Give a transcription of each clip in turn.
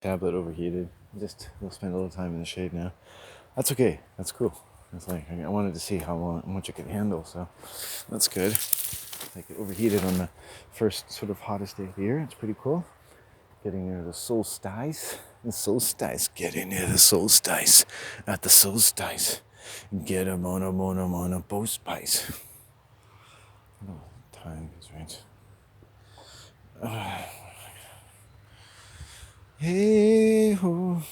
tablet overheated. We'll spend a little time in the shade now. That's okay. That's cool. It's like I wanted to see how much it could handle, so that's good. Like it overheated on the first sort of hottest day of the year. It's pretty cool. Getting near the solstice. The solstice. Getting near the solstice. At the solstice. Get a mono bow spice. Oh, time is right. Hey ho.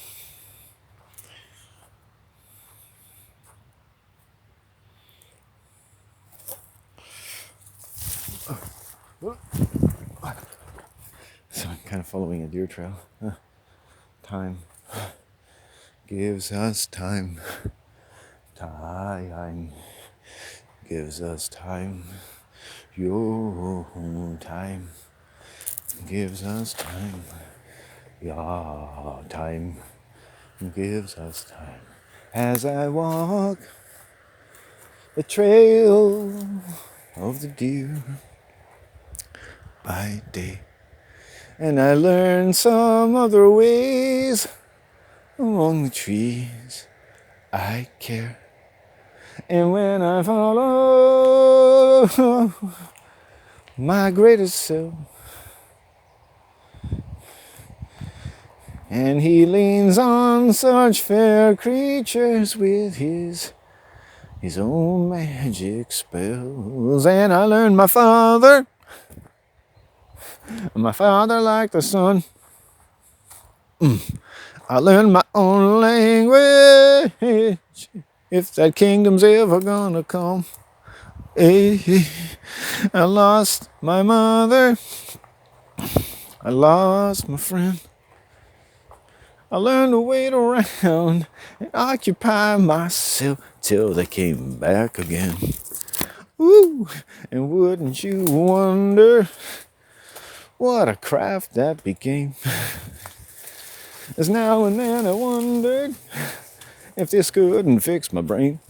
So I'm kind of following a deer trail. Time gives us time. Time gives us time. Your time gives us time. Yeah, time gives us time. As I walk the trail of the deer by day, and I learn some other ways among the trees I care. And when I follow my greatest self, and he leans on such fair creatures with his own magic spells. And I learned my father like the sun. I learned my own language, if that kingdom's ever gonna come. Hey, I lost my mother, I lost my friend. I learned to wait around and occupy myself till they came back again. Woo! And wouldn't you wonder what a craft that became? As now and then I wondered if this couldn't fix my brain.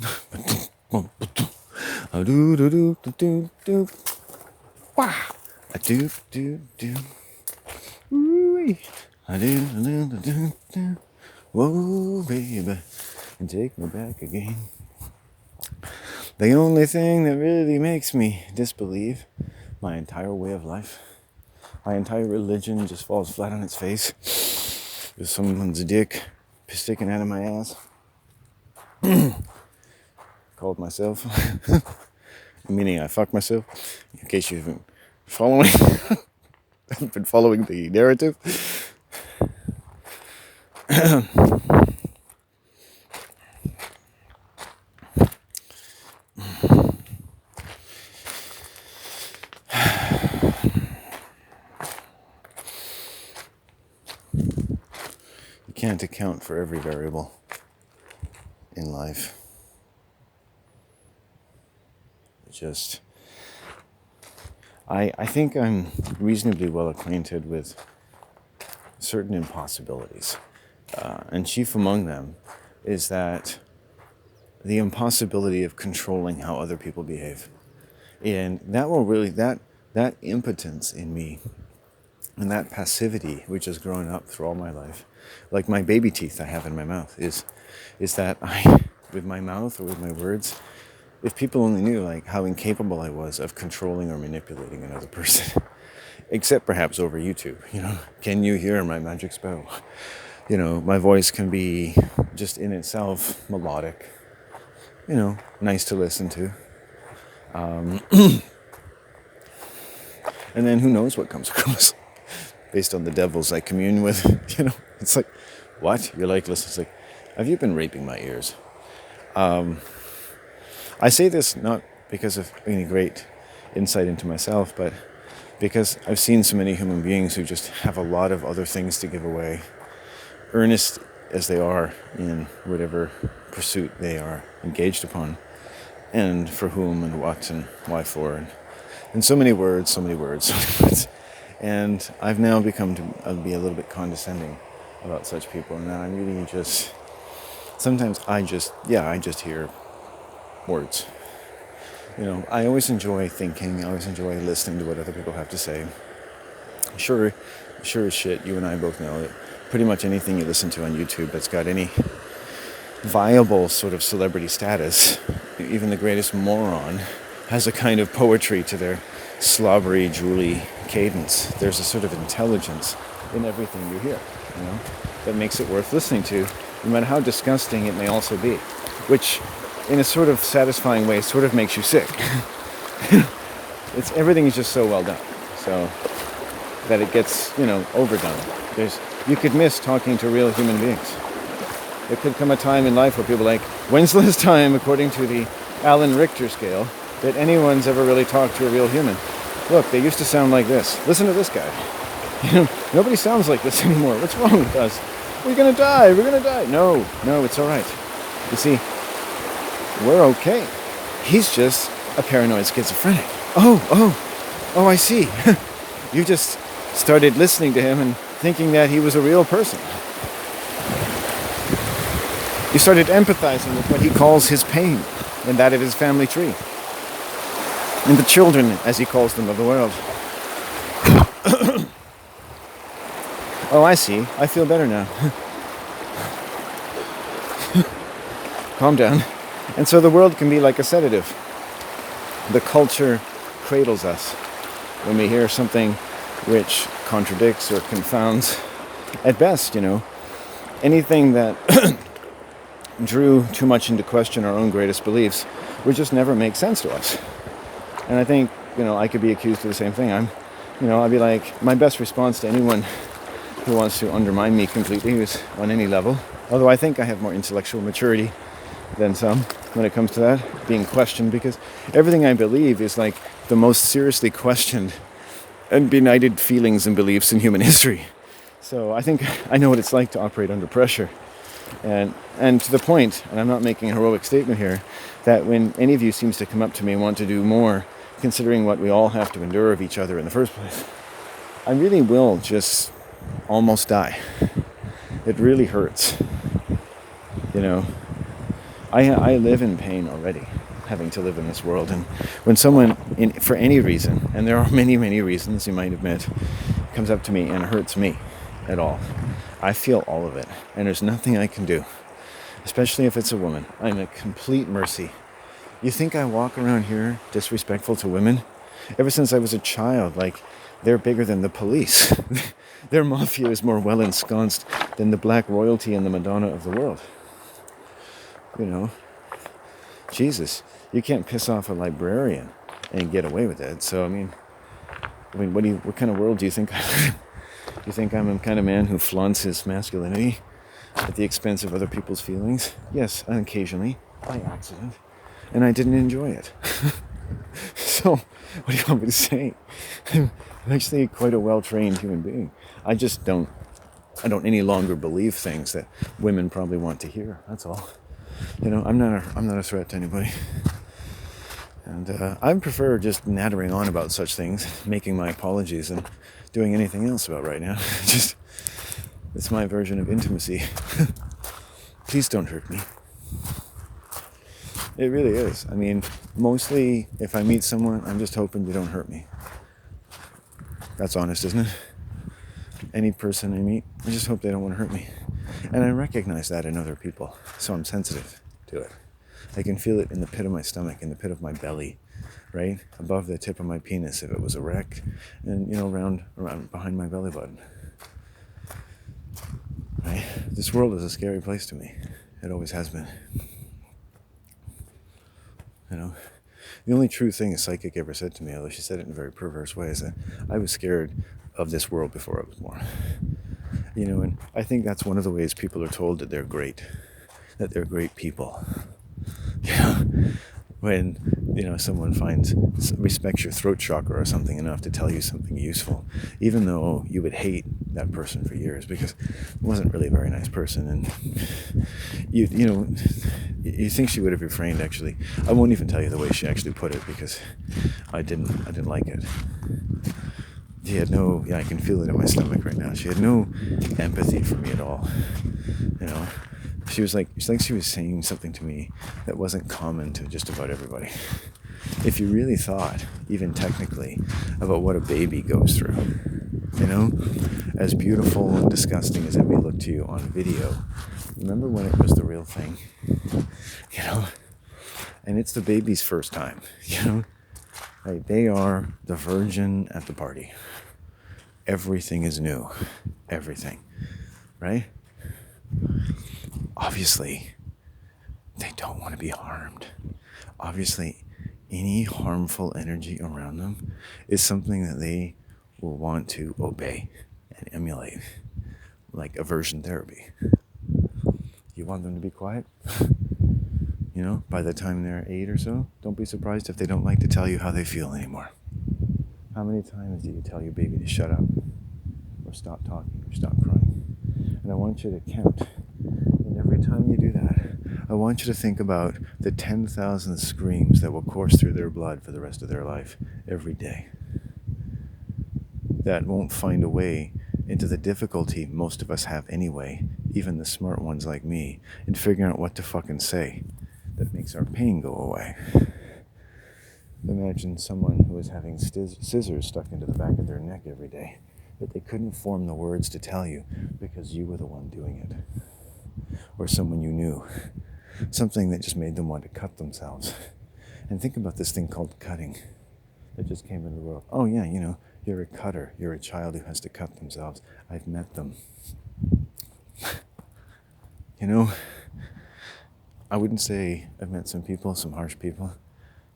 A do do do do do do. Wow! A do do do. Woo! A do do do do do. Whoa, baby, and take me back again. The only thing that really makes me disbelieve my entire way of life, my entire religion just falls flat on its face. There's someone's dick sticking out of my ass. Called myself. Meaning I fucked myself. In case you haven't following, haven't been following the narrative. You can't account for every variable in life. Just, I think I'm reasonably well acquainted with certain impossibilities. And chief among them is that the impossibility of controlling how other people behave. And that will really, that impotence in me and that passivity, which has grown up through all my life, like my baby teeth I have in my mouth, is that I, with my mouth or with my words, if people only knew like how incapable I was of controlling or manipulating another person, except perhaps over YouTube, can you hear my magic spell? My voice can be just in itself melodic, nice to listen to. And then who knows what comes across based on the devils I commune with, It's like, what? You're like, listen, it's like, have you been raping my ears? I say this not because of any great insight into myself, but because I've seen so many human beings who just have a lot of other things to give away, earnest as they are in whatever pursuit they are engaged upon, and for whom and what and why for, and so many words. And I've now become to be a little bit condescending about such people, and I really just, sometimes I just hear words. I always enjoy thinking, I always enjoy listening to what other people have to say. Sure as shit, you and I both know pretty much anything you listen to on YouTube that's got any viable sort of celebrity status, even the greatest moron, has a kind of poetry to their slobbery, drooly cadence. There's a sort of intelligence in everything you hear, that makes it worth listening to, no matter how disgusting it may also be, which, in a sort of satisfying way, sort of makes you sick. Everything is just so well done, so that it gets, overdone. You could miss talking to real human beings. There could come a time in life where people are like, when's the last time, according to the Alan Richter scale, that anyone's ever really talked to a real human? Look, they used to sound like this. Listen to this guy. Nobody sounds like this anymore. What's wrong with us? We're gonna die. No, it's all right. You see, we're okay. He's just a paranoid schizophrenic. Oh, I see. You just started listening to him and thinking that he was a real person. You started empathizing with what he calls his pain and that of his family tree. And the children, as he calls them, of the world. Oh, I see. I feel better now. Calm down. And so the world can be like a sedative. The culture cradles us. When we hear something which contradicts or confounds, at best, anything that drew too much into question our own greatest beliefs would just never make sense to us. And I think, I could be accused of the same thing. I'd be like, my best response to anyone who wants to undermine me completely is on any level. Although I think I have more intellectual maturity than some when it comes to that, being questioned, because everything I believe is like the most seriously questioned and benighted feelings and beliefs in human history. So I think I know what it's like to operate under pressure. And to the point, and I'm not making a heroic statement here, that when any of you seems to come up to me and want to do more, considering what we all have to endure of each other in the first place, I really will just almost die. It really hurts. I live in pain already, having to live in this world. And when someone, for any reason, and there are many, many reasons, you might admit, comes up to me and hurts me at all, I feel all of it. And there's nothing I can do, especially if it's a woman. I'm at complete mercy. You think I walk around here disrespectful to women? Ever since I was a child, they're bigger than the police. Their mafia is more well ensconced than the black royalty and the Madonna of the world. Jesus, you can't piss off a librarian and get away with it. So, what kind of world do you think I live in? You think I'm the kind of man who flaunts his masculinity at the expense of other people's feelings? Yes, occasionally, by accident. And I didn't enjoy it. So, what do you want me to say? I'm actually quite a well-trained human being. I don't any longer believe things that women probably want to hear. That's all. I'm not a threat to anybody. And I prefer just nattering on about such things, making my apologies, and doing anything else about right now. It's my version of intimacy. Please don't hurt me. It really is. Mostly if I meet someone, I'm just hoping you don't hurt me. That's honest, isn't it? Any person I meet, I just hope they don't want to hurt me. And I recognize that in other people, so I'm sensitive to it. I can feel it in the pit of my stomach, in the pit of my belly, right? Above the tip of my penis if it was erect, and, around behind my belly button. Right? This world is a scary place to me. It always has been. The only true thing a psychic ever said to me, although she said it in a very perverse way, is that I was scared of this world before I was born. And I think that's one of the ways people are told that they're great people. When, someone respects your throat chakra or something enough to tell you something useful, even though you would hate that person for years because it wasn't really a very nice person, and you think she would have refrained. Actually, I won't even tell you the way she actually put it because I didn't like it. She had no, I can feel it in my stomach right now. She had no empathy for me at all. She was like she was saying something to me that wasn't common to just about everybody. If you really thought, even technically, about what a baby goes through, You know, as beautiful and disgusting as it may look to you on video, remember when it was the real thing? You know, and it's the baby's first time. You know, like they are the virgin at the party. Everything is new. Everything, right? Obviously, they don't want to be harmed. Obviously, any harmful energy around them is something that they will want to obey and emulate, like aversion therapy. You want them to be quiet? You know, by the time they're 8 or so, don't be surprised if they don't like to tell you how they feel anymore. How many times do you tell your baby to shut up, or stop talking, or stop crying? And I want you to count. And every time you do that, I want you to think about the 10,000 screams that will course through their blood for the rest of their life every day. That won't find a way into the difficulty most of us have anyway, even the smart ones like me, in figuring out what to fucking say that makes our pain go away. Imagine someone who was having scissors stuck into the back of their neck every day, that they couldn't form the words to tell you because you were the one doing it. Or someone you knew. Something that just made them want to cut themselves. And think about this thing called cutting that just came into the world. Oh yeah, you know, you're a cutter. You're a child who has to cut themselves. I've met them. You know, I wouldn't say I've met some people, some harsh people.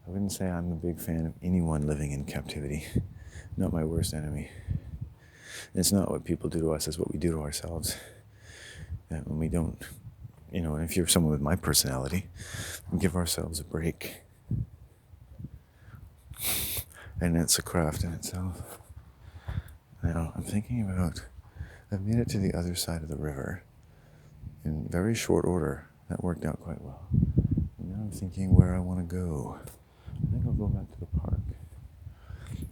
I wouldn't say I'm a big fan of anyone living in captivity. Not my worst enemy. And it's not what people do to us, it's what we do to ourselves. That when we don't, you know, and if you're someone with my personality, we give ourselves a break. And it's a craft in itself. Now, I'm thinking about, I've made it to the other side of the river in very short order. That worked out quite well. And now I'm thinking where I want to go. I think I'll go back to the park.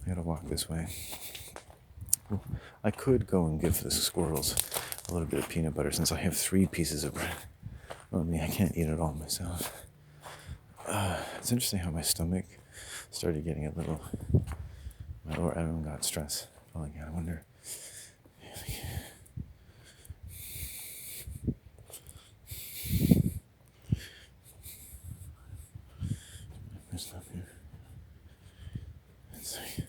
I gotta walk this way. I could go and give the squirrels a little bit of peanut butter since I have 3 pieces of bread. Well, I mean, I can't eat it all myself. It's interesting how my stomach started getting a little, or I don't got stress. Oh, again, I wonder. There's stuff here. Let's see.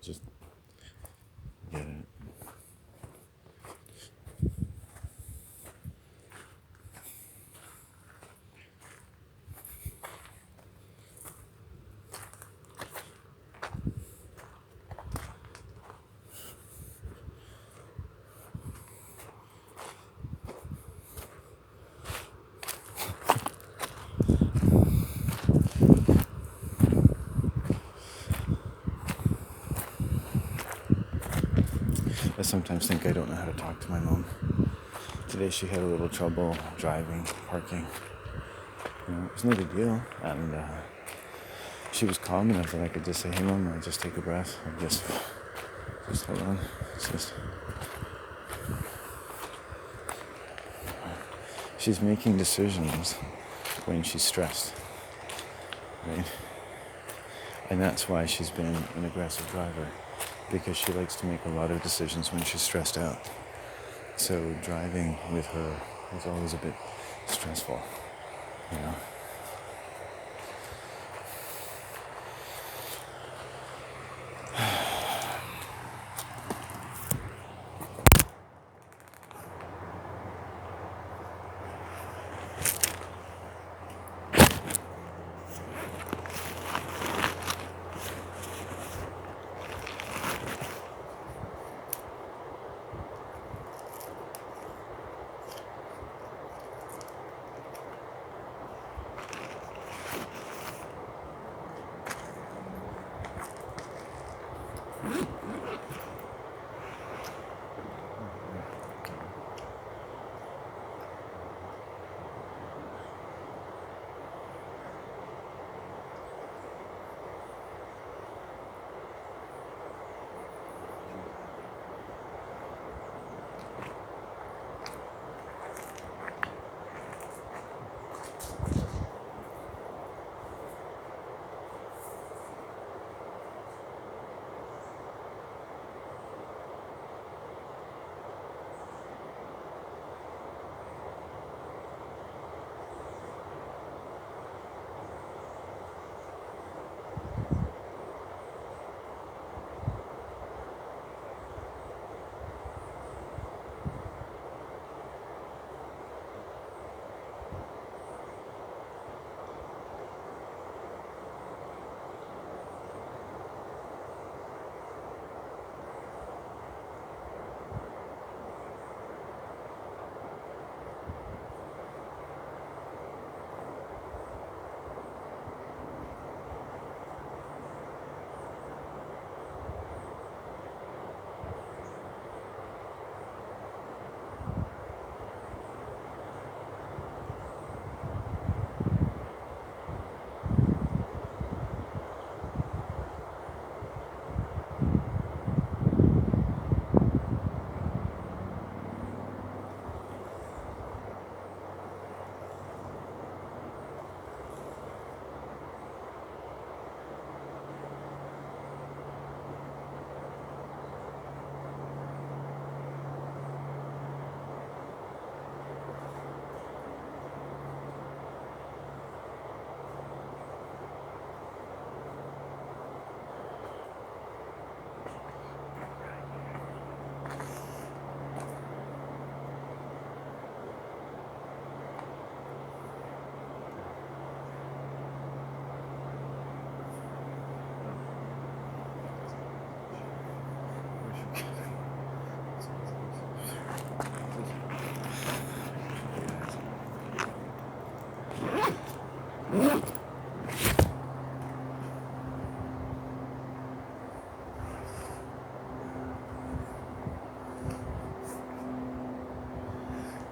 Just get it. I sometimes think I don't know how to talk to my mom. Today she had a little trouble driving, parking. You know, it was no big deal. And she was calm enough that I could just say, hey mom, I'll just take a breath. I'll just hold on. It's just, she's making decisions when she's stressed, right? And that's why she's been an aggressive driver, because she likes to make a lot of decisions when she's stressed out. So driving with her is always a bit stressful, you know.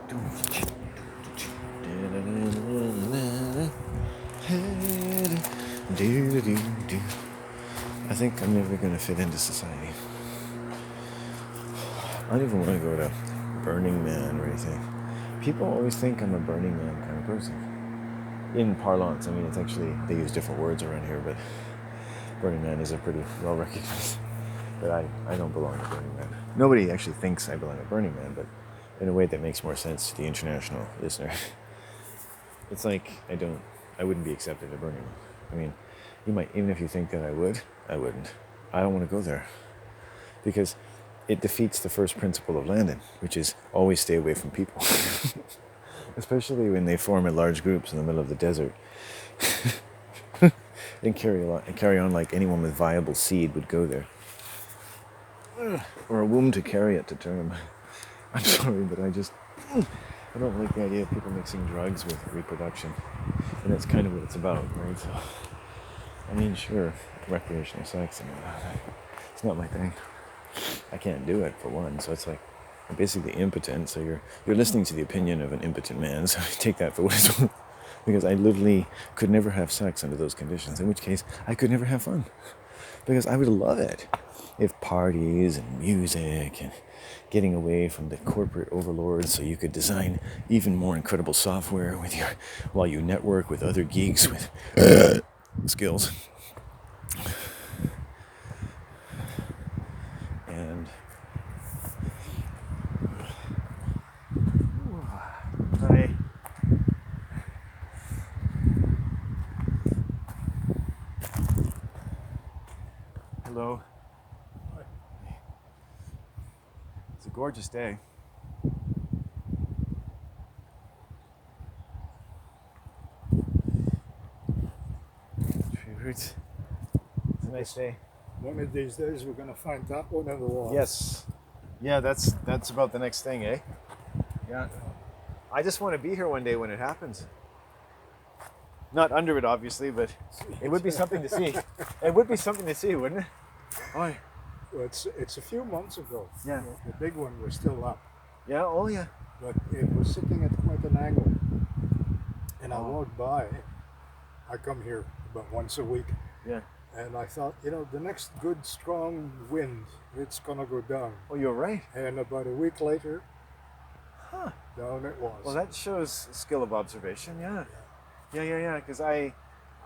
I think I'm never going to fit into society. I don't even want to go to Burning Man or anything. People always think I'm a Burning Man kind of person. In parlance, I mean, it's actually, they use different words around here, but Burning Man is a pretty well recognized. But I don't belong to Burning Man. Nobody actually thinks I belong to Burning Man, but in a way that makes more sense to the international listener. It's like I wouldn't be accepted at Burning Man. I mean, you might, even if you think that I would, I wouldn't. I don't want to go there. Because it defeats the first principle of landing, which is always stay away from people. Especially when they form in large groups in the middle of the desert. And carry on like anyone with viable seed would go there. Or a womb to carry it to term. I'm sorry, but I don't like the idea of people mixing drugs with reproduction. And that's kind of what it's about, right? So, I mean, sure, recreational sex and all that. It's not my thing. I can't do it, for one, so it's like I'm basically impotent, so you're listening to the opinion of an impotent man, so take that for what it's worth. Because I literally could never have sex under those conditions, in which case I could never have fun. Because I would love it if parties and music and getting away from the corporate overlords so you could design even more incredible software with while you network with other geeks with skills. And hello. It's a gorgeous day. It's a nice day. One of these days we're going to find that one in the water. Yes. Yeah, that's about the next thing, eh? Yeah. I just want to be here one day when it happens. Not under it, obviously, but it would be something to see. It would be something to see, wouldn't it? Oh. Well, it's a few months ago. Yeah. The big one was still up. Yeah, oh yeah. But it was sitting at quite an angle. And I walked by. I come here about once a week. Yeah. And I thought, the next good strong wind, it's going to go down. Oh, you're right. And about a week later, down it was. Well, that shows skill of observation, yeah. Yeah, because I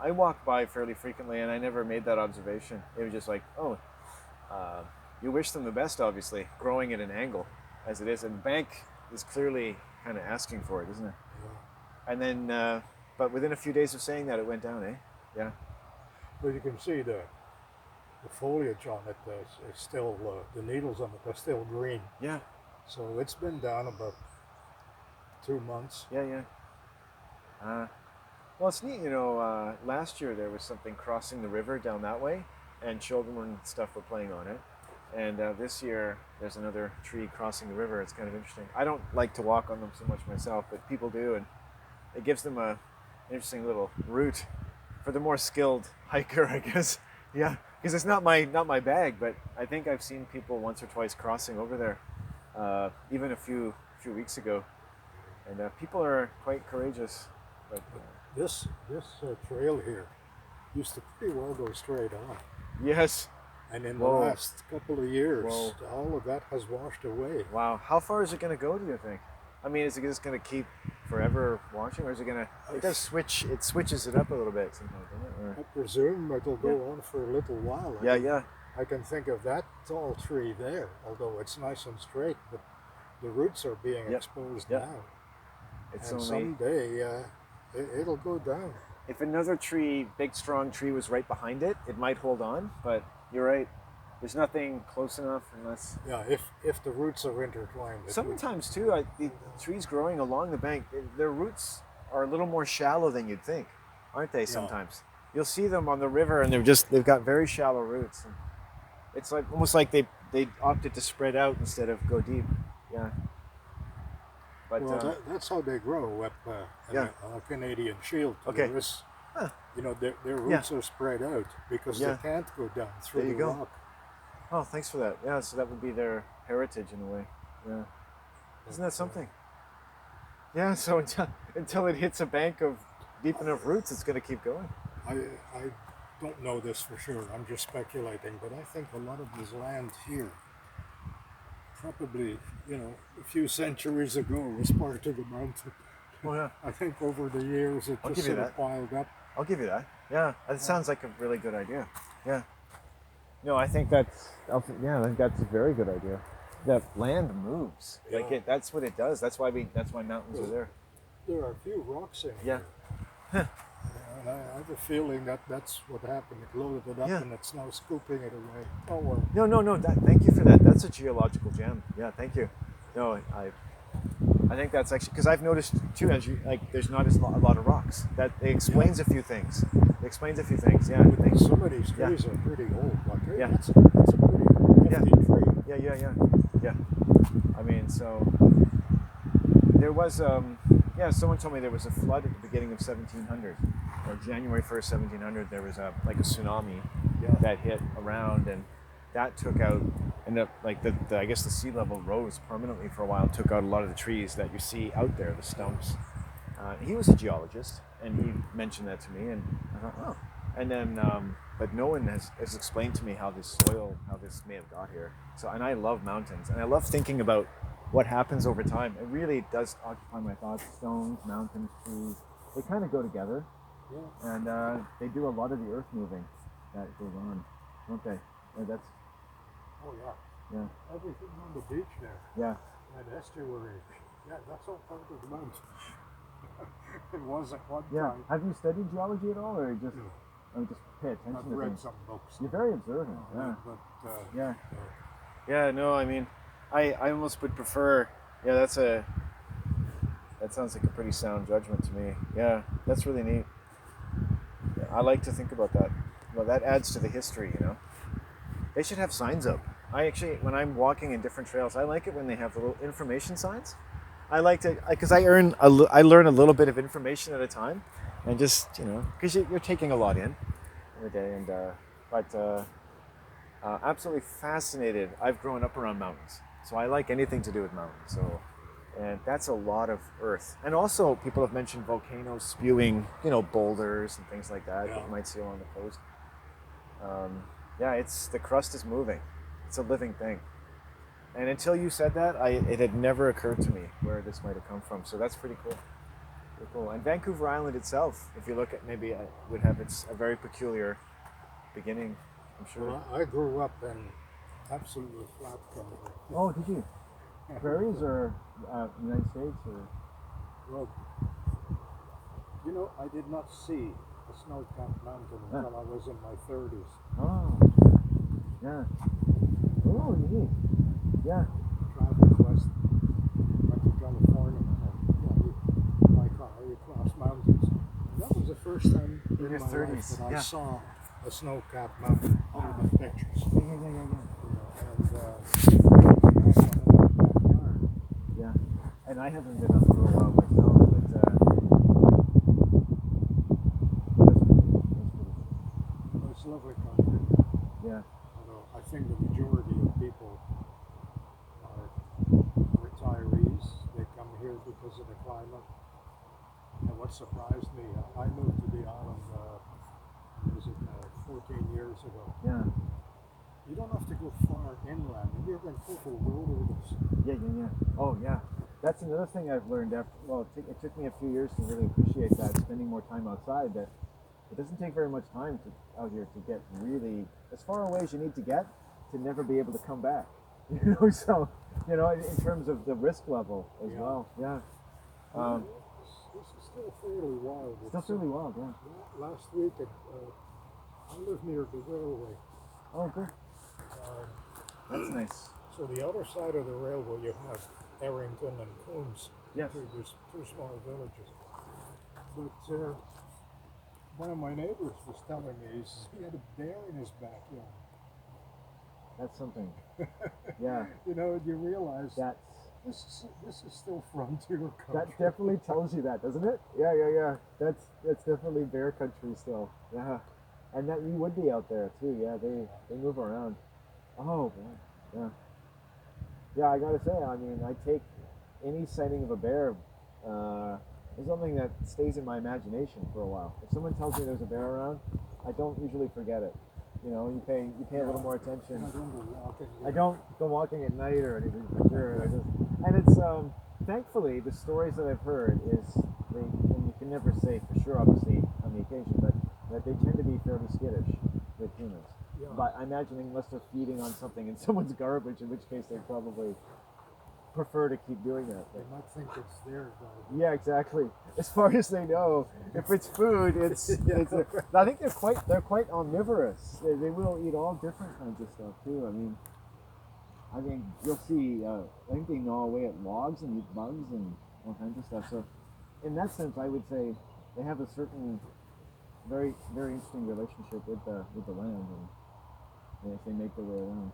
walk by fairly frequently and I never made that observation. It was just like, you wish them the best, obviously, growing at an angle as it is. And the bank is clearly kind of asking for it, isn't it? Yeah. And then, but within a few days of saying that, it went down, eh? Yeah. But you can see the foliage on it is still, the needles on it are still green. Yeah. So it's been down about 2 months. Yeah. Well, it's neat, last year there was something crossing the river down that way, and children and stuff were playing on it. And this year there's another tree crossing the river. It's kind of interesting. I don't like to walk on them so much myself, but people do, and it gives them an interesting little route for the more skilled hiker, I guess. Yeah, because it's not my bag, but I think I've seen people once or twice crossing over there, even a few weeks ago, and people are quite courageous. But this trail here used to pretty well go straight on. Yes. And in the last couple of years, all of that has washed away. Wow. How far is it going to go, do you think? I mean, is it just going to keep forever washing, or is it going to? It does switch. It switches it up a little bit sometimes, doesn't it? I presume it'll go on for a little while. Yeah. I can think of that tall tree there, although it's nice and straight, but the roots are being exposed now. And someday it'll go down. If another tree, big strong tree, was right behind it, it might hold on. But you're right. There's nothing close enough unless... Yeah, if the roots are intertwined. Sometimes, too, the trees growing along the bank, their roots are a little more shallow than you'd think, aren't they, sometimes? You'll see them on the river, and they've got very shallow roots. And it's like almost like they opted to spread out instead of go deep. Yeah. But, that's how they grow up on a Canadian Shield. Okay. Their roots are spread out because they can't go down through the rock. Oh, thanks for that. Yeah, so that would be their heritage in a way. Yeah. Isn't that something? Yeah, so until it hits a bank of deep enough roots, it's going to keep going. I don't know this for sure. I'm just speculating, but I think a lot of this land here, probably, a few centuries ago, was part of the mountain. Oh yeah, I think over the years it I'll just give you sort that. of piled up. I'll give you that. Yeah, that sounds like a really good idea. Yeah. No, I think I think that's a very good idea. That land moves. Like Yeah. that's what it does. That's why mountains are Well, there. there are a few rocks in Yeah. here. And I have a feeling that that's what happened. It loaded it up Yeah. and it's now scooping it away. Oh well. No. Thank you for that. That's a geological gem. Yeah, thank you. No, I think that's actually because I've noticed too. As you like, there's not a lot of rocks. That it explains a few things. It explains a few things. Yeah. But some of these trees are pretty old. Like, hey, that's a pretty hefty tree. Yeah. I mean, so there was someone told me there was a flood at the beginning of 1700 or January 1st 1700. There was a tsunami that hit around, and that took out, and I guess the sea level rose permanently for a while, took out a lot of the trees that you see out there, the stumps. He was a geologist, and he mentioned that to me, and I thought, oh. And then but no one has explained to me how this may have got here. So, and I love mountains, and I love thinking about what happens over time. It really does occupy my thoughts. Stones, mountains, trees, they kind of go together, and they do a lot of the earth moving that goes on, don't they? Yeah, that's Oh yeah. yeah. Everything on the beach there. Yeah. That estuary. Yeah, that's all part of the mountain. It was at one Yeah. time. Have you studied geology at all, or just pay attention I've to read things? some books. You're very observant. Yeah. But Yeah. Yeah. No, I mean, I almost would prefer. Yeah, that sounds like a pretty sound judgment to me. Yeah, that's really neat. Yeah, I like to think about that. Well, that adds to the history, you know. They should have signs up. I actually, when I'm walking in different trails, I like it when they have little information signs. I like to, because I learn a little bit of information at a time, and just because you're taking a lot in a day, and absolutely fascinated. I've grown up around mountains, so I like anything to do with mountains. So, and that's a lot of earth, and also people have mentioned volcanoes spewing, boulders and things like that that you might see along the coast. Yeah, it's the crust is moving. It's a living thing. And until you said that, it had never occurred to me where this might have come from. So that's pretty cool. Pretty cool. And Vancouver Island itself, if you look at maybe, would have a very peculiar beginning, I'm sure. well, I grew up in absolutely flat country. Oh, did you? Prairies or United States or? Well, I did not see a snow-capped mountain until I was in my 30s. Oh, yeah. Oh, neat. Yeah. Traveled west, went to California, and by car, you cross mountains. And that was the first time in your my 30s, life that I yeah. saw a snow-capped mountain on the pictures. Yeah. And I haven't been up for a while myself, but It's lovely country. yeah. Although I think the majority of people are retirees. They come here because of the climate. And what surprised me, I moved to the island, 14 years ago. Yeah. You don't have to go far inland. And you're in total wilderness. Yeah. Oh, yeah. That's another thing I've learned. It took me a few years to really appreciate that, spending more time outside. That it doesn't take very much time out here to get really as far away as you need to get to never be able to come back. So in terms of the risk level as well. Yeah. This is still fairly wild. Still fairly wild, yeah. Last week, I live near the railway. Oh, good. That's nice. So the other side of the railway, you have Errington and Coombs. Yes. There's two small villages. But one of my neighbors was telling me he had a bear in his backyard. That's something. Yeah. You realize That's this is still frontier country. that definitely tells you that, doesn't it? Yeah. That's definitely bear country still. Yeah. And that you would be out there too. Yeah, they move around. Oh man. Yeah. Yeah, I gotta say, I mean, I take any sighting of a bear is something that stays in my imagination for a while. If someone tells me there's a bear around, I don't usually forget it. You pay a little more attention. I don't go walking at night or anything for sure. And it's thankfully the stories that I've heard is and you can never say for sure, obviously on the occasion, but that they tend to be fairly skittish with humans. Yeah. But I imagine unless they're feeding on something in someone's garbage, in which case they probably prefer to keep doing that. They might think it's their garbage. Yeah, exactly. As far as they know, if it's food, it's. I think they're quite omnivorous. They will eat all different kinds of stuff too. I mean, you'll see. I think they gnaw away at logs and eat bugs and all kinds of stuff. So, in that sense, I would say they have a certain very very interesting relationship with the land, and if they make their way around.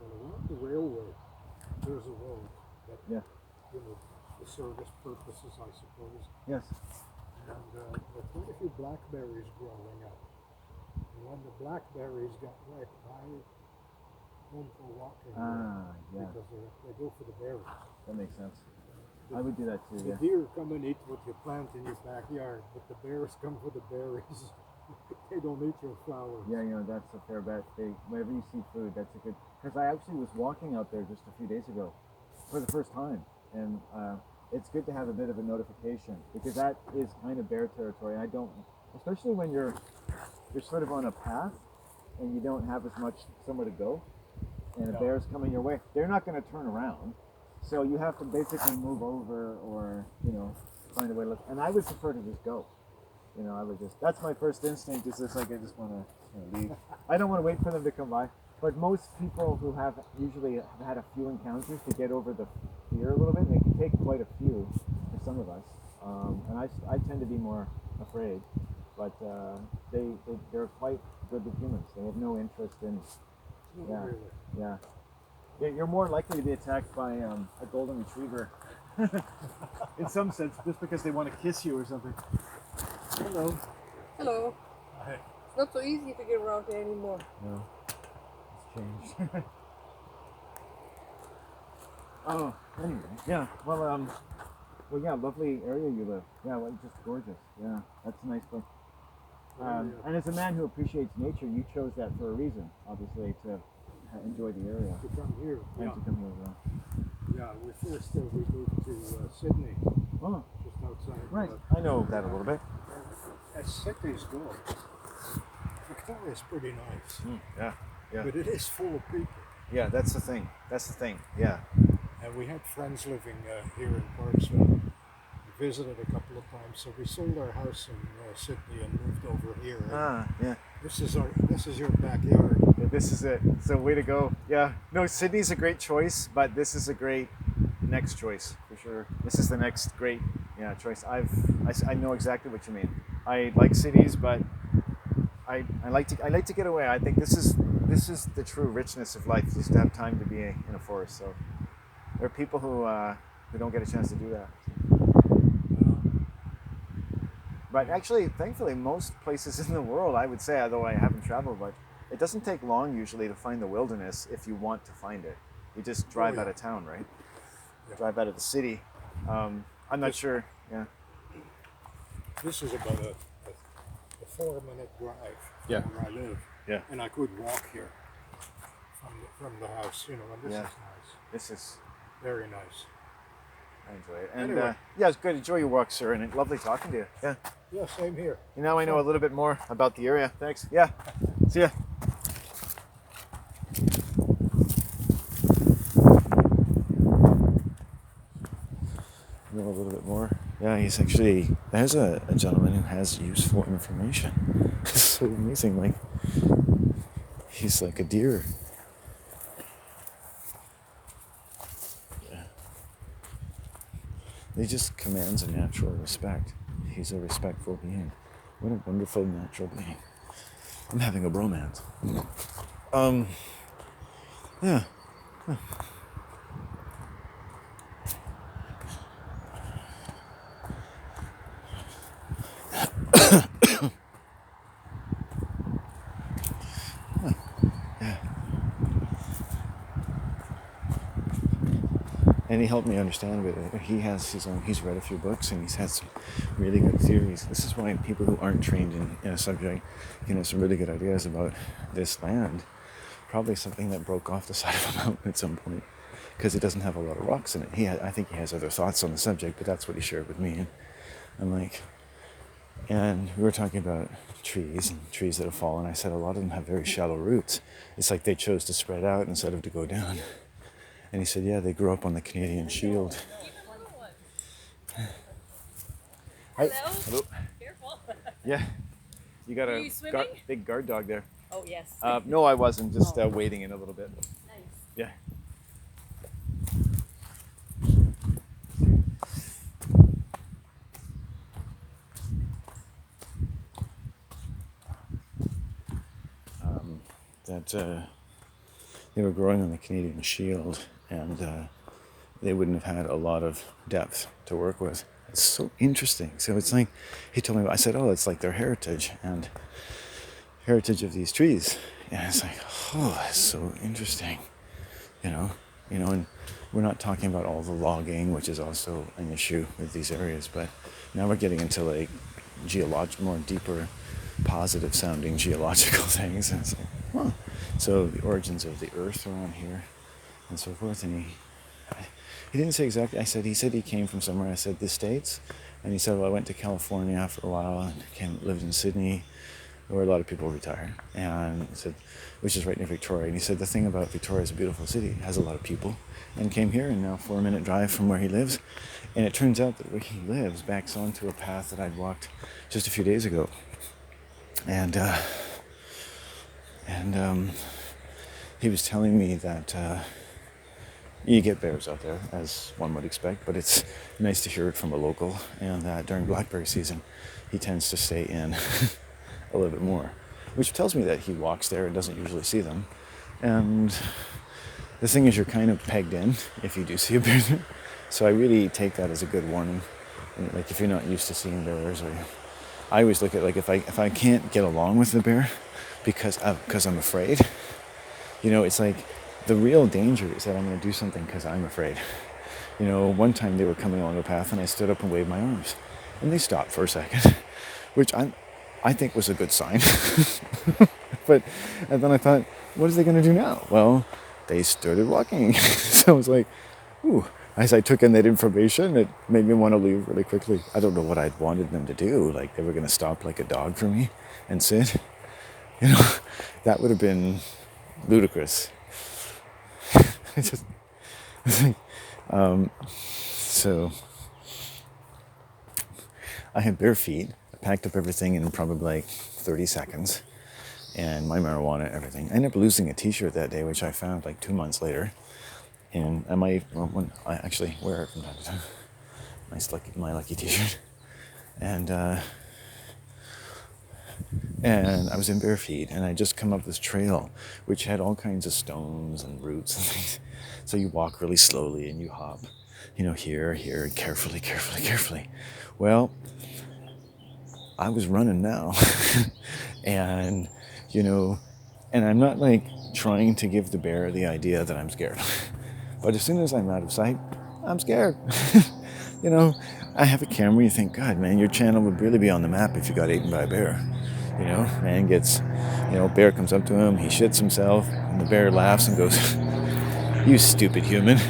Well, along the railway, there's a road that, Yeah. for service purposes, I suppose. Yes. And there are quite a few blackberries growing up. And when the blackberries got ripe, I went for walking Yeah. because they go for the berries. That makes sense. I would do that too. The Yeah. deer come and eat what you plant in your backyard, but the bears come for the berries. They don't eat your flowers. Yeah, that's a fair bet. Whenever you see food, that's a good. Because I actually was walking out there just a few days ago, for the first time, and it's good to have a bit of a notification because that is kind of bear territory. I don't, especially when you're sort of on a path and you don't have as much somewhere to go, and a bear's coming your way. They're not going to turn around, so you have to basically move over or find a way to look. And I would prefer to just go. I would that's my first instinct is just like I just want to leave. I don't want to wait for them to come by. But most people who have usually have had a few encounters to get over the fear a little bit. It can take quite a few for some of us. And I tend to be more afraid. But they're quite good with humans. They have no interest in. Not really. Yeah. You're more likely to be attacked by a golden retriever. In some sense, just because they want to kiss you or something. Hello. Hello. Hi. It's not so easy to get around here anymore. No. It's changed. Oh, anyway. Yeah. Well, yeah, lovely area you live. Yeah, well, just gorgeous. Yeah, that's a nice place. And as a man who appreciates nature, you chose that for a reason, obviously, to enjoy the area. To come here. And to come here, Yeah, we moved to Sydney, Oh, just outside. right. I know that a little bit. As cities go, Victoria's pretty nice, Yeah. Yeah. but it is full of people. Yeah, that's the thing. Yeah. And we had friends living here in Parksville. We visited a couple of times, so we sold our house in Sydney and moved over here. Yeah. This is your backyard. Yeah, this is it. So way to go. Yeah. No, Sydney's a great choice, but this is a great next choice for sure. This is the next great choice. I know exactly what you mean. I like cities, but I like to get away. I think this is the true richness of life, just to have time to be in a forest. So there are people who don't get a chance to do that. But actually, thankfully, most places in the world, I would say, although I haven't traveled, but it doesn't take long usually to find the wilderness if you want to find it. You just drive out of town, right? Yeah. Drive out of the city. I'm not sure. Yeah. This is about a 4-minute drive from where I live. Yeah. And I could walk here from the house, and this is nice. This is Very nice. I enjoy it. And Anyway. yeah, it's good. Enjoy your walk, sir, and lovely talking to you. Yeah. Yeah, same here. Now I know a little bit more about the area. Thanks. Yeah. See ya. Know a little bit more. Yeah, there's a gentleman who has useful information. It's so amazing. Like, he's like a deer. Yeah. He just commands a natural respect. He's a respectful being. What a wonderful natural being. I'm having a bromance. Yeah. Huh. And he helped me understand it. He has his own. He's read a few books, and he's had some really good theories. This is why people who aren't trained in a subject can have some really good ideas about this land. Probably something that broke off the side of a mountain at some point, because it doesn't have a lot of rocks in it. I think he has other thoughts on the subject, but that's what he shared with me. And I'm like, and we were talking about trees and trees that have fallen. I said a lot of them have very shallow roots. It's like they chose to spread out instead of to go down. And he said, yeah, they grew up on the Canadian Shield. Hi. Hello. Careful. Yeah. You got Are a you swimming? big guard dog there. Oh, yes. No, I wasn't. Just waiting in a little bit. Nice. Yeah. They were growing on the Canadian Shield, and they wouldn't have had a lot of depth to work with. It's so interesting. So it's like, he told me, I said, oh, it's like their heritage and heritage of these trees. And it's like, oh, that's so interesting. And we're not talking about all the logging, which is also an issue with these areas, but now we're getting into like more deeper, positive sounding geological things. And it's like, huh. So the origins of the earth are on here and so forth. And he didn't say exactly. He said he came from somewhere. I said the States. And he said, well, I went to California for a while and lived in Sydney, where a lot of people retire. And he said, which is right near Victoria. And he said the thing about Victoria is a beautiful city. It has a lot of people. And came here, and now 4-minute drive from where he lives. And it turns out that where he lives backs onto a path that I'd walked just a few days ago. And he was telling me that you get bears out there, as one would expect, but it's nice to hear it from a local, and that during blackberry season, he tends to stay in a little bit more, which tells me that he walks there and doesn't usually see them. And the thing is, you're kind of pegged in if you do see a bear there. So I really take that as a good warning. And like if you're not used to seeing bears, or I always look at like if I can't get along with the bear because I'm afraid, it's like the real danger is that I'm going to do something because I'm afraid. One time they were coming along a path and I stood up and waved my arms, and they stopped for a second, which I think was a good sign. And then I thought, what are they going to do now? Well, they started walking. So I was like, ooh. As I took in that information, it made me want to leave really quickly. I don't know what I'd wanted them to do. Like they were going to stop like a dog for me and sit. That would have been ludicrous. So I had bare feet. I packed up everything in probably like 30 seconds. And my marijuana, everything. I ended up losing a t-shirt that day, which I found like 2 months later. And I actually wear it from time to time. My lucky t-shirt. And I was in bare feet, and I just come up this trail, which had all kinds of stones and roots and things. So you walk really slowly and you hop, here, carefully. Well, I was running now. And, and I'm not like trying to give the bear the idea that I'm scared. But as soon as I'm out of sight, I'm scared. I have a camera. You think, God, man, your channel would really be on the map if you got eaten by a bear. Man gets, bear comes up to him, he shits himself, and the bear laughs and goes, you stupid human.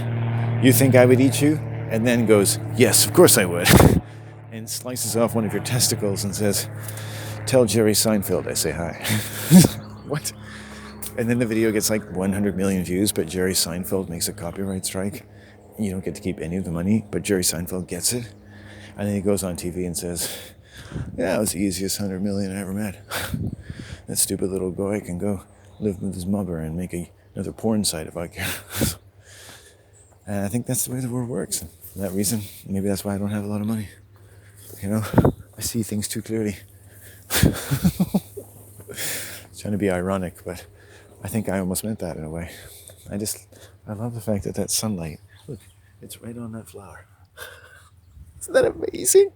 You think I would eat you? And then goes, yes, of course I would. And slices off one of your testicles and says, tell Jerry Seinfeld I say hi. What? And then the video gets like 100 million views, but Jerry Seinfeld makes a copyright strike. You don't get to keep any of the money, but Jerry Seinfeld gets it. And then he goes on TV and says, yeah, it was the easiest 100 million I ever met. That stupid little guy can go live with his mother and make another porn site if I care. And I think that's the way the world works. And for that reason, maybe that's why I don't have a lot of money. I see things too clearly. Trying to be ironic, but I think I almost meant that in a way. I love the fact that sunlight, look, it's right on that flower. Isn't that amazing?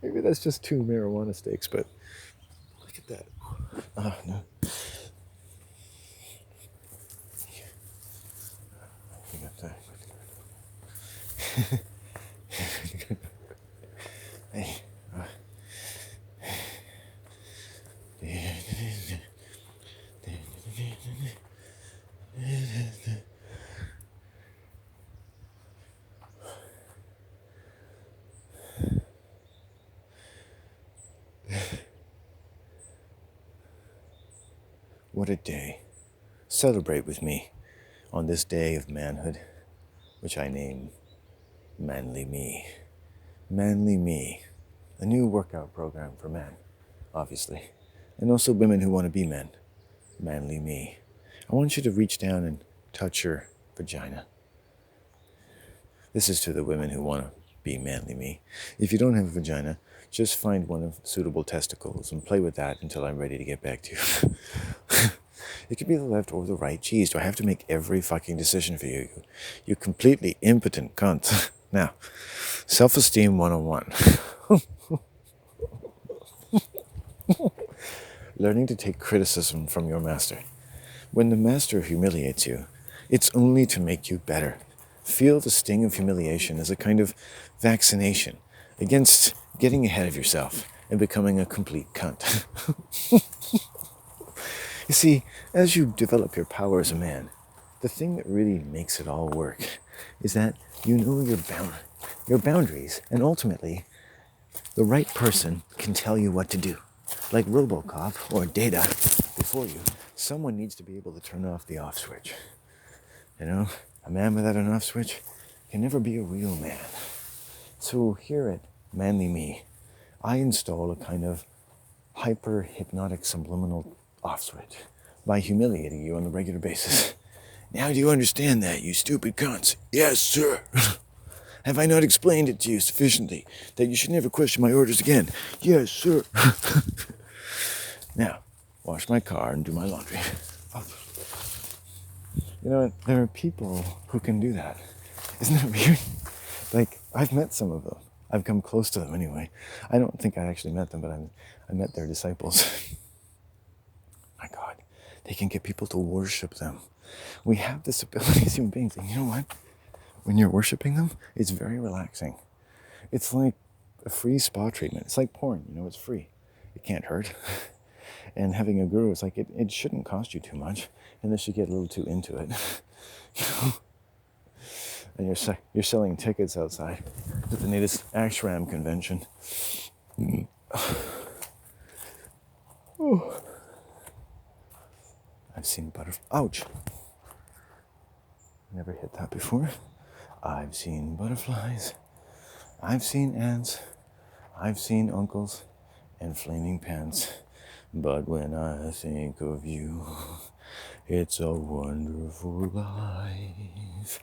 Maybe that's just 2 marijuana sticks, but look at that. Oh, no. You got that. What a day. Celebrate with me on this day of manhood, which I name Manly Me. Manly Me, a new workout program for men, obviously, and also women who want to be men. Manly Me. I want you to reach down and touch your vagina. This is to the women who want to be manly me. If you don't have a vagina, just find one of suitable testicles and play with that until I'm ready to get back to you. It could be the left or the right. Jeez, do I have to make every fucking decision for you? You completely impotent cunt. Now, self-esteem 101. Learning to take criticism from your master. When the master humiliates you, it's only to make you better. Feel the sting of humiliation as a kind of vaccination against getting ahead of yourself and becoming a complete cunt. You see, as you develop your power as a man, the thing that really makes it all work is that you know your boundaries, and ultimately, the right person can tell you what to do. Like RoboCop or Data before you, someone needs to be able to turn off the off switch. You know, a man without an off switch can never be a real man. So here at Manly Me, I install a kind of hyper-hypnotic subliminal off switch by humiliating you on a regular basis. Now do you understand that, you stupid cunts? Yes, sir. Have I not explained it to you sufficiently that you should never question my orders again? Yes, sir. Now, wash my car and do my laundry. You know, there are people who can do that. Isn't that weird? Like, I've met some of them. I've come close to them anyway. I don't think I actually met them, but I met their disciples. My God, they can get people to worship them. We have this ability as human beings, and you know what? When you're worshiping them, it's very relaxing. It's like a free spa treatment. It's like porn, you know, it's free. It can't hurt. And having a guru, it's like it shouldn't cost you too much unless you get a little too into it. And you're selling tickets outside at the latest 3iejrn convention. I've seen butterflies. Ouch! Never hit that before. I've seen butterflies. I've seen ants. I've seen uncles and flaming pants. But when I think of you, it's a wonderful life.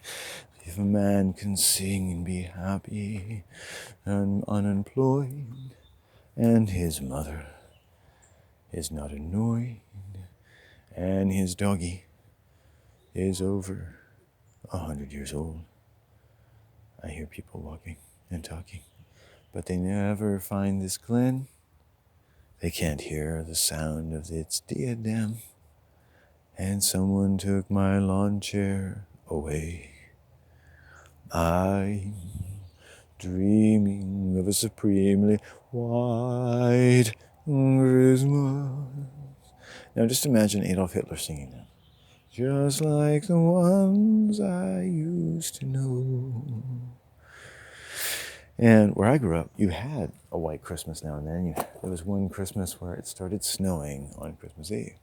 If a man can sing and be happy and unemployed, and his mother is not annoyed, and his doggy is over 100 years old. I hear people walking and talking, but they never find this glen. They can't hear the sound of its diadem. And someone took my lawn chair away. I'm dreaming of a supremely white Christmas. Now just imagine Adolf Hitler singing that. Just like the ones I used to know. And where I grew up, you had a white Christmas now and then. There was one Christmas where it started snowing on Christmas Eve.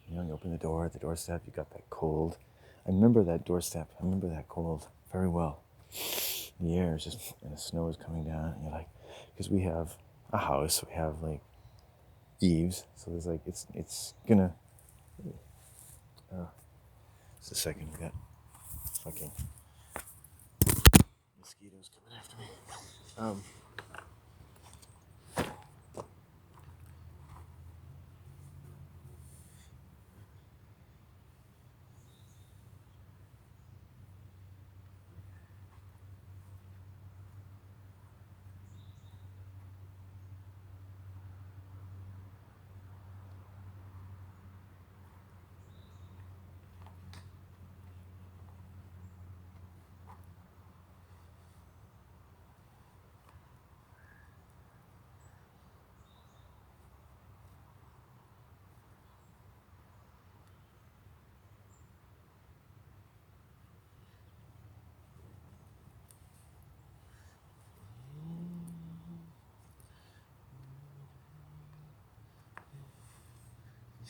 You know, you open the doorstep, you got that cold. I remember that doorstep, I remember that cold very well. The air is just, and the snow is coming down, and you're like, because we have a house, we have like eaves, so there's like, it's gonna, just a second, we got fucking mosquitoes coming after me.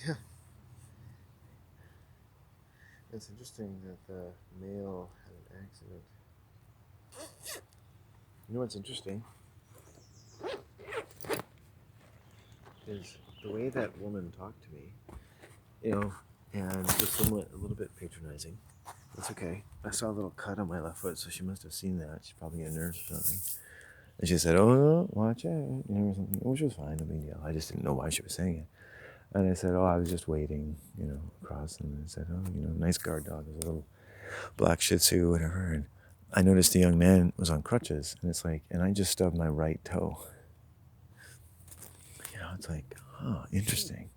Yeah. It's interesting that the male had an accident. You know what's interesting? Is the way that woman talked to me, and was somewhat a little bit patronizing. That's okay. I saw a little cut on my left foot, so she must have seen that. She probably got a nurse or something. And she said, "Oh, watch out," or something, which was fine, no big deal. I just didn't know why she was saying it. And I said, "Oh, I was just waiting, across." And I said, "Oh, nice guard dog, it was a little black Shih Tzu, whatever." And I noticed the young man was on crutches, and it's like, and I just stubbed my right toe. It's like, interesting.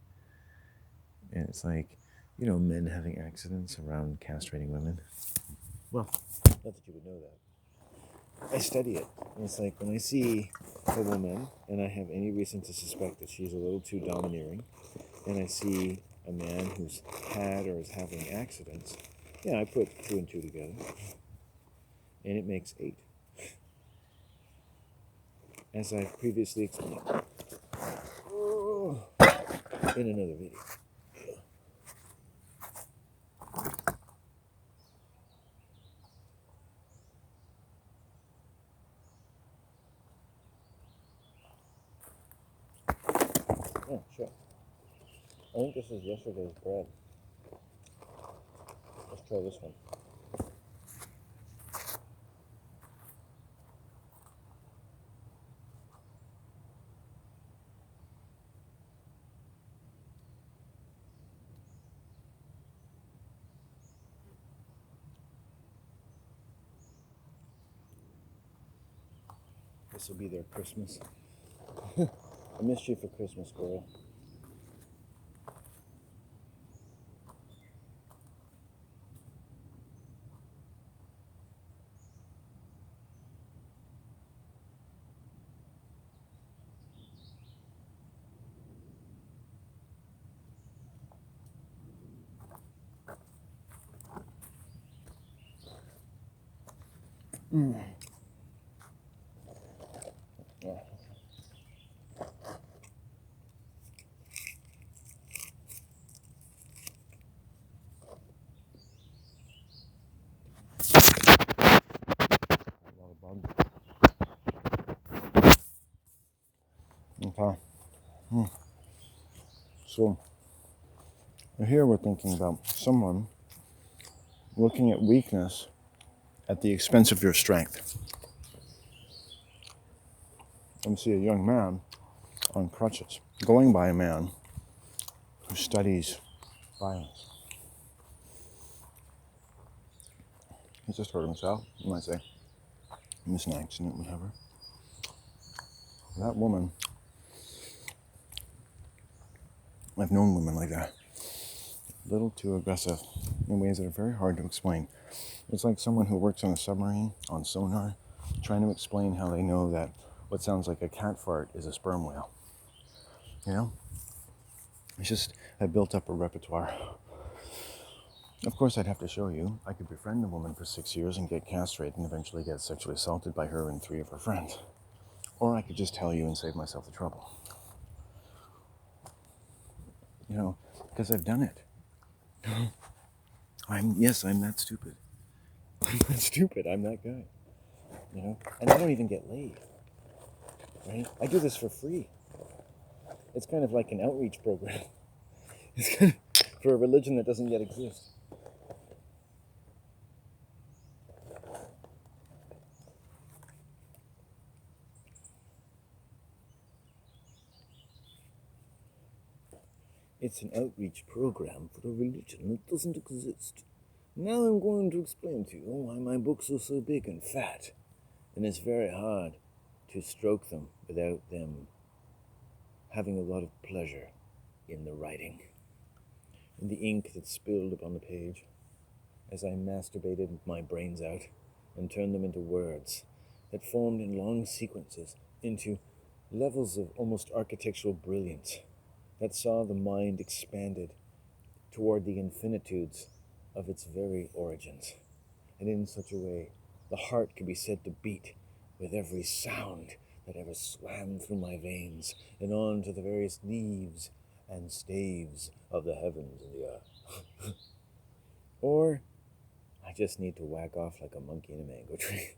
And it's like, men having accidents around castrating women. Well, not that you would know that. I study it. And it's like when I see a woman and I have any reason to suspect that she's a little too domineering, and I see a man who's had or is having accidents, I put 2 and 2 together. And it makes 8. As I've previously explained in another video. Oh, sure. I think this is yesterday's bread. Let's try this one. This will be their Christmas. I missed you for Christmas, girl. Yeah. A lot of bugs. Okay. So here we're thinking about someone looking at weakness at the expense of your strength. And see a young man on crutches, going by a man who studies violence. He just hurt himself, you might say. It was an accident, whatever. That woman, I've known women like that. A little too aggressive in ways that are very hard to explain. It's like someone who works on a submarine, on sonar, trying to explain how they know that what sounds like a cat fart is a sperm whale. It's just, I built up a repertoire. Of course, I'd have to show you. I could befriend a woman for 6 years and get castrated and eventually get sexually assaulted by her and 3 of her friends. Or I could just tell you and save myself the trouble. Because I've done it. I'm that stupid. I'm that stupid. I'm that guy. And I don't even get laid. Right? I do this for free. It's kind of like an outreach program. It's kind of for a religion that doesn't yet exist. It's an outreach program for a religion that doesn't exist. Now I'm going to explain to you why my books are so big and fat, and it's very hard to stroke them without them having a lot of pleasure in the writing, in the ink that spilled upon the page as I masturbated my brains out and turned them into words that formed in long sequences into levels of almost architectural brilliance that saw the mind expanded toward the infinitudes of its very origins, and in such a way the heart could be said to beat with every sound that ever swam through my veins and on to the various leaves and staves of the heavens and the earth. Or I just need to whack off like a monkey in a mango tree.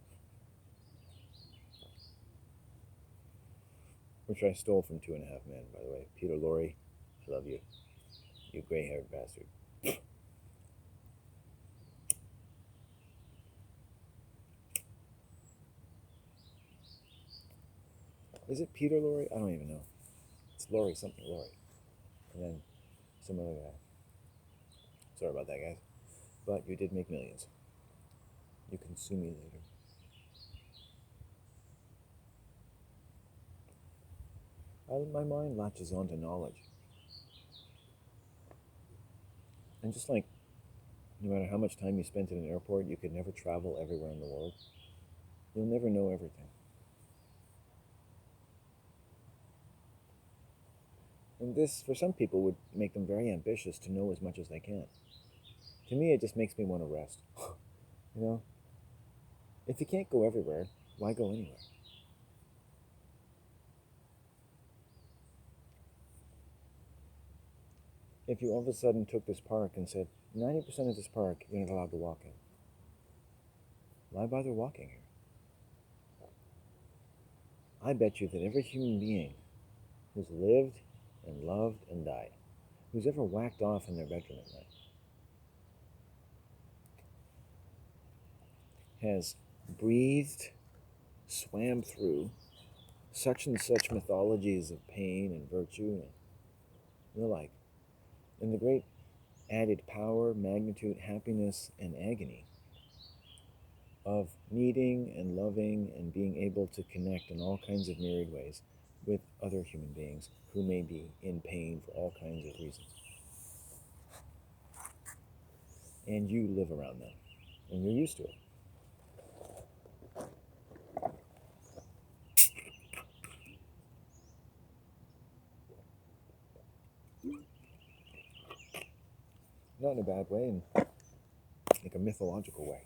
Which I stole from 2.5 Men, by the way. Peter Lorre, I love you. You gray-haired bastard. Is it Peter Lorre? I don't even know. It's Lorre, something Lorre. And then some other guy. Sorry about that, guys. But you did make millions. You can sue me later. My mind latches onto knowledge. And just like no matter how much time you spent in an airport, you could never travel everywhere in the world. You'll never know everything. And this, for some people, would make them very ambitious to know as much as they can. To me, it just makes me want to rest. You know? If you can't go everywhere, why go anywhere? If you all of a sudden took this park and said, 90% of this park you're not allowed to walk in, why bother walking here? I bet you that every human being who's lived and loved and died, who's ever whacked off in their bedroom at night, has breathed, swam through such and such mythologies of pain and virtue and the like, and the great added power, magnitude, happiness, and agony of needing and loving and being able to connect in all kinds of myriad ways with other human beings who may be in pain for all kinds of reasons. And you live around them, and you're used to it. Not in a bad way, in like a mythological way.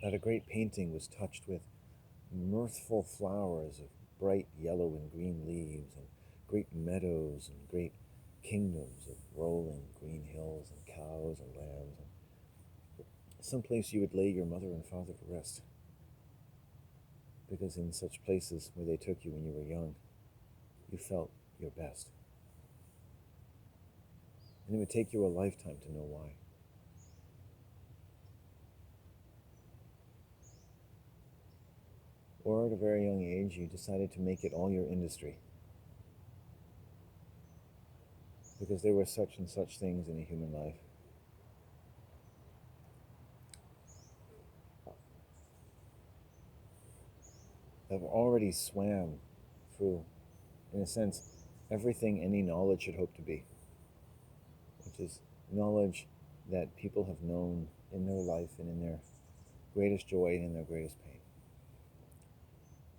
That a great painting was touched with mirthful flowers of bright yellow and green leaves, and great meadows and great kingdoms of rolling green hills and cows and lambs, and someplace you would lay your mother and father to rest. Because in such places where they took you when you were young, you felt your best. And it would take you a lifetime to know why. Or at a very young age, you decided to make it all your industry. Because there were such and such things in a human life. That already swam through, in a sense, everything any knowledge should hope to be. Which is knowledge that people have known in their life and in their greatest joy and in their greatest pain.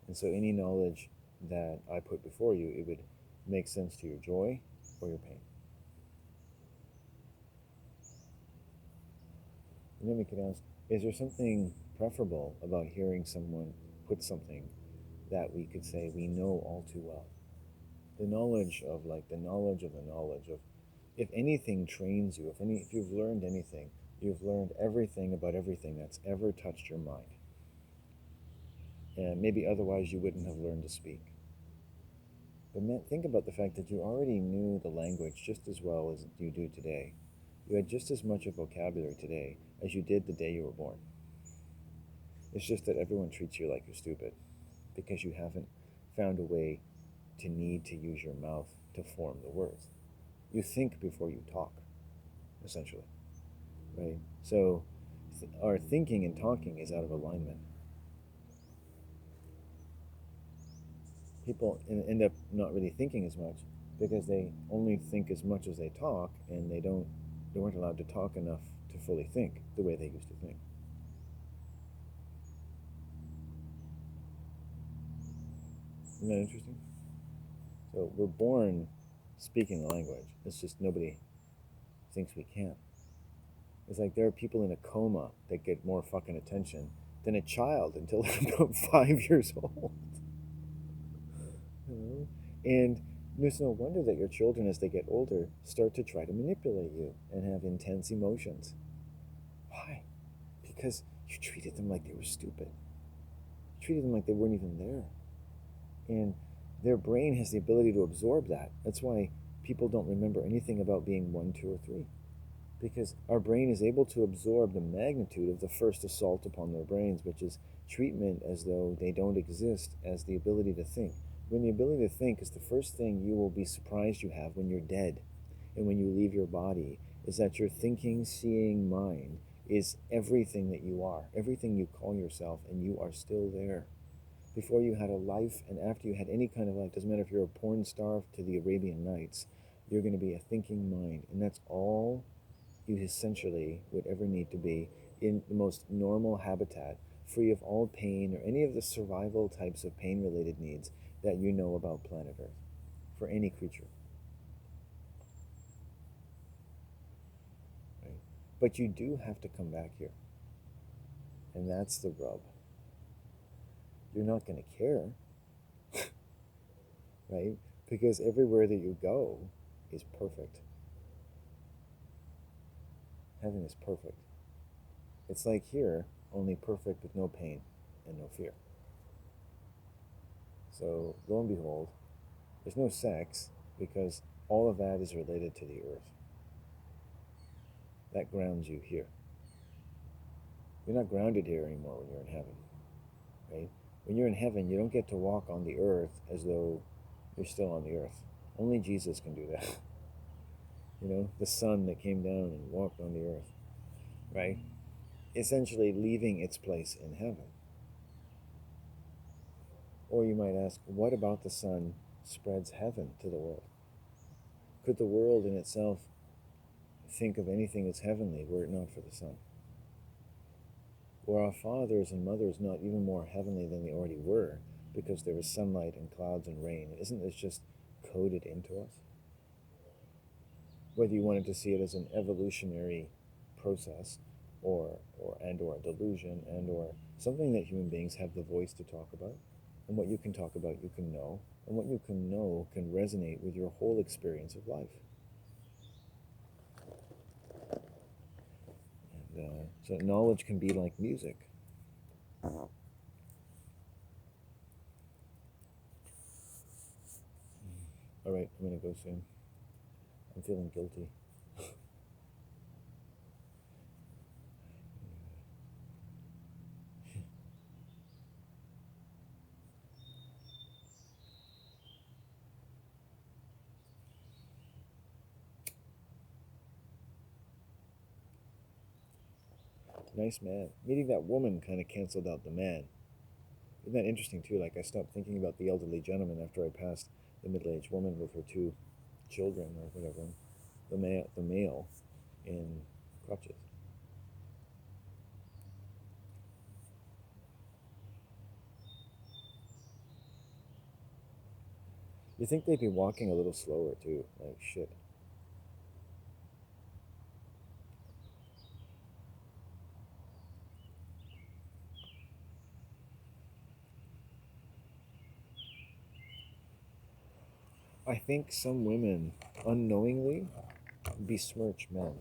And so any knowledge that I put before you, it would make sense to your joy or your pain. And then we could ask, is there something preferable about hearing someone put something that we could say we know all too well? The knowledge of the knowledge of the knowledge of, if anything trains you, if you've learned anything, you've learned everything about everything that's ever touched your mind. And maybe otherwise you wouldn't have learned to speak. But think about the fact that you already knew the language just as well as you do today. You had just as much of vocabulary today as you did the day you were born. It's just that everyone treats you like you're stupid because you haven't found a way to need to use your mouth to form the words. You think before you talk, essentially, right? So our thinking and talking is out of alignment. People end up not really thinking as much because they only think as much as they talk, and they weren't allowed to talk enough to fully think the way they used to think. Isn't that interesting? So we're born speaking the language. It's just nobody thinks we can. It's like there are people in a coma that get more fucking attention than a child until they're about 5 years old. And It's no wonder that your children, as they get older, start to try to manipulate you and have intense emotions. Why? Because you treated them like they were stupid. You treated them like they weren't even there. And their brain has the ability to absorb that. That's why people don't remember anything about being 1, 2, or 3. Because our brain is able to absorb the magnitude of the first assault upon their brains, which is treatment as though they don't exist, as the ability to think. When the ability to think is the first thing you will be surprised you have when you're dead and when you leave your body, is that your thinking, seeing mind is everything that you are, everything you call yourself, and you are still there. Before you had a life and after you had any kind of life, doesn't matter if you're a porn star to the Arabian Nights, you're going to be a thinking mind, and that's all you essentially would ever need to be in the most normal habitat, free of all pain or any of the survival types of pain-related needs that you know about planet Earth, for any creature. Right? But you do have to come back here, and that's the rub. You're not going to care, right? Because everywhere that you go is perfect. Heaven is perfect. It's like here, only perfect with no pain and no fear. So lo and behold, there's no sex because all of that is related to the earth. That grounds you here. You're not grounded here anymore when you're in heaven, right? When you're in heaven, you don't get to walk on the earth as though you're still on the earth. Only Jesus can do that. You know, the sun that came down and walked on the earth, right? Essentially leaving its place in heaven. Or you might ask, what about the sun spreads heaven to the world? Could the world in itself think of anything as heavenly were it not for the sun? Were our fathers and mothers not even more heavenly than they already were because there is sunlight and clouds and rain? Isn't this just coded into us? Whether you wanted to see it as an evolutionary process or a delusion or something that human beings have the voice to talk about, and what you can talk about you can know, and what you can know can resonate with your whole experience of life. And so knowledge can be like music. All right, I'm going to go soon. I'm feeling guilty. Nice man. Meeting that woman kind of canceled out the man. Isn't that interesting too? Like I stopped thinking about the elderly gentleman after I passed the middle-aged woman with her 2 children or whatever. The male in crutches. You think they'd be walking a little slower too? Like shit. I think some women unknowingly besmirch men.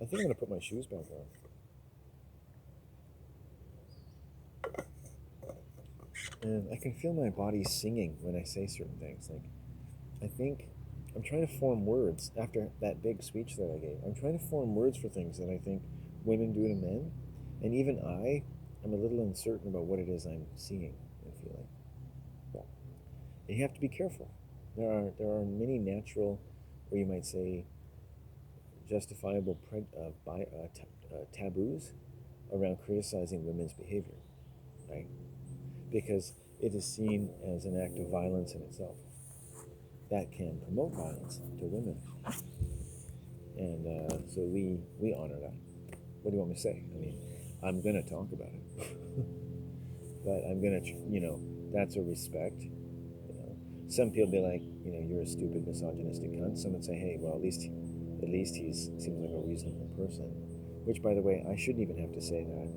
I think I'm gonna put my shoes back on. And I can feel my body singing when I say certain things. Like, I think I'm trying to form words after that big speech that I gave. I'm trying to form words for things that I think women do to men. And even I am a little uncertain about what it is I'm seeing and feeling. Well, you have to be careful. There are many natural, or you might say, justifiable taboos around criticizing women's behavior, right? Because it is seen as an act of violence in itself that can promote violence to women, and so we honor that. What do you want me to say? I mean, I'm gonna talk about it, but I'm gonna, that's a respect. Some people be like, you're a stupid misogynistic cunt. Some would say, hey, well, at least he's seems like a reasonable person. Which, by the way, I shouldn't even have to say that.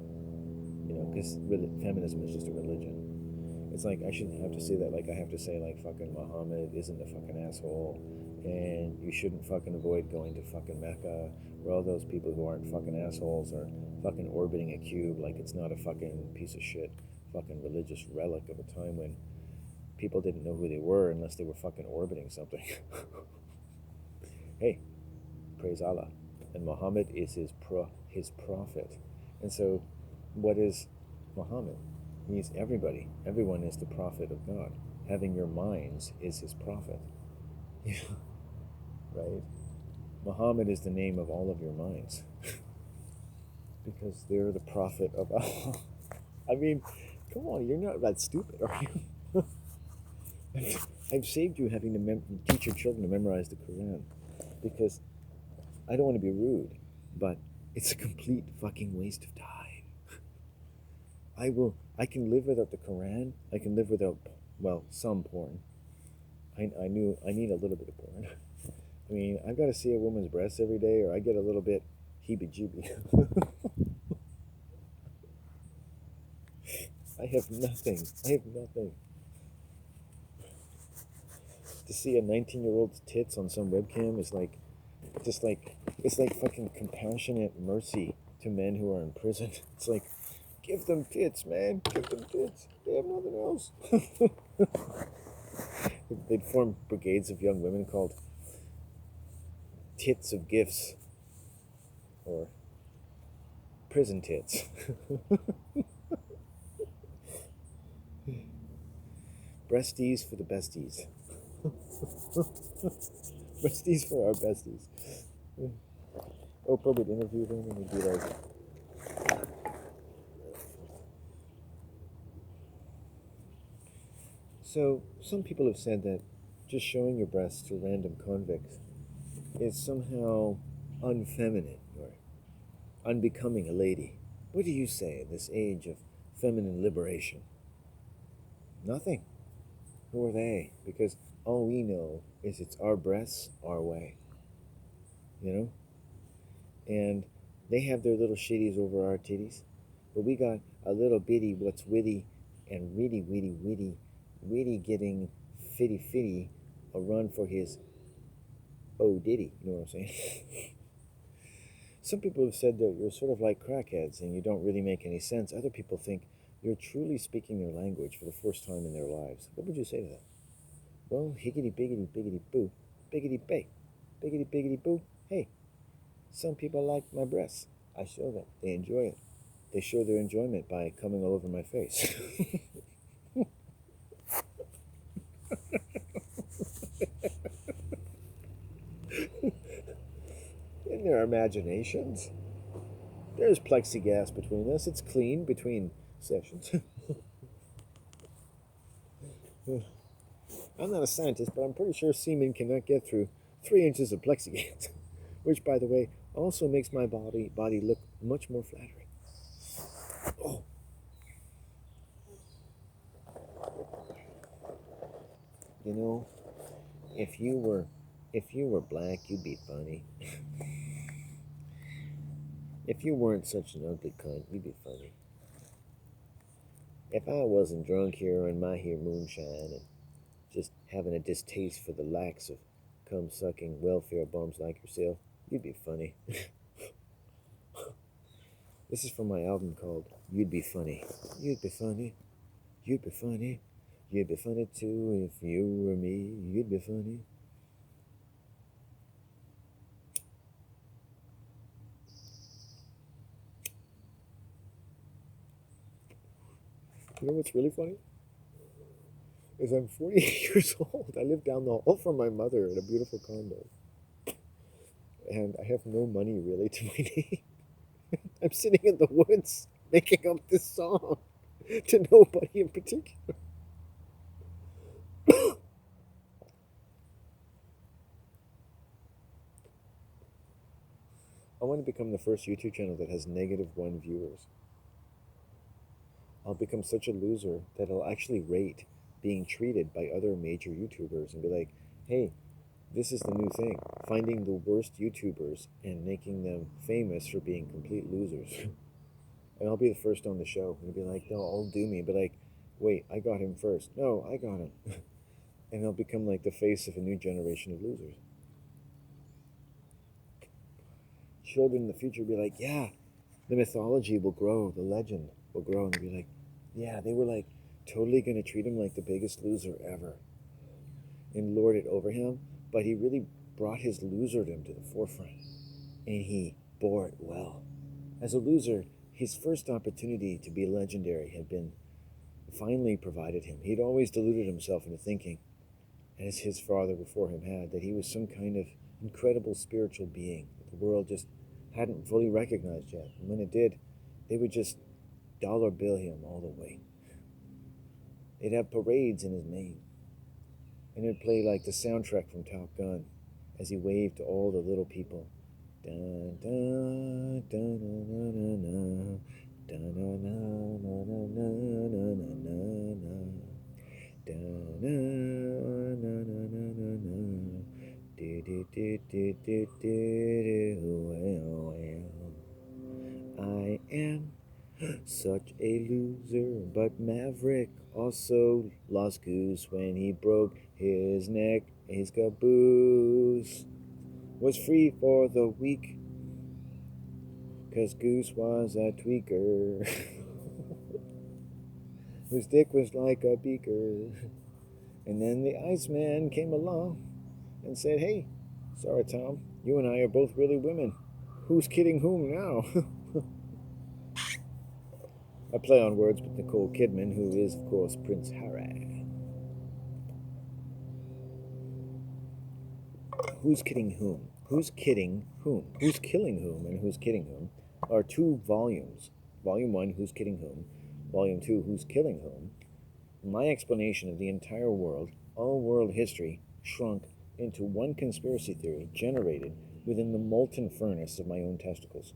You know, because feminism is just a religion. It's like I shouldn't have to say that. Like I have to say like fucking Muhammad isn't a fucking asshole, and you shouldn't fucking avoid going to fucking Mecca, where all those people who aren't fucking assholes are fucking orbiting a cube like it's not a fucking piece of shit, fucking religious relic of a time when people didn't know who they were unless they were fucking orbiting something. Hey, praise Allah, and Muhammad is his prophet, and so what is Muhammad? He's everybody. Everyone is the prophet of God. Having your minds is his prophet. Yeah, right? Muhammad is the name of all of your minds because they're the prophet of Allah. I mean, come on, you're not that stupid, are you? I've saved you having to teach your children to memorize the Quran because I don't want to be rude, but it's a complete fucking waste of time. I can live without the Quran. I can live without, well, some porn. I need a little bit of porn. I mean, I've got to see a woman's breasts every day or I get a little bit heebie-jeebie. I have nothing. I have nothing. To see a 19-year-old's tits on some webcam is like, just like, it's like fucking compassionate mercy to men who are in prison. It's like, give them tits, man. Give them tits. They have nothing else. They'd form brigades of young women called Tits of Gifts or Prison Tits. Breasties for the besties. Besties for our besties. Oprah would interview them and would be like, so some people have said that just showing your breasts to random convicts is somehow unfeminine or unbecoming a lady. What do you say in this age of feminine liberation? Nothing. Who are they? Because all we know is it's our breasts, our way. You know? And they have their little shitties over our titties. But we got a little bitty what's witty and witty getting fitty a run for his diddy. You know what I'm saying? Some people have said that you're sort of like crackheads and you don't really make any sense. Other people think you're truly speaking their language for the first time in their lives. What would you say to that? Well, higgity biggity biggity boo, biggity bay, biggity biggity boo. Hey, some people like my breasts. I show them. They enjoy it. They show their enjoyment by coming all over my face. In their imaginations. There's plexiglass between us. It's clean between sessions. I'm not a scientist, but I'm pretty sure semen cannot get through 3 inches of plexiglass, which, by the way, also makes my body look much more flattering. Oh. You know, if you were black, you'd be funny. If you weren't such an ugly cunt, you'd be funny. If I wasn't drunk here on my here moonshine and just having a distaste for the likes of cum-sucking welfare bums like yourself, you'd be funny. This is from my album called You'd Be Funny. You'd be funny. You'd be funny. You'd be funny too if you were me. You'd be funny. You know what's really funny? Is I'm 48 years old. I live down the hall from my mother in a beautiful condo. And I have no money really to my name. I'm sitting in the woods making up this song to nobody in particular. I want to become the first YouTube channel that has -1 viewers. I'll become such a loser that I'll actually rate being treated by other major YouTubers and be like, hey, this is the new thing. Finding the worst YouTubers and making them famous for being complete losers. and I'll be the first on the show. And he'll be like, "No, I'll do me," but like, "Wait, I got him first." No, I got him, and he'll become like the face of a new generation of losers. Children in the future will be like, "Yeah, the mythology will grow, the legend will grow," and they'll be like, "Yeah, they were like totally gonna treat him like the biggest loser ever, and lord it over him, but he really brought his loserdom to the forefront, and he bore it well. As a loser, his first opportunity to be legendary had been finally provided him. He'd always deluded himself into thinking, as his father before him had, that he was some kind of incredible spiritual being that the world just hadn't fully recognized yet. And when it did, they would just dollar bill him all the way. They'd have parades in his name, and it'd play like the soundtrack from Top Gun as he waved to all the little people. Dun, dun, dun, dun, dun, dun, dun, I am such a loser, but Maverick also lost Goose when he broke his neck. His caboose was free for the week, 'cause Goose was a tweaker whose dick was like a beaker. And then the Iceman came along and said, "Hey, sorry, Tom, you and I are both really women. Who's kidding whom now?" I play on words with Nicole Kidman, who is, of course, Prince Harry. Who's kidding whom? Who's kidding whom? Who's killing whom and who's kidding whom are two volumes. Volume 1, Who's Kidding Whom. Volume 2, Who's Killing Whom. My explanation of the entire world, all world history, shrunk into one conspiracy theory generated within the molten furnace of my own testicles,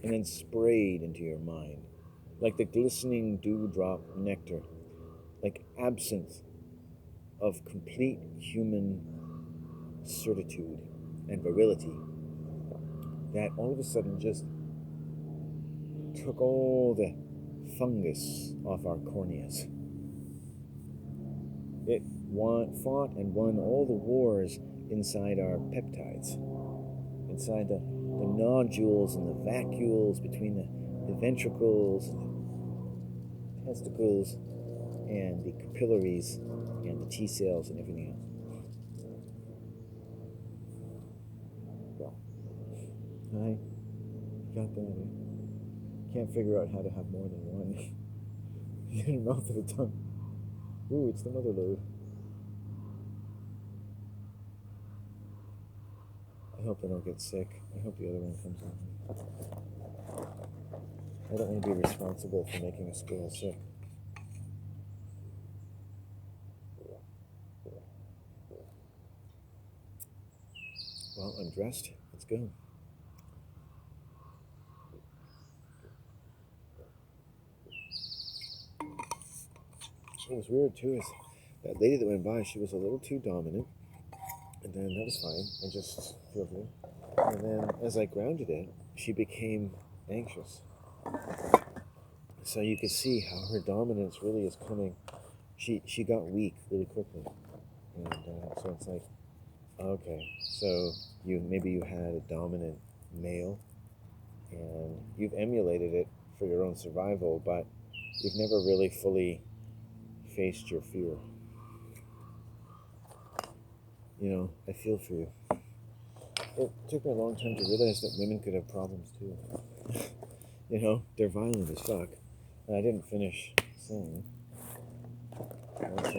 and then sprayed into your mind like the glistening dewdrop nectar, like absinthe of complete human certitude and virility, that all of a sudden just took all the fungus off our corneas. It fought and won all the wars inside our peptides, inside the nodules and the vacuoles between the ventricles and the testicles and the capillaries and the T cells and everything else. Well, I got that. Can't figure out how to have more than one in your mouth at a time. Ooh, it's the mother load. I hope I don't get sick. I hope the other one comes out. I don't want to be responsible for making a squirrel sick. Well, I'm dressed. Let's go. What was weird too is that lady that went by, she was a little too dominant, and then that was fine. I just feel good. And then as I grounded it, she became anxious. So you could see how her dominance really is coming. She got weak really quickly, and so it's like, okay, so maybe you had a dominant male, and you've emulated it for your own survival, but you've never really fully faced your fear. You know, I feel for you. It took me a long time to realize that women could have problems too. You know, they're violent as fuck. And I didn't finish saying. But,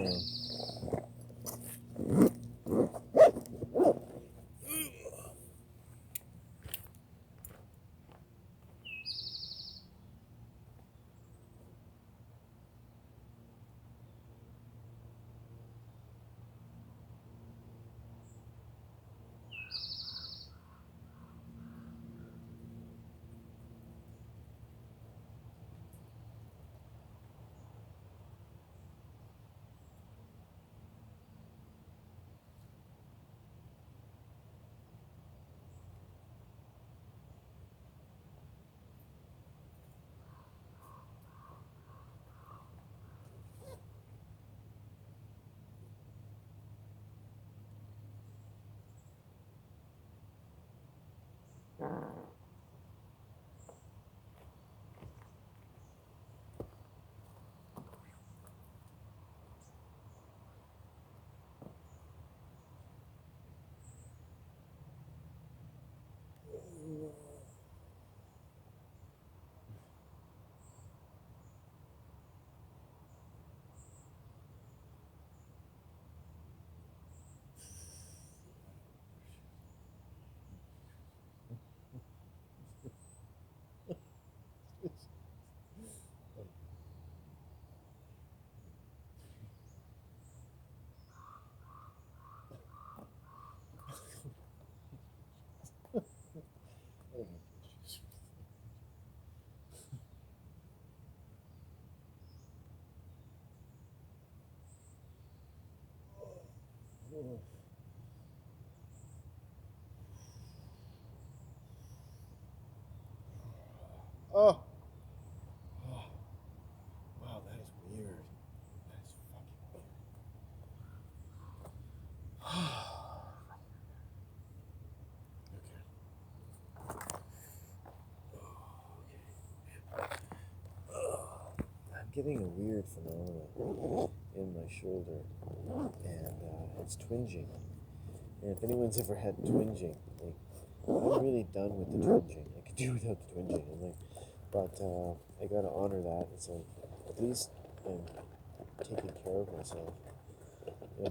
Oh. Wow, that is weird. That is fucking weird. I'm getting a weird phenomenon in my shoulder, and it's twinging. And if anyone's ever had twinging, like, I'm really done with the twinging. I could do without the twinging. And like, but I gotta honor that. It's like, at least I'm taking care of myself.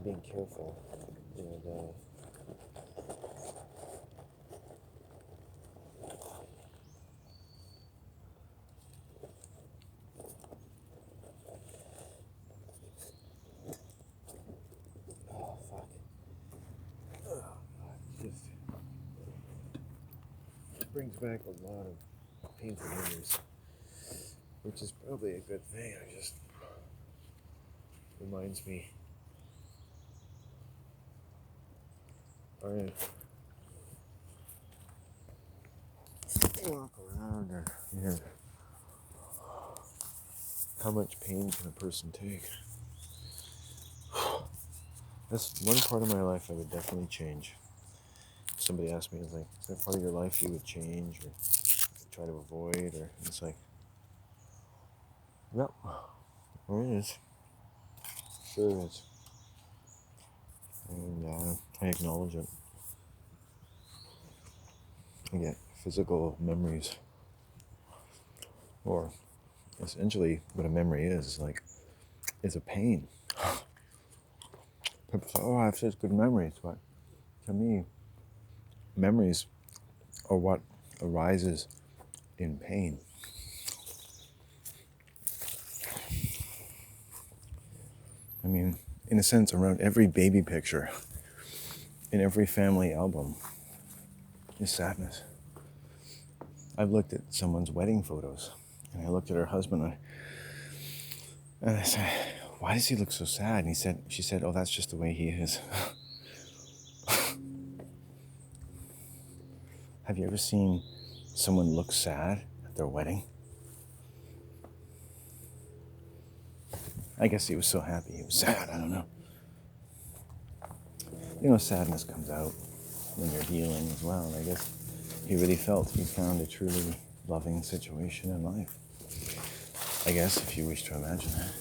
Being careful. And oh fuck. Just brings back a lot of painful memories, which is probably a good thing. I just reminds me. I walk around and how much pain can a person take? That's one part of my life I would definitely change. If somebody asked me, like, is there part of your life you would change or try to avoid? Or it's like, yep, there it is. Sure it is. And I acknowledge it. I get physical memories. Or essentially what a memory is like, it's a pain. People say, oh, I have such good memories. But to me, memories are what arises in pain. I mean, in a sense, around every baby picture, in every family album, is sadness. I've looked at someone's wedding photos, and I looked at her husband, and I said, why does he look so sad? And she said, oh, that's just the way he is. Have you ever seen someone look sad at their wedding? I guess he was so happy he was sad, I don't know. You know, sadness comes out when you're healing as well, and I guess he really felt he found a truly loving situation in life. I guess, if you wish to imagine that.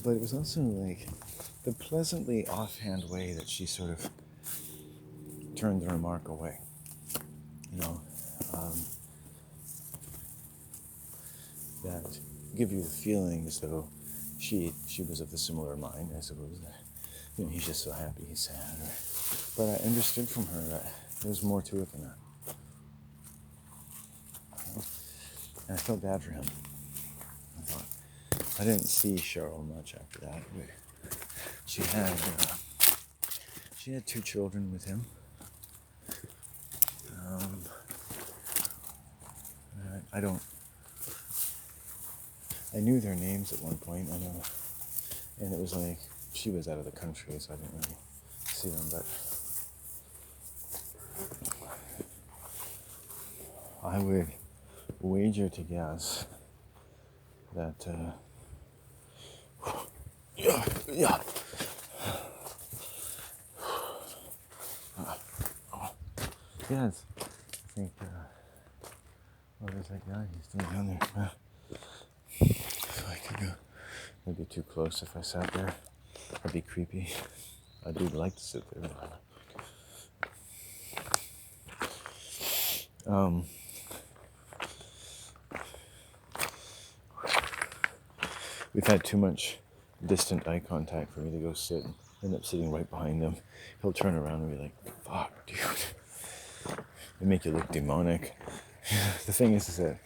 But it was also like the pleasantly offhand way that she sort of turned the remark away. You know, that give you the feeling as though she was of the similar mind, I suppose. That, you know, he's just so happy he's sad. But I understood from her that there was more to it than that. And I felt bad for him. I thought, I didn't see Cheryl much after that. But she had 2 children with him. I knew their names at one point. I know, and it was like she was out of the country, so I didn't really see them. But I would wager to guess that. Yeah. Yes. I think. Oh, there's that guy. He's still down there. If I could go, it'd be too close if I sat there. I'd be creepy. I do like to sit there. We've had too much distant eye contact for me to go sit and end up sitting right behind him. He'll turn around and be like, fuck, dude. They make you look demonic. The thing is that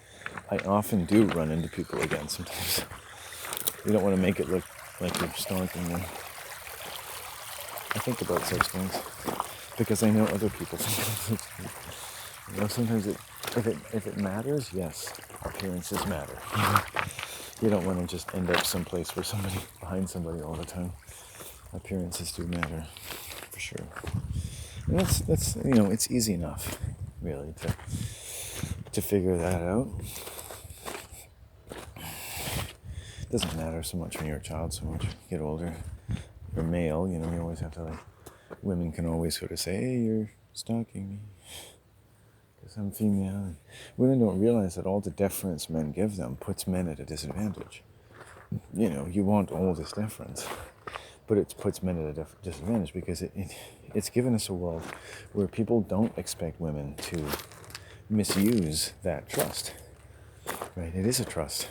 I often do run into people again sometimes. You don't want to make it look like you're stalking them. I think about such things because I know other people think about such things. You know, sometimes if it matters, yes, appearances matter. You don't want to just end up someplace where behind somebody all the time. Appearances do matter, for sure. And that's it's easy enough, really, to figure that out. It doesn't matter so much when you're a child, so much you get older. You're male, you always have to women can always sort of say, hey, you're stalking me. Because I'm female. And women don't realize that all the deference men give them puts men at a disadvantage. You want all this deference, but it puts men at a disadvantage because it's given us a world where people don't expect women to misuse that trust. Right? It is a trust.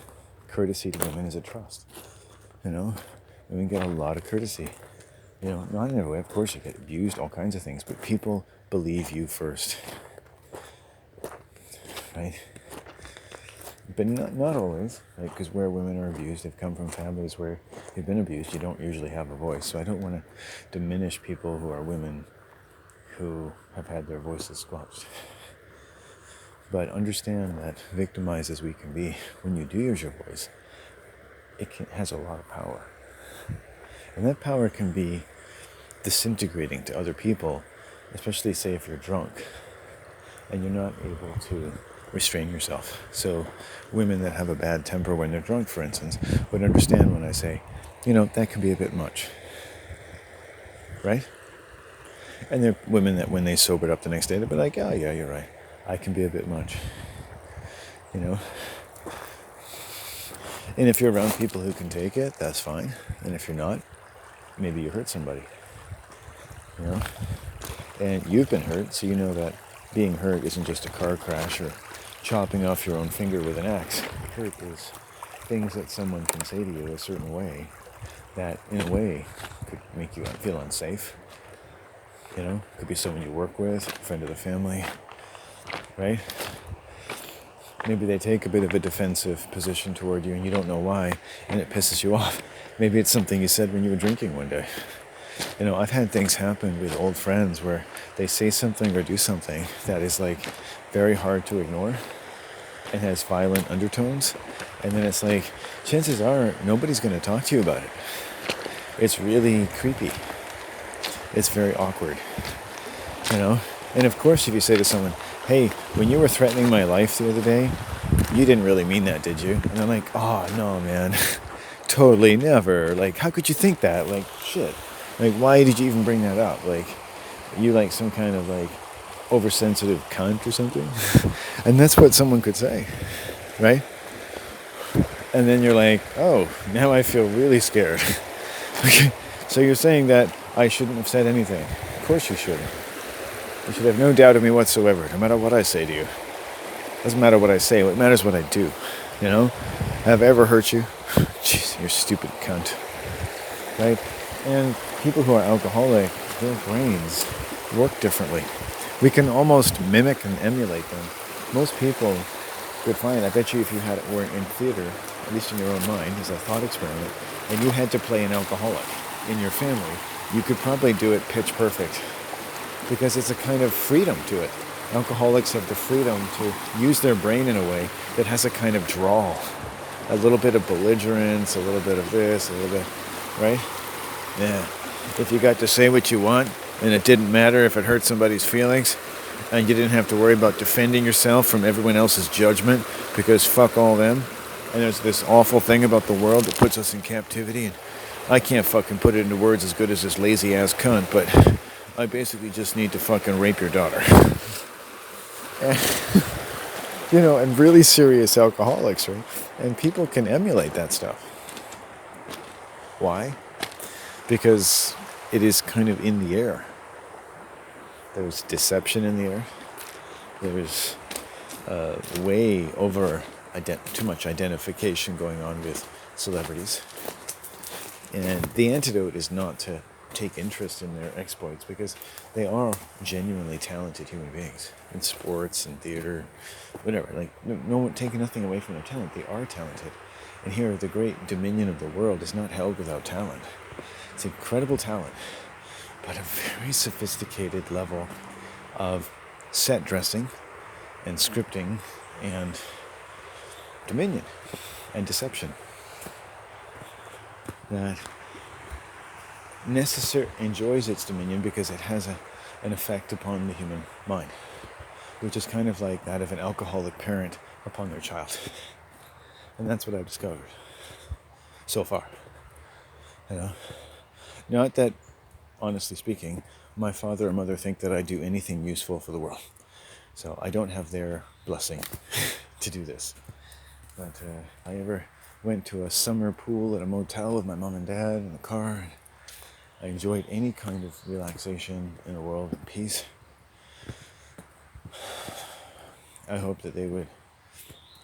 Courtesy to women is a trust. Women get a lot of courtesy. Not in every way. Of course, you get abused, all kinds of things, but people believe you first. Right? But not always, right? Because where women are abused, they've come from families where they've been abused. You don't usually have a voice. So I don't want to diminish people who are women who have had their voices squelched. But understand that victimized as we can be, when you do use your voice, it has a lot of power. And that power can be disintegrating to other people, especially say if you're drunk and you're not able to restrain yourself. So women that have a bad temper when they're drunk, for instance, would understand when I say, that can be a bit much. Right? And there are women that when they sobered up the next day, they'll be like, oh yeah, you're right. I can be a bit much. And if you're around people who can take it, that's fine. And if you're not, maybe you hurt somebody. And you've been hurt, so you know that being hurt isn't just a car crash or chopping off your own finger with an axe. Hurt is things that someone can say to you a certain way that, in a way, could make you feel unsafe. Could be someone you work with, a friend of the family, right? Maybe they take a bit of a defensive position toward you and you don't know why, and it pisses you off. Maybe it's something you said when you were drinking one day. I've had things happen with old friends where they say something or do something that is very hard to ignore and has violent undertones. And then it's chances are nobody's going to talk to you about it. It's really creepy. It's very awkward, And of course, if you say to someone, hey, when you were threatening my life the other day, you didn't really mean that, did you? And they're like, oh, no, man, totally never. How could you think that? Shit. Why did you even bring that up? You some kind of oversensitive cunt or something? And that's what someone could say, right? And then you're like, oh, now I feel really scared. Okay, so you're saying that I shouldn't have said anything. Of course you shouldn't. You should have no doubt of me whatsoever, no matter what I say to you. Doesn't matter what I say, what matters what I do. Have I ever hurt you? Jeez, you're stupid cunt. Right? And people who are alcoholic, their brains work differently. We can almost mimic and emulate them. Most people would find, I bet you if you were in theater, at least in your own mind, as a thought experiment, and you had to play an alcoholic in your family, you could probably do it pitch perfect. Because it's a kind of freedom to it. Alcoholics have the freedom to use their brain in a way that has a kind of drawl. A little bit of belligerence, a little bit of this, a little bit, right? Yeah. If you got to say what you want, and it didn't matter if it hurt somebody's feelings, and you didn't have to worry about defending yourself from everyone else's judgment, because fuck all them. And there's this awful thing about the world that puts us in captivity, and I can't fucking put it into words as good as this lazy-ass cunt, but I basically just need to fucking rape your daughter. And really serious alcoholics, right? And people can emulate that stuff. Why? Because it is kind of in the air. There's deception in the air. There's way over too much identification going on with celebrities. And the antidote is not to take interest in their exploits, because they are genuinely talented human beings in sports and theater, whatever. No one taking nothing away from their talent. They are talented. And here, the great dominion of the world is not held without talent. It's incredible talent, but a very sophisticated level of set dressing and scripting and dominion and deception that enjoys its dominion because it has an effect upon the human mind, which is kind of like that of an alcoholic parent upon their child. And that's what I've discovered so far. You know, not that, honestly speaking, my father or mother think that I do anything useful for the world. So I don't have their blessing to do this. But I ever went to a summer pool at a motel with my mom and dad in the car. I enjoyed any kind of relaxation in the world and peace. I hope that they would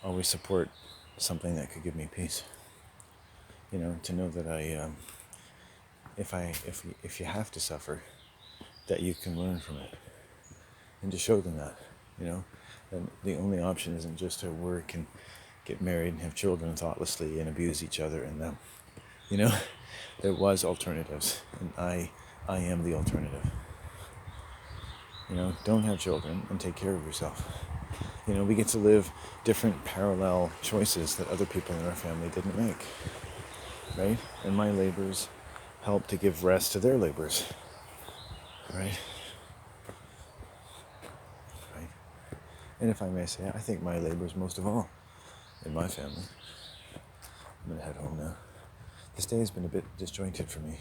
always support something that could give me peace. You know, to know that if you have to suffer, that you can learn from it, and to show them that, you know, and the only option isn't just to work and get married and have children thoughtlessly and abuse each other and them. You know, there was alternatives, and I am the alternative. You know, don't have children and take care of yourself. You know, we get to live different parallel choices that other people in our family didn't make, right? And my labors help to give rest to their labors, right? Right. And if I may say, I think my labors most of all in my family. I'm gonna head home now. This day has been a bit disjointed for me.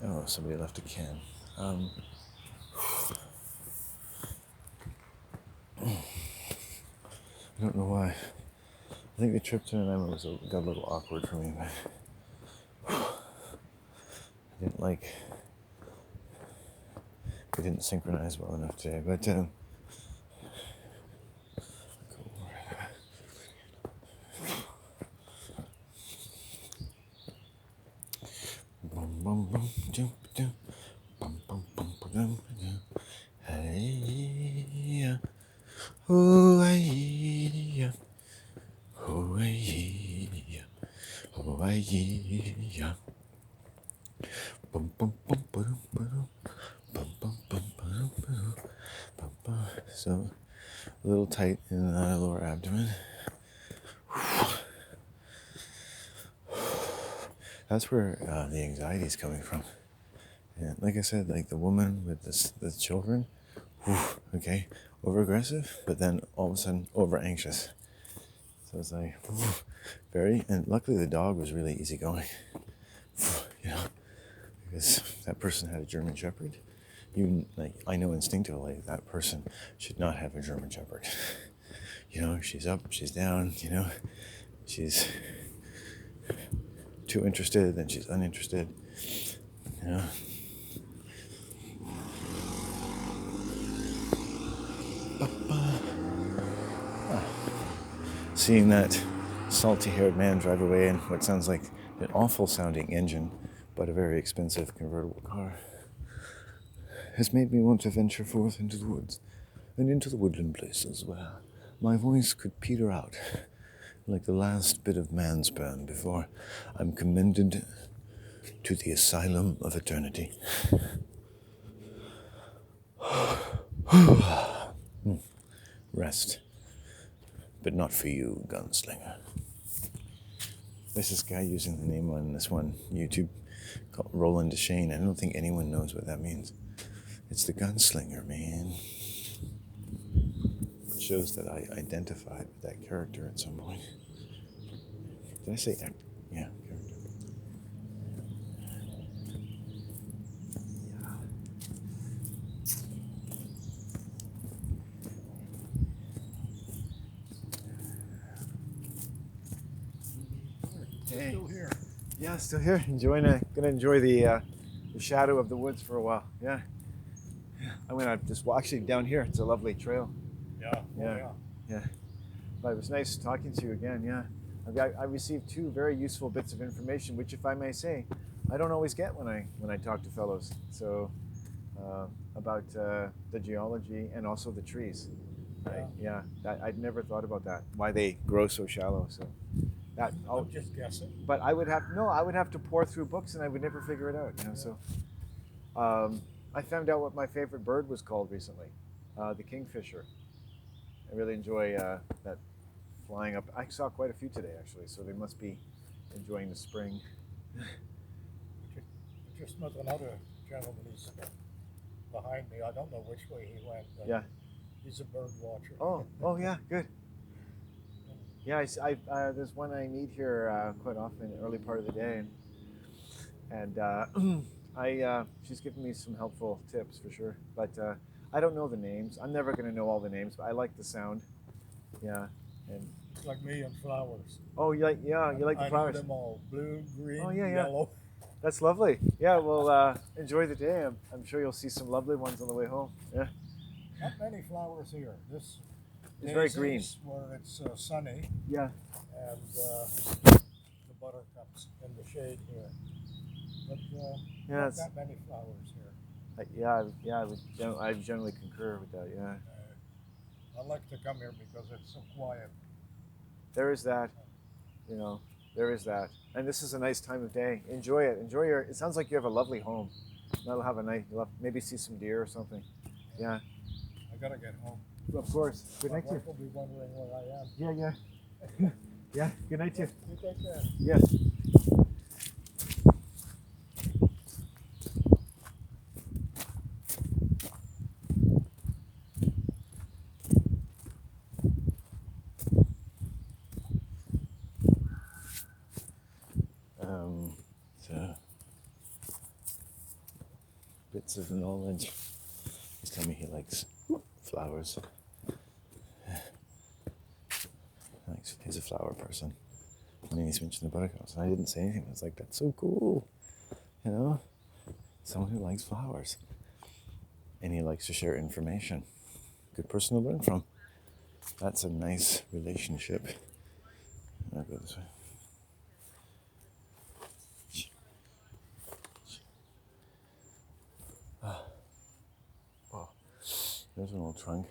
Oh, somebody left a can. I don't know why. I think the trip to Nanaimo got a little awkward for me. I didn't like. We didn't synchronize well enough today, but cool. Bum bum bum dum dum bum bum bum dum dum. Hey, oh hey, oh hey, oh hey. Bum bum bum bum bum bum bum bum bum bum bum. So a little tight in the lower abdomen. That's where the anxiety is coming from. And like I said, like the woman with the children, okay, over aggressive, but then all of a sudden over anxious. So it's like very, and luckily the dog was really easygoing, you know, because that person had a German Shepherd. I know instinctively that person should not have a German Shepherd. You know, she's up, she's down, you know, she's too interested, then she's uninterested, you know. Seeing that salty-haired man drive away in what sounds like an awful-sounding engine, but a very expensive convertible car, has made me want to venture forth into the woods, and into the woodland places where my voice could peter out like the last bit of manspan before I'm commended to the asylum of eternity. Rest, but not for you, gunslinger. There's this guy using the name on this one YouTube called Roland Deschain. I don't think anyone knows what that means. It's the gunslinger, man. It shows that I identified with that character at some point. Did I say act? Yeah, character. Hey. Still here. Yeah, still here. Gonna enjoy the shadow of the woods for a while. Yeah. I'm gonna just actually down here. It's a lovely trail. Yeah. Yeah. Yeah. But it was nice talking to you again. Yeah. I received two very useful bits of information, which, if I may say, I don't always get when I talk to fellows. So about the geology and also the trees. Right? Yeah. I'd never thought about that. Why they grow so shallow. So that. I'm just guessing. But I would have to pour through books, and I would never figure it out. You know. So I found out what my favorite bird was called recently, the kingfisher. I really enjoy that flying up. I saw quite a few today, actually, so they must be enjoying the spring. What's just met another gentleman. He's behind me. I don't know which way he went, but Yeah. he's a bird watcher. Oh yeah, good. Yeah, there's one I meet here quite often, early part of the day, and she's given me some helpful tips for sure. But I don't know the names. I'm never going to know all the names, but I like the sound. Yeah, and It's like me and flowers. oh, you like the I flowers? know them all: blue, green, Oh, yeah. yellow. That's lovely. Yeah, well, enjoy the day. I'm sure you'll see some lovely ones on the way home. Yeah, Not many flowers here. This it's very green. daisies where it's sunny, Yeah, and the buttercups in the shade here. But yeah, not it's, that many flowers here. I generally concur with that. Yeah, I like to come here because it's so quiet. there is that. You know, there is that. And this is a nice time of day. Enjoy it. Enjoy your. It sounds like you have a lovely home. That'll have a night. You'll maybe see some deer or something. Yeah. I gotta get home. Of course. Good My night to you. wife will be wondering where I am. Yeah. Yeah. Good night to you. You take care. Yeah. So bits of knowledge. He's telling me he likes flowers. He's a flower person. And then he's mentioned the buttercups. And I didn't say anything. I was like, that's so cool. You know? Someone who likes flowers. And he likes to share information. Good person to learn from. That's a nice relationship. I'll go this way. Oh, there's an old trunk.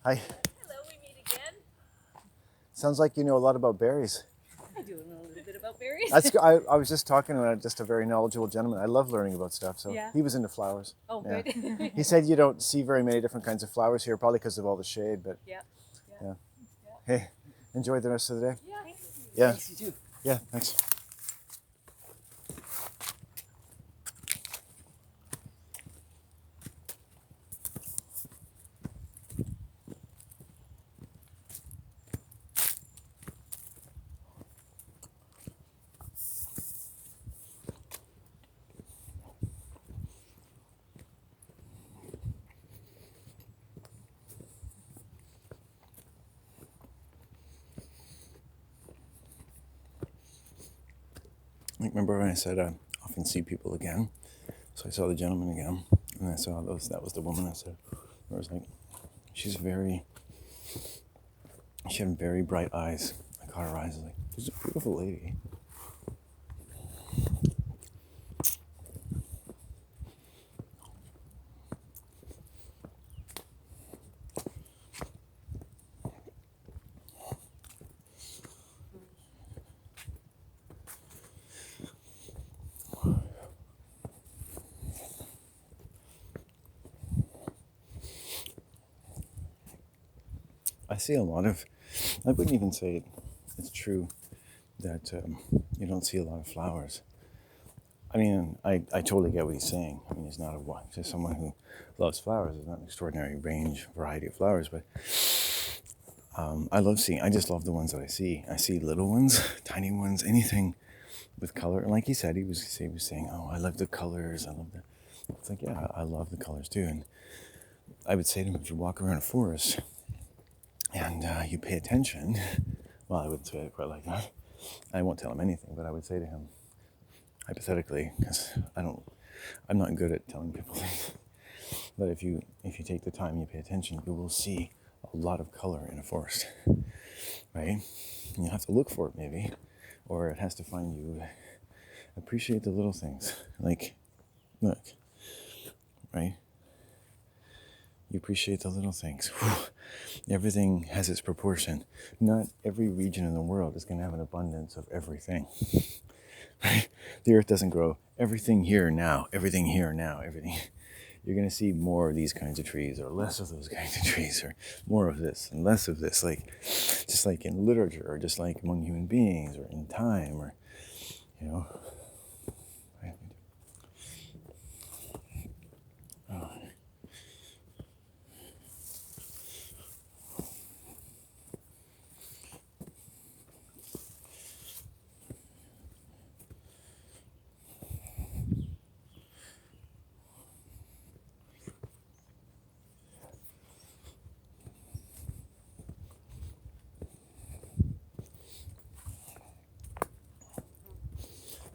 Hi. Hello, we meet again. Sounds like you know a lot about berries. I do know a little bit about berries. I was just talking to just a very knowledgeable gentleman. I love learning about stuff. So Yeah. he was into flowers. Oh, Yeah. good. He said you don't see very many different kinds of flowers here, probably because of all the shade. But Yeah. yeah. Hey, enjoy the rest of the day. Yeah. Yeah. Thanks, you too. Yeah. Thanks. Remember when I said I often see people again? So I saw the gentleman again, and I saw that was the woman. I said, I was like, she had very bright eyes. I caught her eyes, like, she's a beautiful lady. I see a lot of, I wouldn't even say it's true that you don't see a lot of flowers. I mean, I totally get what he's saying. I mean, he's not just someone who loves flowers. There's not an extraordinary variety of flowers, but I just love the ones that I see. I see little ones, tiny ones, anything with color. And like he said, he was saying, oh, I love the colors. I love the, it's like, yeah, I love the colors too. And I would say to him, if you walk around a forest, and you pay attention, well, I wouldn't say it quite like that. I won't tell him anything, but I would say to him, hypothetically, because I'm not good at telling people things, but if you take the time, you pay attention, you will see a lot of color in a forest, right? And you have to look for it maybe, or it has to find you. Appreciate the little things, like, look, right? You appreciate the little things. Whew. Everything has its proportion. Not every region in the world is going to have an abundance of everything. Right? The earth doesn't grow everything here now, everything. you're going to see more of these kinds of trees or less of those kinds of trees or more of this and less of this, like just like in literature or just like among human beings or in time or, you know.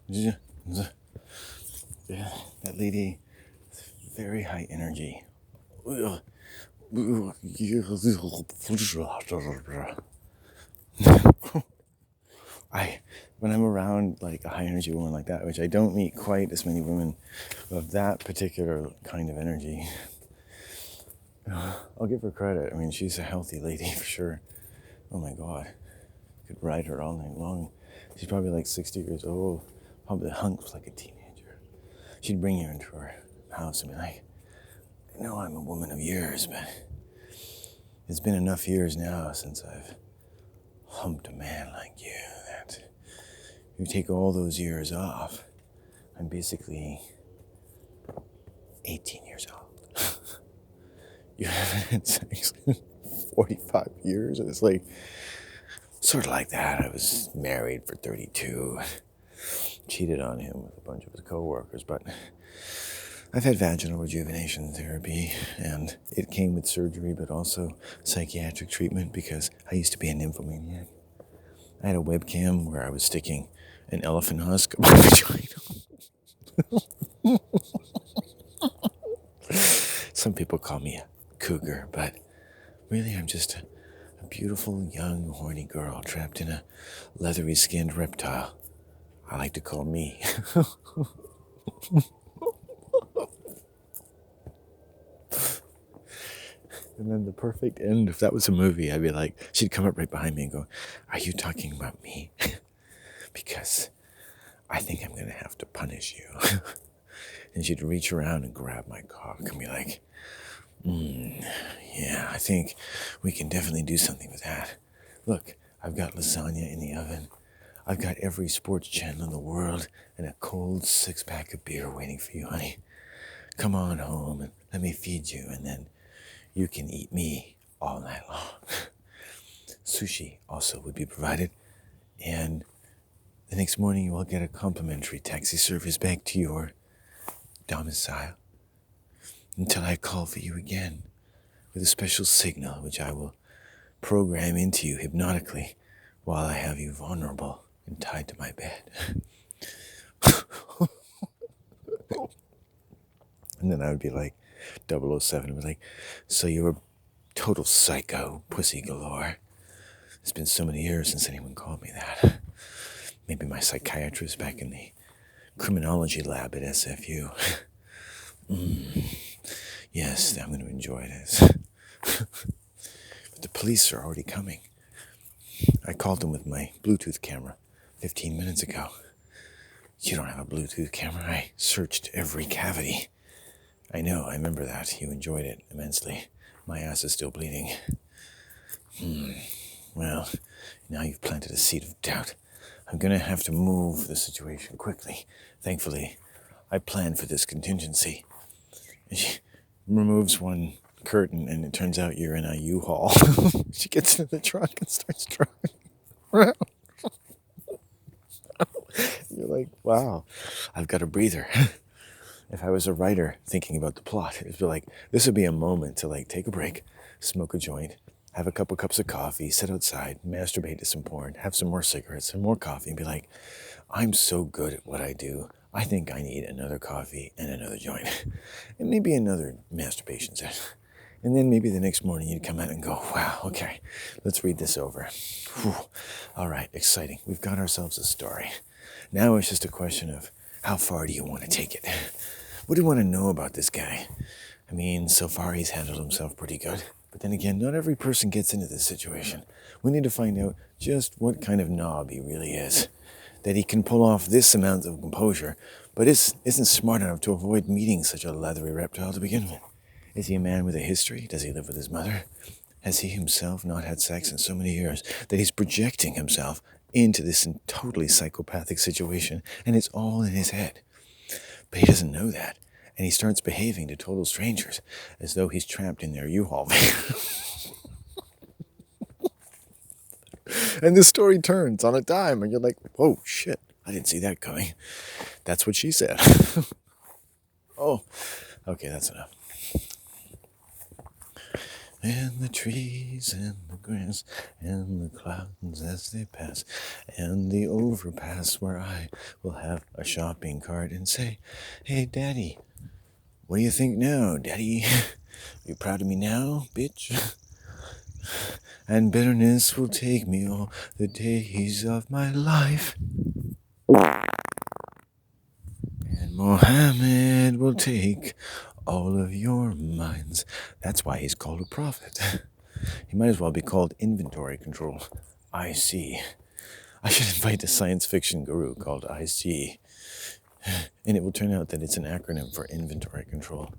Yeah, that lady, very high energy. When I'm around like a high energy woman like that, which I don't meet quite as many women of that particular kind of energy, I'll give her credit. I mean, she's a healthy lady for sure. Oh my God, could ride her all night long. She's probably like 60 years old, probably hunks like a teenager. She'd bring you into her house and be like, I know I'm a woman of years, but it's been enough years now since I've humped a man like you that you take all those years off, I'm basically 18 years old. You haven't had sex in 45 years? And it's like, sort of like that. I was married for 32, cheated on him with a bunch of his coworkers, but I've had vaginal rejuvenation therapy, and it came with surgery, but also psychiatric treatment because I used to be a nymphomaniac. I had a webcam where I was sticking an elephant husk up my vagina. Some people call me a cougar, but really I'm just a beautiful, young, horny girl trapped in a leathery-skinned reptile I like to call me. And then the perfect end, if that was a movie, I'd be like, she'd come up right behind me and go, are you talking about me? Because I think I'm going to have to punish you. And she'd reach around and grab my cock and be like, yeah, I think we can definitely do something with that. Look, I've got lasagna in the oven. I've got every sports channel in the world and a cold 6-pack of beer waiting for you, honey. Come on home and let me feed you, and then you can eat me all night long. Sushi also would be provided, and the next morning you will get a complimentary taxi service back to your domicile until I call for you again with a special signal which I will program into you hypnotically while I have you vulnerable and tied to my bed. And then I would be like 007, would be like, so you're a total psycho, pussy galore. It's been so many years since anyone called me that. Maybe my psychiatrist back in the criminology lab at SFU. Yes, I'm going to enjoy this. But the police are already coming. I called them with my Bluetooth camera 15 minutes ago. You don't have a Bluetooth camera? I searched every cavity. I know, I remember that. You enjoyed it immensely. My ass is still bleeding. Well, now you've planted a seed of doubt. I'm going to have to move the situation quickly. Thankfully, I planned for this contingency. And she removes one curtain, and it turns out you're in a U-Haul. She gets into the trunk and starts driving around. You're like, wow, I've got a breather. If I was a writer thinking about the plot, it'd be like, this would be a moment to like take a break, smoke a joint, have a couple cups of coffee, sit outside, masturbate to some porn, have some more cigarettes and more coffee, and be like, I'm so good at what I do. I think I need another coffee and another joint. And maybe another masturbation set. And then maybe the next morning you'd come out and go, wow, okay, let's read this over. Whew. All right, exciting. We've got ourselves a story. Now it's just a question of how far do you want to take it? What do you want to know about this guy? I mean, so far he's handled himself pretty good. But then again, not every person gets into this situation. We need to find out just what kind of knob he really is. that he can pull off this amount of composure, but isn't smart enough to avoid meeting such a leathery reptile to begin with? Is he a man with a history? Does he live with his mother? Has he himself not had sex in so many years that he's projecting himself into this totally psychopathic situation, and it's all in his head? But he doesn't know that, and he starts behaving to total strangers as though he's trapped in their U-Haul van. And the story turns on a dime, and you're like, whoa, shit, I didn't see that coming. That's what she said. Oh, okay, that's enough. And the trees and the grass and the clouds as they pass, and the overpass where I will have a shopping cart and say, hey, Daddy, what do you think now, Daddy? You proud of me now, bitch? And bitterness will take me all the days of my life. And Mohammed will take all of your minds. That's why he's called a prophet. He might as well be called inventory control. IC. I should invite a science fiction guru called IC. And it will turn out that it's an acronym for inventory control.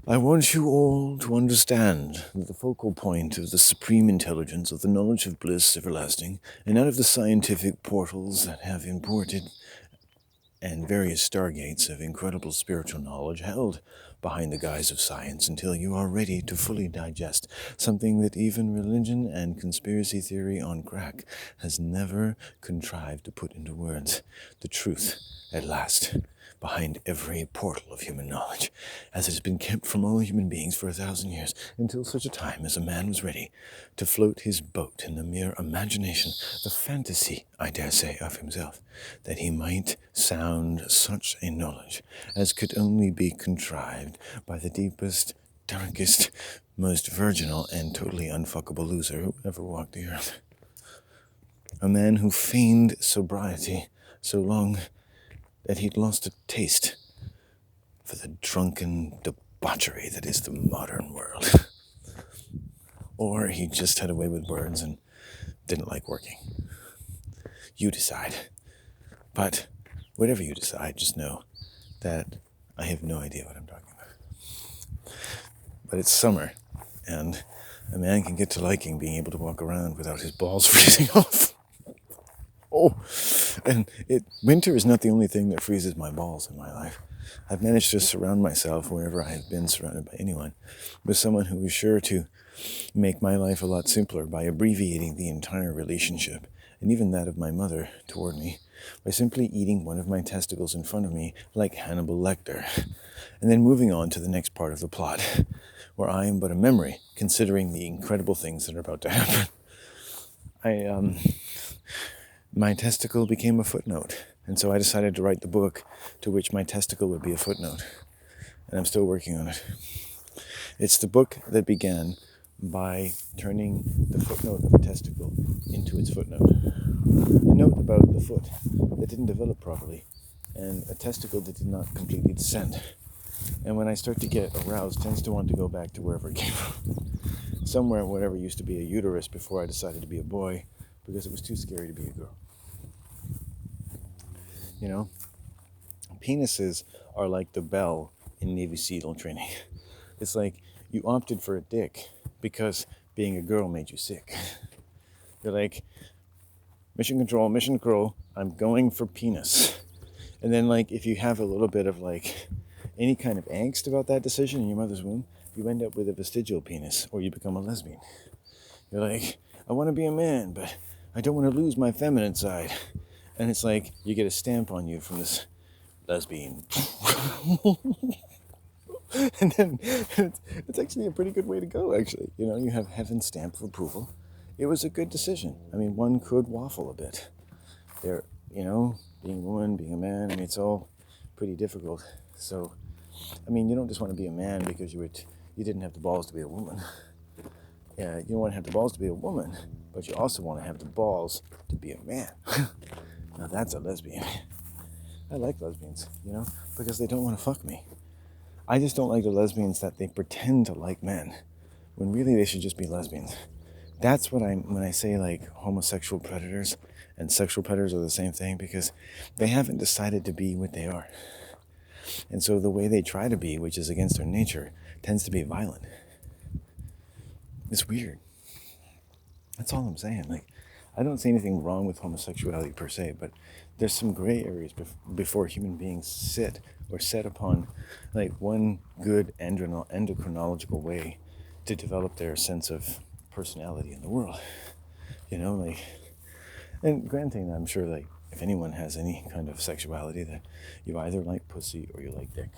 I want you all to understand that the focal point of the supreme intelligence of the knowledge of bliss everlasting, and out of the scientific portals that have imported and various stargates of incredible spiritual knowledge held behind the guise of science until you are ready to fully digest something that even religion and conspiracy theory on crack has never contrived to put into words. The truth, at last, behind every portal of human knowledge, as it has been kept from all human beings for 1,000 years, until such a time as a man was ready to float his boat in the mere imagination, the fantasy, I dare say, of himself, that he might sound such a knowledge as could only be contrived by the deepest, darkest, most virginal, and totally unfuckable loser who ever walked the earth. A man who feigned sobriety so long that he'd lost a taste for the drunken debauchery that is the modern world. Or he just had a way with words and didn't like working. You decide. But whatever you decide, just know that I have no idea what I'm talking about. But it's summer, and a man can get to liking being able to walk around without his balls freezing off. Oh, and winter is not the only thing that freezes my balls in my life. I've managed to surround myself, wherever I have been surrounded by anyone, with someone who is sure to make my life a lot simpler by abbreviating the entire relationship, and even that of my mother toward me, by simply eating one of my testicles in front of me like Hannibal Lecter, and then moving on to the next part of the plot, where I am but a memory, considering the incredible things that are about to happen. My testicle became a footnote, and so I decided to write the book to which my testicle would be a footnote, and I'm still working on it. It's the book that began by turning the footnote of a testicle into its footnote. A note about the foot that didn't develop properly, and a testicle that did not completely descend. And when I start to get aroused, tends to want to go back to wherever it came from. Somewhere, whatever used to be a uterus before I decided to be a boy, because it was too scary to be a girl. You know, penises are like the bell in Navy SEAL training. It's like you opted for a dick because being a girl made you sick. You're like, mission control, I'm going for penis. And then like if you have a little bit of like any kind of angst about that decision in your mother's womb, you end up with a vestigial penis, or you become a lesbian. You're like, I want to be a man, but I don't want to lose my feminine side. And it's like you get a stamp on you from this lesbian. And then it's actually a pretty good way to go, actually. You know, you have heaven's stamp of approval. It was a good decision. I mean, one could waffle a bit. There, you know, being a woman, being a man, I mean, it's all pretty difficult. So, I mean, you don't just want to be a man because you didn't have the balls to be a woman. Yeah, you don't want to have the balls to be a woman, but you also want to have the balls to be a man. Now that's a lesbian. I like lesbians, you know, because they don't want to fuck me. I just don't like the lesbians that they pretend to like men, when really they should just be lesbians. That's what when I say like homosexual predators and sexual predators are the same thing because they haven't decided to be what they are. And so the way they try to be, which is against their nature, tends to be violent. It's weird. That's all I'm saying. Like, I don't see anything wrong with homosexuality per se, but there's some gray areas before human beings sit or set upon like one good endocrinological way to develop their sense of personality in the world. Like, and granting, I'm sure like if anyone has any kind of sexuality that you either like pussy or you like dick,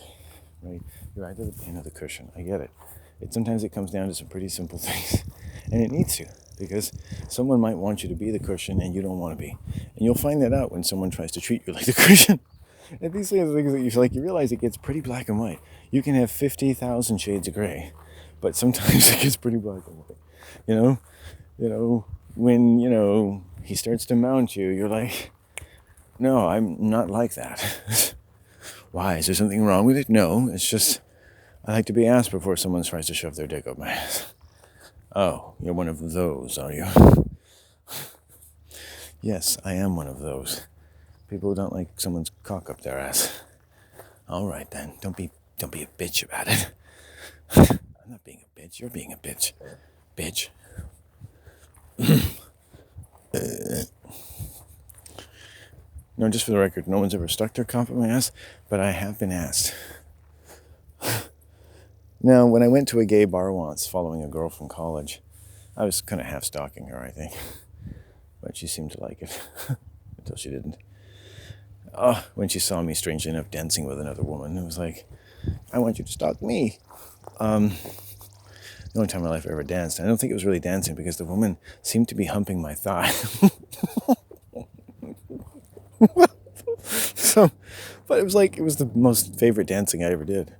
right? You're either the pain or the cushion. I get it. Sometimes it comes down to some pretty simple things, and it needs to, because someone might want you to be the cushion and you don't want to be, and you'll find that out when someone tries to treat you like the cushion. And these are the things that you realize it gets pretty black and white. You can have 50,000 shades of gray, but sometimes it gets pretty black and white. When he starts to mount you, you're like, no, I'm not like that. Why? Is there something wrong with it? No, it's just I like to be asked before someone tries to shove their dick up my ass. Oh, you're one of those, are you? Yes, I am one of those. People who don't like someone's cock up their ass. All right then, don't be a bitch about it. I'm not being a bitch. You're being a bitch, bitch. No, just for the record, no one's ever stuck their cock up my ass, but I have been asked. Now, when I went to a gay bar once, following a girl from college, I was kind of half stalking her, I think. But she seemed to like it, until she didn't. When she saw me, strangely enough, dancing with another woman, it was like, I want you to stalk me. The only time in my life I ever danced, I don't think it was really dancing because the woman seemed to be humping my thigh. But it was the most favorite dancing I ever did.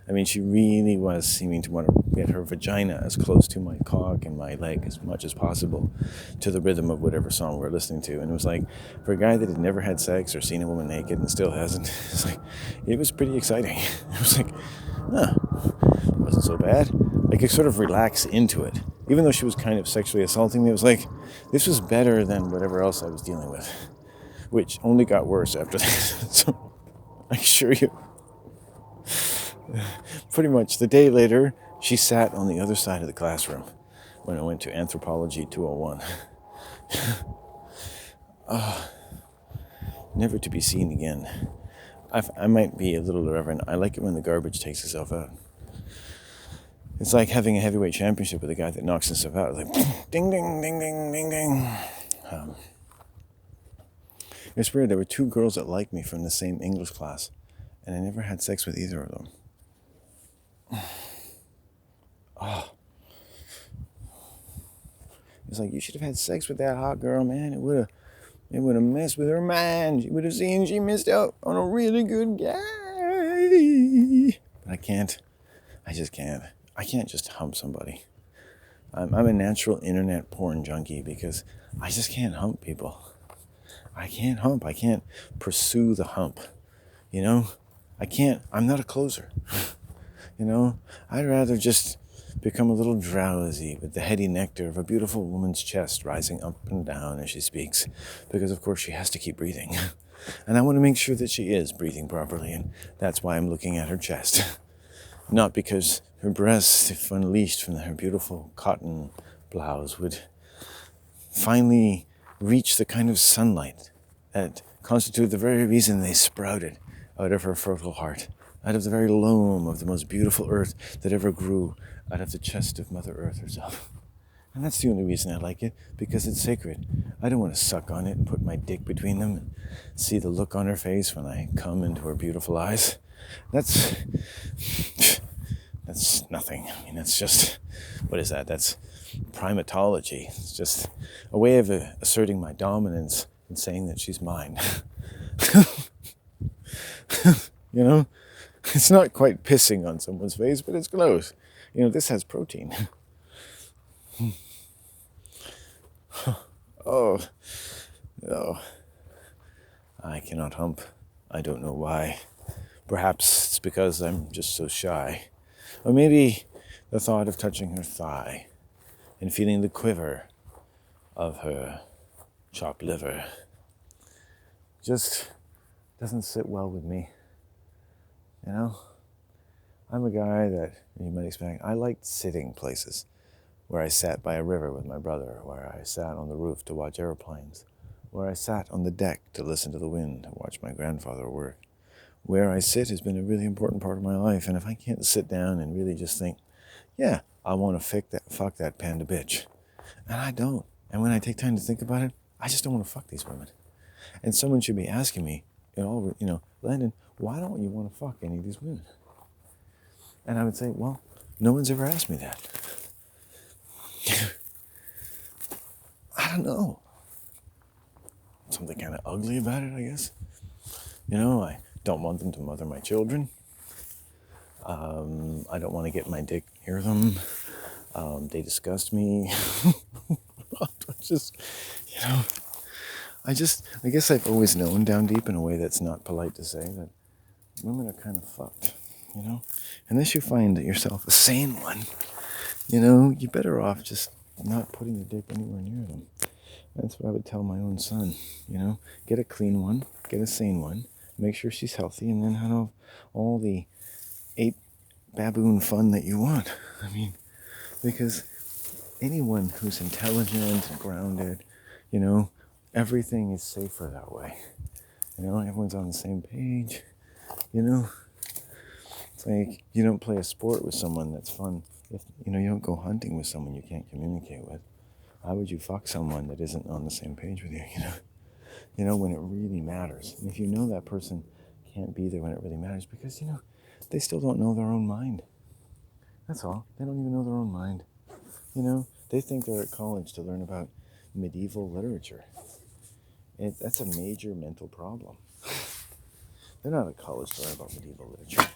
I mean, she really was seeming to want to get her vagina as close to my cock and my leg as much as possible to the rhythm of whatever song we're listening to. And it was like, for a guy that had never had sex or seen a woman naked and still hasn't, it was pretty exciting. It was like, it wasn't so bad. I could sort of relax into it. Even though she was kind of sexually assaulting me, it was like, this was better than whatever else I was dealing with, which only got worse after that. So, I assure you. Pretty much the day later, she sat on the other side of the classroom when I went to Anthropology 201. Never to be seen again. I might be a little irreverent. I like it when the garbage takes itself out. It's like having a heavyweight championship with a guy that knocks himself out. It's like, ding, ding, ding, ding, ding, ding. It's weird. There were two girls that liked me from the same English class, and I never had sex with either of them. It's like, you should have had sex with that hot girl, man. It would have messed with her mind. You would have seen she missed out on a really good guy. But I can't. I just can't. I can't just hump somebody. I'm a natural internet porn junkie because I just can't hump people. I can't hump. I can't pursue the hump. I can't. I'm not a closer. I'd rather just become a little drowsy with the heady nectar of a beautiful woman's chest rising up and down as she speaks, because of course she has to keep breathing. And I want to make sure that she is breathing properly, and that's why I'm looking at her chest. Not because her breasts, if unleashed from her beautiful cotton blouse, would finally reach the kind of sunlight that constituted the very reason they sprouted out of her fertile heart, out of the very loam of the most beautiful earth that ever grew out of the chest of Mother Earth herself. And that's the only reason I like it, because it's sacred. I don't want to suck on it and put my dick between them and see the look on her face when I come into her beautiful eyes. That's nothing. I mean, that's just, what is that? That's primatology. It's just a way of asserting my dominance and saying that she's mine. It's not quite pissing on someone's face, but it's close. This has protein. Oh, I cannot hump. I don't know why. Perhaps it's because I'm just so shy. Or maybe the thought of touching her thigh and feeling the quiver of her chopped liver just doesn't sit well with me. You know, I'm a guy that you might expect. I liked sitting places where I sat by a river with my brother, where I sat on the roof to watch airplanes, where I sat on the deck to listen to the wind and watch my grandfather work. Where I sit has been a really important part of my life, and if I can't sit down and really just think, yeah, I want to fuck that panda bitch, and I don't. And when I take time to think about it, I just don't want to fuck these women. And someone should be asking me, Landon, why don't you want to fuck any of these women? And I would say, well, no one's ever asked me that. I don't know. Something kind of ugly about it, I guess. I don't want them to mother my children. I don't want to get my dick near them. They disgust me. I guess I've always known down deep in a way that's not polite to say that women are kind of fucked, Unless you find yourself a sane one, you're better off just not putting your dick anywhere near them. That's what I would tell my own son, Get a clean one, get a sane one, make sure she's healthy, and then have all the ape baboon fun that you want. Because anyone who's intelligent and grounded, everything is safer that way. Everyone's on the same page, It's like you don't play a sport with someone that's fun. If you don't go hunting with someone you can't communicate with. Why would you fuck someone that isn't on the same page with you, when it really matters. And if you know that person can't be there when it really matters because, they still don't know their own mind. That's all. They don't even know their own mind. They think they're at college to learn about medieval literature. That's a major mental problem. They're not at college to learn about medieval literature.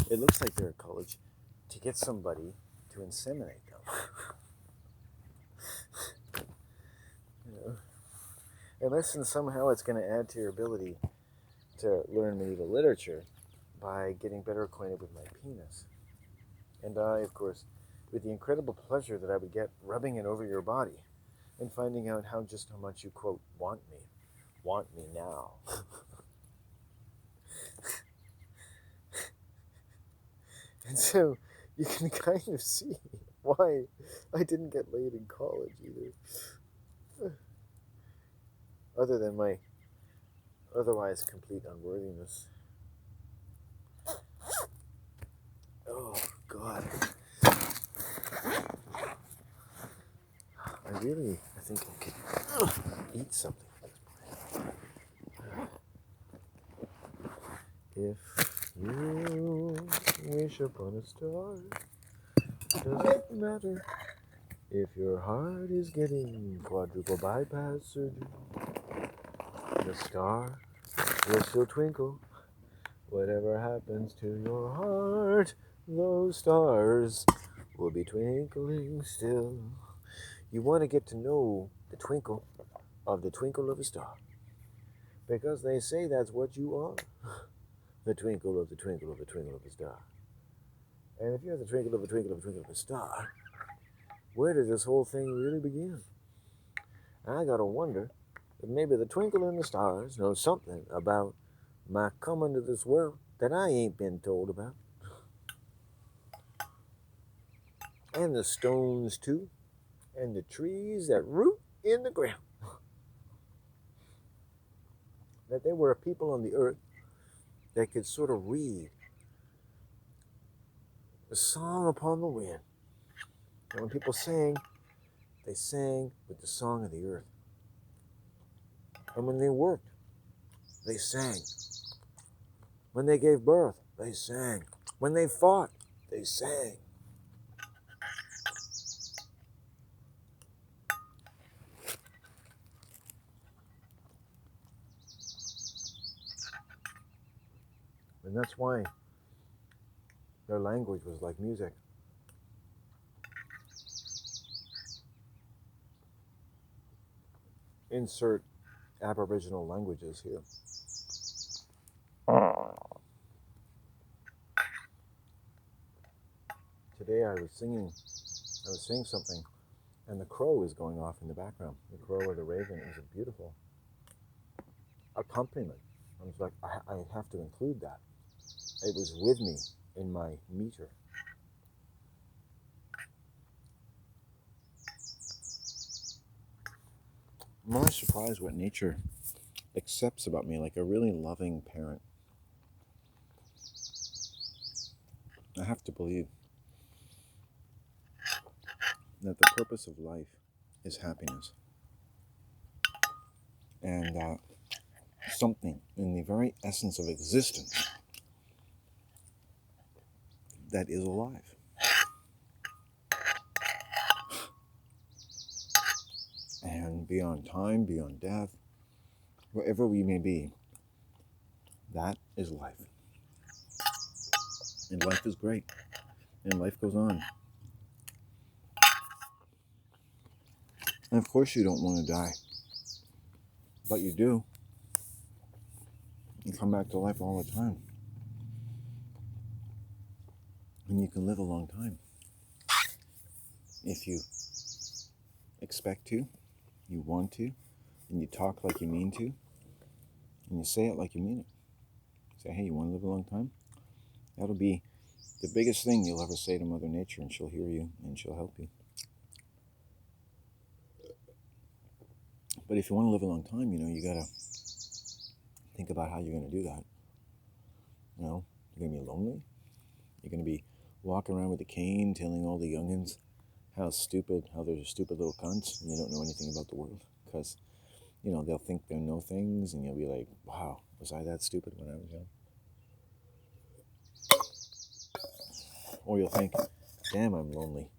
It looks like they're at college to get somebody to inseminate them. Unless somehow it's going to add to your ability to learn medieval literature by getting better acquainted with my penis. And I, of course, with the incredible pleasure that I would get rubbing it over your body and finding out how much you, quote, want me now. And so you can kind of see why I didn't get laid in college either. Other than my otherwise complete unworthiness. Oh, God. I think I could eat something. If you wish upon a star, doesn't matter if your heart is getting quadruple bypass surgery. The star will still twinkle. Whatever happens to your heart, those stars will be twinkling still. You want to get to know the twinkle of a star, because they say that's what you are. The twinkle of the twinkle of the twinkle of a star. And if you're the twinkle of a twinkle of a twinkle of a star, where did this whole thing really begin? I gotta wonder if maybe the twinkle in the stars knows something about my coming to this world that I ain't been told about. And the stones too, and the trees that root in the ground. That there were people on the earth that could sort of read the song upon the wind. And when people sang, they sang with the song of the earth. And when they worked, they sang. When they gave birth, they sang. When they fought, they sang. And that's why their language was like music. Insert Aboriginal languages here. Today I was saying something, and the crow is going off in the background. The crow or the raven is beautiful. accompaniment. I was like, I have to include that. It was with me in my meter. I'm always surprised what nature accepts about me, like a really loving parent. I have to believe that the purpose of life is happiness. And that something in the very essence of existence that is alive. And beyond time, beyond death, wherever we may be, that is life. And life is great. And life goes on. And of course you don't want to die. But you do. You come back to life all the time. And you can live a long time. If you expect to, you want to, and you talk like you mean to, and you say it like you mean it. Say, hey, you want to live a long time? That'll be the biggest thing you'll ever say to Mother Nature, and she'll hear you and she'll help you. But if you want to live a long time, you gotta think about how you're gonna do that. You're gonna be lonely. You're gonna be walking around with a cane telling all the youngins how they're stupid little cunts and they don't know anything about the world. Because, they'll think they know things and you'll be like, wow, was I that stupid when I was young? Or you'll think, damn, I'm lonely.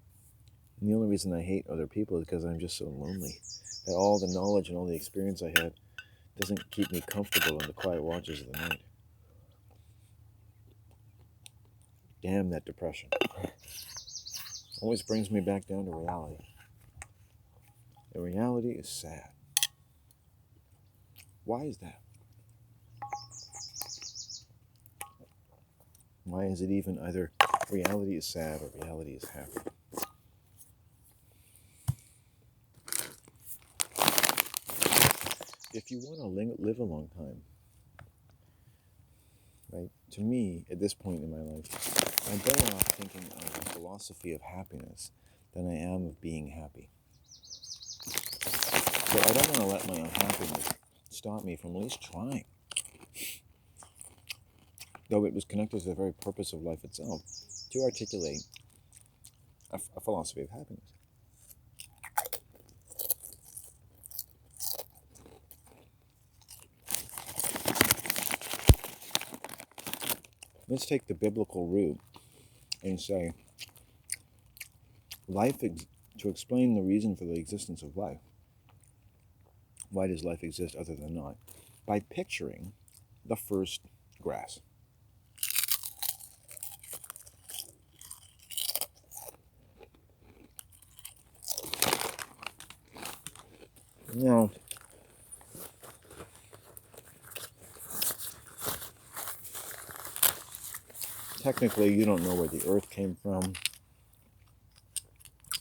And the only reason I hate other people is because I'm just so lonely. That all the knowledge and all the experience I had doesn't keep me comfortable in the quiet watches of the night. Damn that depression. Always brings me back down to reality. And reality is sad. Why is that? Why is it even either reality is sad or reality is happy? If you want to live a long time, right? To me, at this point in my life, I'm better off thinking of a philosophy of happiness than I am of being happy. But I don't want to let my unhappiness stop me from at least trying. Though it was connected to the very purpose of life itself, to articulate a philosophy of happiness. Let's take the biblical route and say, to explain the reason for the existence of life. Why does life exist other than not? By picturing the first grass. Now, technically, you don't know where the earth came from.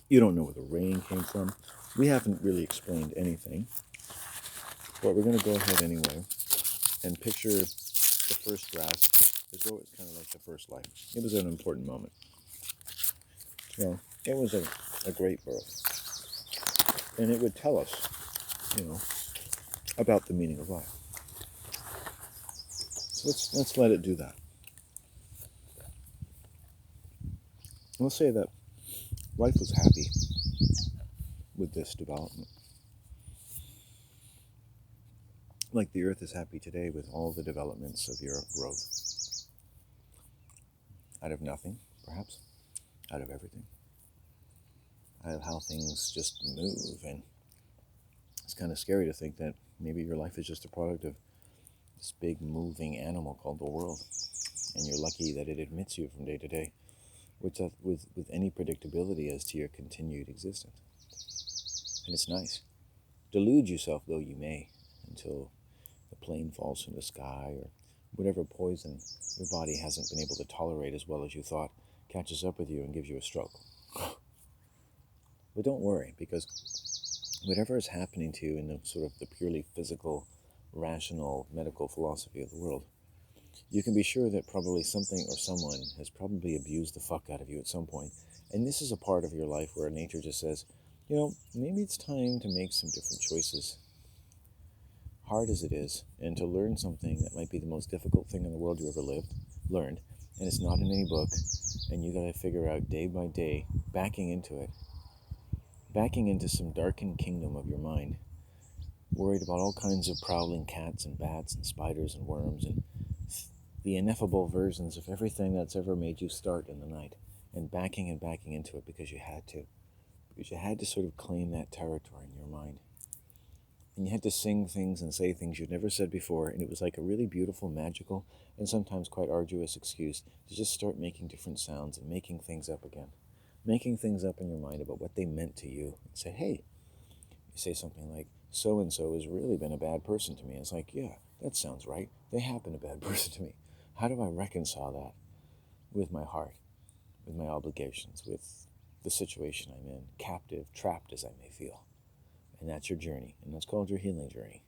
You don't know where the rain came from. We haven't really explained anything. But we're going to go ahead anyway and picture the first grass as though it's kind of like the first life. It was an important moment. It was a great birth. And it would tell us, about the meaning of life. So let's let it do that. We'll say that life was happy with this development. Like the earth is happy today with all the developments of your growth. Out of nothing, perhaps. Out of everything. Out of how things just move. And it's kind of scary to think that maybe your life is just a product of this big moving animal called the world. And you're lucky that it admits you from day to day with any predictability as to your continued existence. And it's nice. Delude yourself, though you may, until the plane falls from the sky or whatever poison your body hasn't been able to tolerate as well as you thought catches up with you and gives you a stroke. But don't worry, because whatever is happening to you in the sort of the purely physical rational medical philosophy of the world, you can be sure that probably something or someone has probably abused the fuck out of you at some point. And this is a part of your life where nature just says, maybe it's time to make some different choices, hard as it is, and to learn something that might be the most difficult thing in the world you ever learned, and it's not in any book, and you gotta figure out day by day, backing into some darkened kingdom of your mind, worried about all kinds of prowling cats and bats and spiders and worms and the ineffable versions of everything that's ever made you start in the night, and backing into it because you had to. Because you had to sort of claim that territory in your mind. And you had to sing things and say things you'd never said before, and it was like a really beautiful, magical, and sometimes quite arduous excuse to just start making different sounds and making things up again. Making things up in your mind about what they meant to you. And say, hey, you say something like, so-and-so has really been a bad person to me. It's like, yeah, that sounds right. They have been a bad person to me. How do I reconcile that with my heart, with my obligations, with the situation I'm in, captive, trapped as I may feel? And that's your journey, and that's called your healing journey.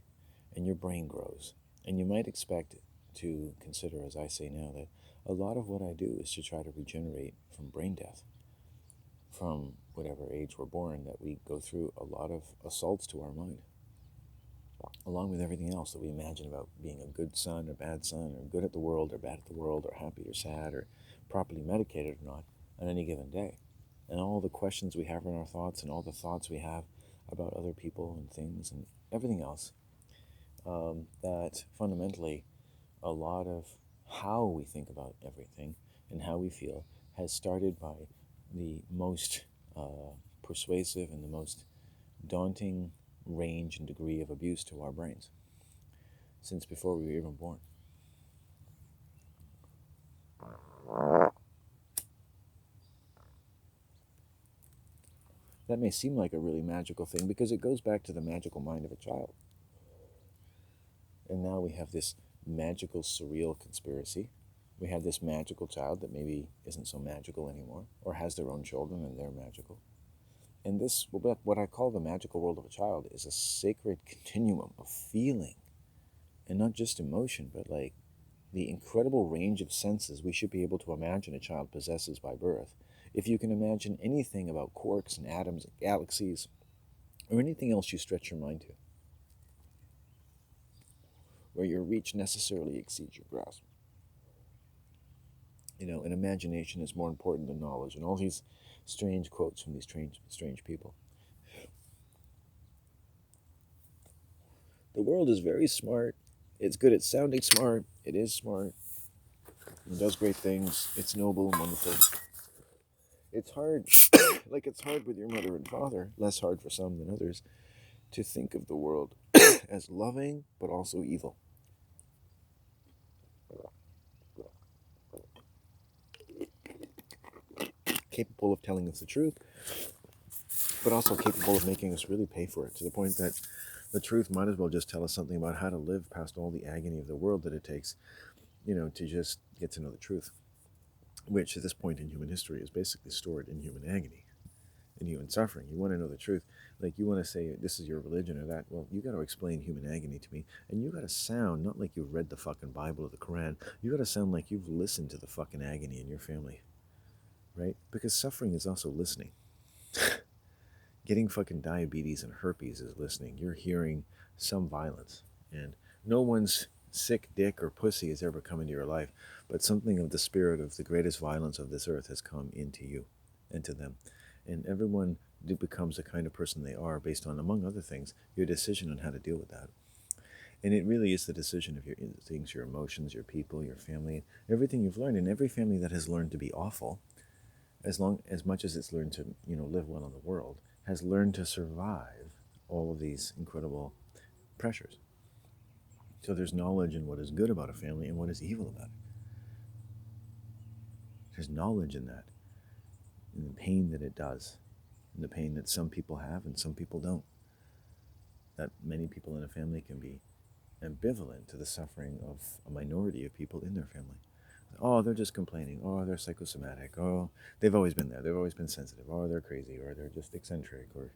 And your brain grows. And you might expect to consider, as I say now, that a lot of what I do is to try to regenerate from brain death. From whatever age we're born, that we go through a lot of assaults to our mind, along with everything else that we imagine about being a good son or bad son, or good at the world or bad at the world, or happy or sad, or properly medicated or not on any given day. And all the questions we have in our thoughts, and all the thoughts we have about other people and things and everything else, that fundamentally a lot of how we think about everything and how we feel has started by the most persuasive and the most daunting range and degree of abuse to our brains since before we were even born. That may seem like a really magical thing because it goes back to the magical mind of a child. And now we have this magical, surreal conspiracy. We have this magical child that maybe isn't so magical anymore, or has their own children and they're magical. And this, what I call the magical world of a child, is a sacred continuum of feeling, and not just emotion, but like the incredible range of senses we should be able to imagine a child possesses by birth. If you can imagine anything about quarks and atoms and galaxies, or anything else you stretch your mind to, where your reach necessarily exceeds your grasp. And imagination is more important than knowledge, and all these strange quotes from these strange people. The world is very smart. It's good at sounding smart. It is smart. It does great things. It's noble and wonderful. It's hard, like it's hard with your mother and father, less hard for some than others, to think of the world as loving but also evil. Capable of telling us the truth, but also capable of making us really pay for it, to the point that the truth might as well just tell us something about how to live past all the agony of the world that it takes, to just get to know the truth, which at this point in human history is basically stored in human agony, in human suffering. You want to know the truth, like you want to say this is your religion or that, well, you got to explain human agony to me, and you got to sound not like you've read the fucking Bible or the Quran. You got to sound like you've listened to the fucking agony in your family, right? Because suffering is also listening. Getting fucking diabetes and herpes is listening. You're hearing some violence, and no one's sick dick or pussy has ever come into your life, but something of the spirit of the greatest violence of this earth has come into you, into them. And everyone becomes the kind of person they are based on, among other things, your decision on how to deal with that. And it really is the decision of your things, your emotions, your people, your family, everything you've learned. And every family that has learned to be awful, as much as it's learned to live well in the world, has learned to survive all of these incredible pressures. So there's knowledge in what is good about a family and what is evil about it. There's knowledge in that, in the pain that it does, and the pain that some people have and some people don't. That many people in a family can be ambivalent to the suffering of a minority of people in their family. Oh, they're just complaining. Oh, they're psychosomatic. Oh, they've always been there. They've always been sensitive. Oh, they're crazy, or they're just eccentric, or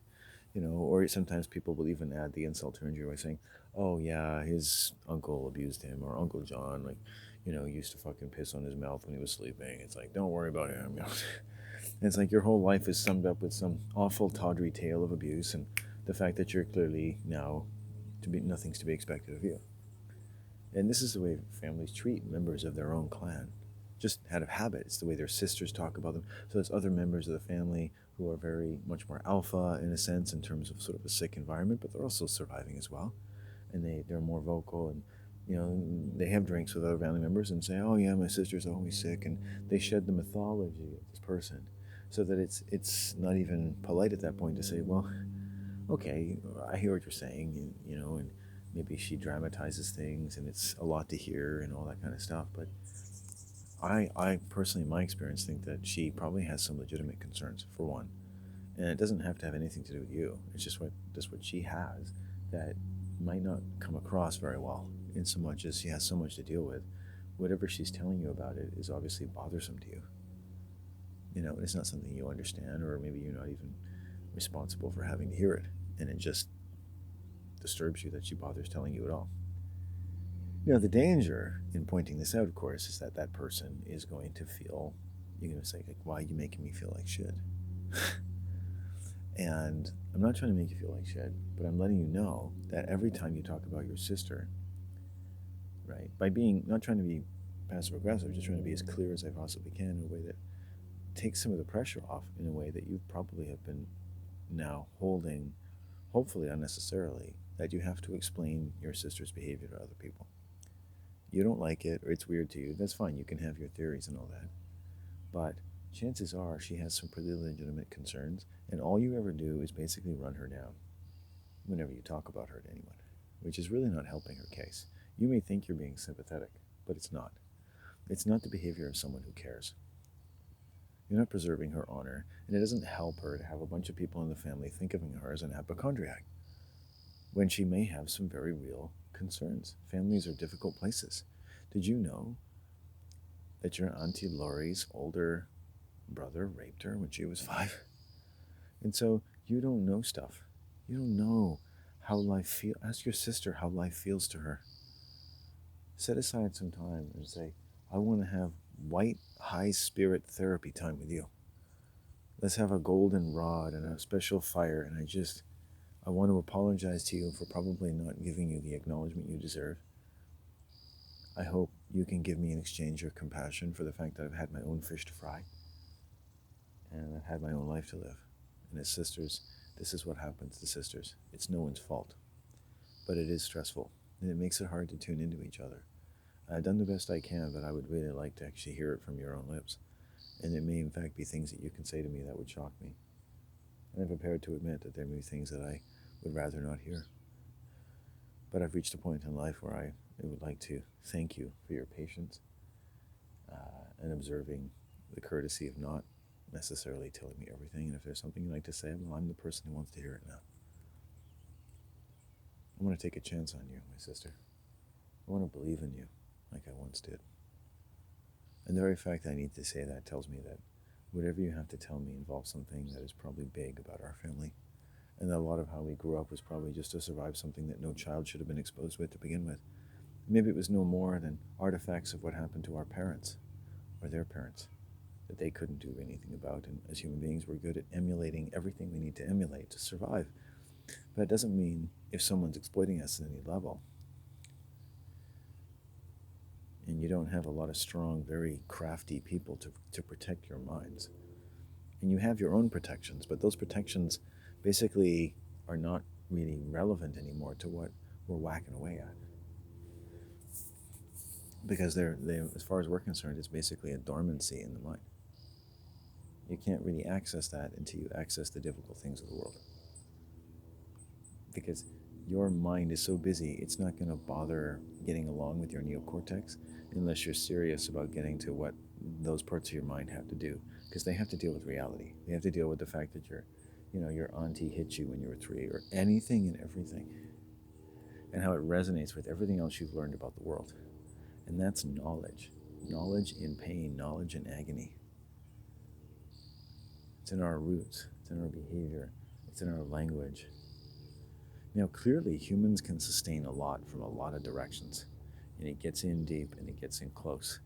sometimes people will even add the insult to injury by saying, oh yeah, his uncle abused him, or Uncle John, like, used to fucking piss on his mouth when he was sleeping. It's like, don't worry about him. It's like your whole life is summed up with some awful, tawdry tale of abuse, and the fact that you're clearly now nothing's to be expected of you. And this is the way families treat members of their own clan, just out of habit. It's the way their sisters talk about them. So there's other members of the family who are very much more alpha in a sense in terms of sort of a sick environment, but they're also surviving as well, and they're more vocal, and they have drinks with other family members and say, oh yeah, my sister's always sick, and they shed the mythology of this person, so that it's not even polite at that point to say, well, okay, I hear what you're saying, and maybe she dramatizes things and it's a lot to hear and all that kind of stuff, but I personally, in my experience, think that she probably has some legitimate concerns, for one, and it doesn't have to have anything to do with you. It's just what she has that might not come across very well, in so much as she has so much to deal with. Whatever she's telling you about it is obviously bothersome to you. It's not something you understand, or maybe you're not even responsible for having to hear it, and it just disturbs you that she bothers telling you at all. The danger in pointing this out, of course, is that that person is going to feel, you're going to say, like, why are you making me feel like shit? And I'm not trying to make you feel like shit, but I'm letting you know that every time you talk about your sister, right, by being, not trying to be passive aggressive, just trying to be as clear as I possibly can in a way that takes some of the pressure off, in a way that you probably have been now holding, hopefully unnecessarily, that you have to explain your sister's behavior to other people. You don't like it, or it's weird to you, that's fine. You can have your theories and all that. But chances are she has some pretty legitimate concerns, and all you ever do is basically run her down whenever you talk about her to anyone, which is really not helping her case. You may think you're being sympathetic, but it's not. It's not the behavior of someone who cares. You're not preserving her honor, and it doesn't help her to have a bunch of people in the family think of her as an hypochondriac when she may have some very real concerns. Families are difficult places. Did you know that your Auntie Laurie's older brother raped her when she was 5? And so you don't know stuff. You don't know how life feels. Ask your sister how life feels to her. Set aside some time and say, I want to have white, high spirit therapy time with you. Let's have a golden rod and a special fire, and I want to apologize to you for probably not giving you the acknowledgement you deserve. I hope you can give me in exchange your compassion for the fact that I've had my own fish to fry, and I've had my own life to live. And as sisters, this is what happens to sisters. It's no one's fault, but it is stressful, and it makes it hard to tune into each other. I've done the best I can, but I would really like to actually hear it from your own lips. And it may, in fact, be things that you can say to me that would shock me. And I'm prepared to admit that there may be things that I would rather not hear. But I've reached a point in life where I would like to thank you for your patience and observing the courtesy of not necessarily telling me everything. And if there's something you'd like to say, well, I'm the person who wants to hear it now. I want to take a chance on you, my sister. I want to believe in you like I once did. And the very fact that I need to say that tells me that whatever you have to tell me involves something that is probably big about our family. And that a lot of how we grew up was probably just to survive something that no child should have been exposed with to begin with. Maybe it was no more than artifacts of what happened to our parents or their parents that they couldn't do anything about. And as human beings, we're good at emulating everything we need to emulate to survive. But it doesn't mean if someone's exploiting us at any level, and you don't have a lot of strong, very crafty people to protect your minds. And you have your own protections, but those protections basically are not really relevant anymore to what we're whacking away at. Because as far as we're concerned, it's basically a dormancy in the mind. You can't really access that until you access the difficult things of the world. Because your mind is so busy, it's not going to bother getting along with your neocortex unless you're serious about getting to what those parts of your mind have to do. Because they have to deal with reality. They have to deal with the fact that your auntie hit you when you were 3, or anything and everything, and how it resonates with everything else you've learned about the world. And that's knowledge. Knowledge in pain, knowledge in agony. It's in our roots, it's in our behavior, it's in our language. Now, clearly, humans can sustain a lot from a lot of directions, and it gets in deep and it gets in close.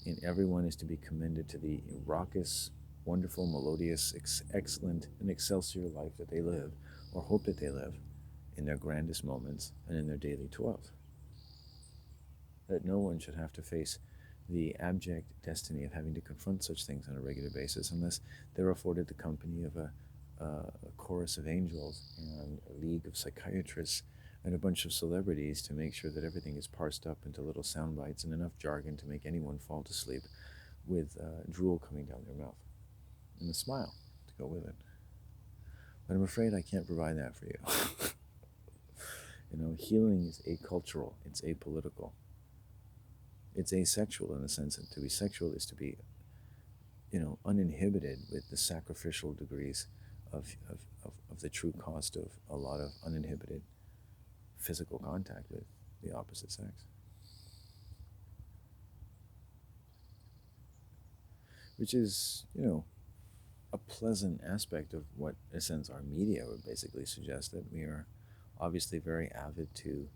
And everyone is to be commended to the raucous, wonderful, melodious, excellent, and excelsior life that they live, or hope that they live, in their grandest moments and in their daily toils. That no one should have to face the abject destiny of having to confront such things on a regular basis unless they're afforded the company of a chorus of angels and a league of psychiatrists and a bunch of celebrities to make sure that everything is parsed up into little sound bites and enough jargon to make anyone fall to sleep with drool coming down their mouth and a smile to go with it. But I'm afraid I can't provide that for you. Healing is acultural, it's apolitical. It's asexual in the sense that to be sexual is to be, uninhibited with the sacrificial degrees of the true cost of a lot of uninhibited physical contact with the opposite sex. Which is, a pleasant aspect of what, in a sense, our media would basically suggest that we are obviously very avid to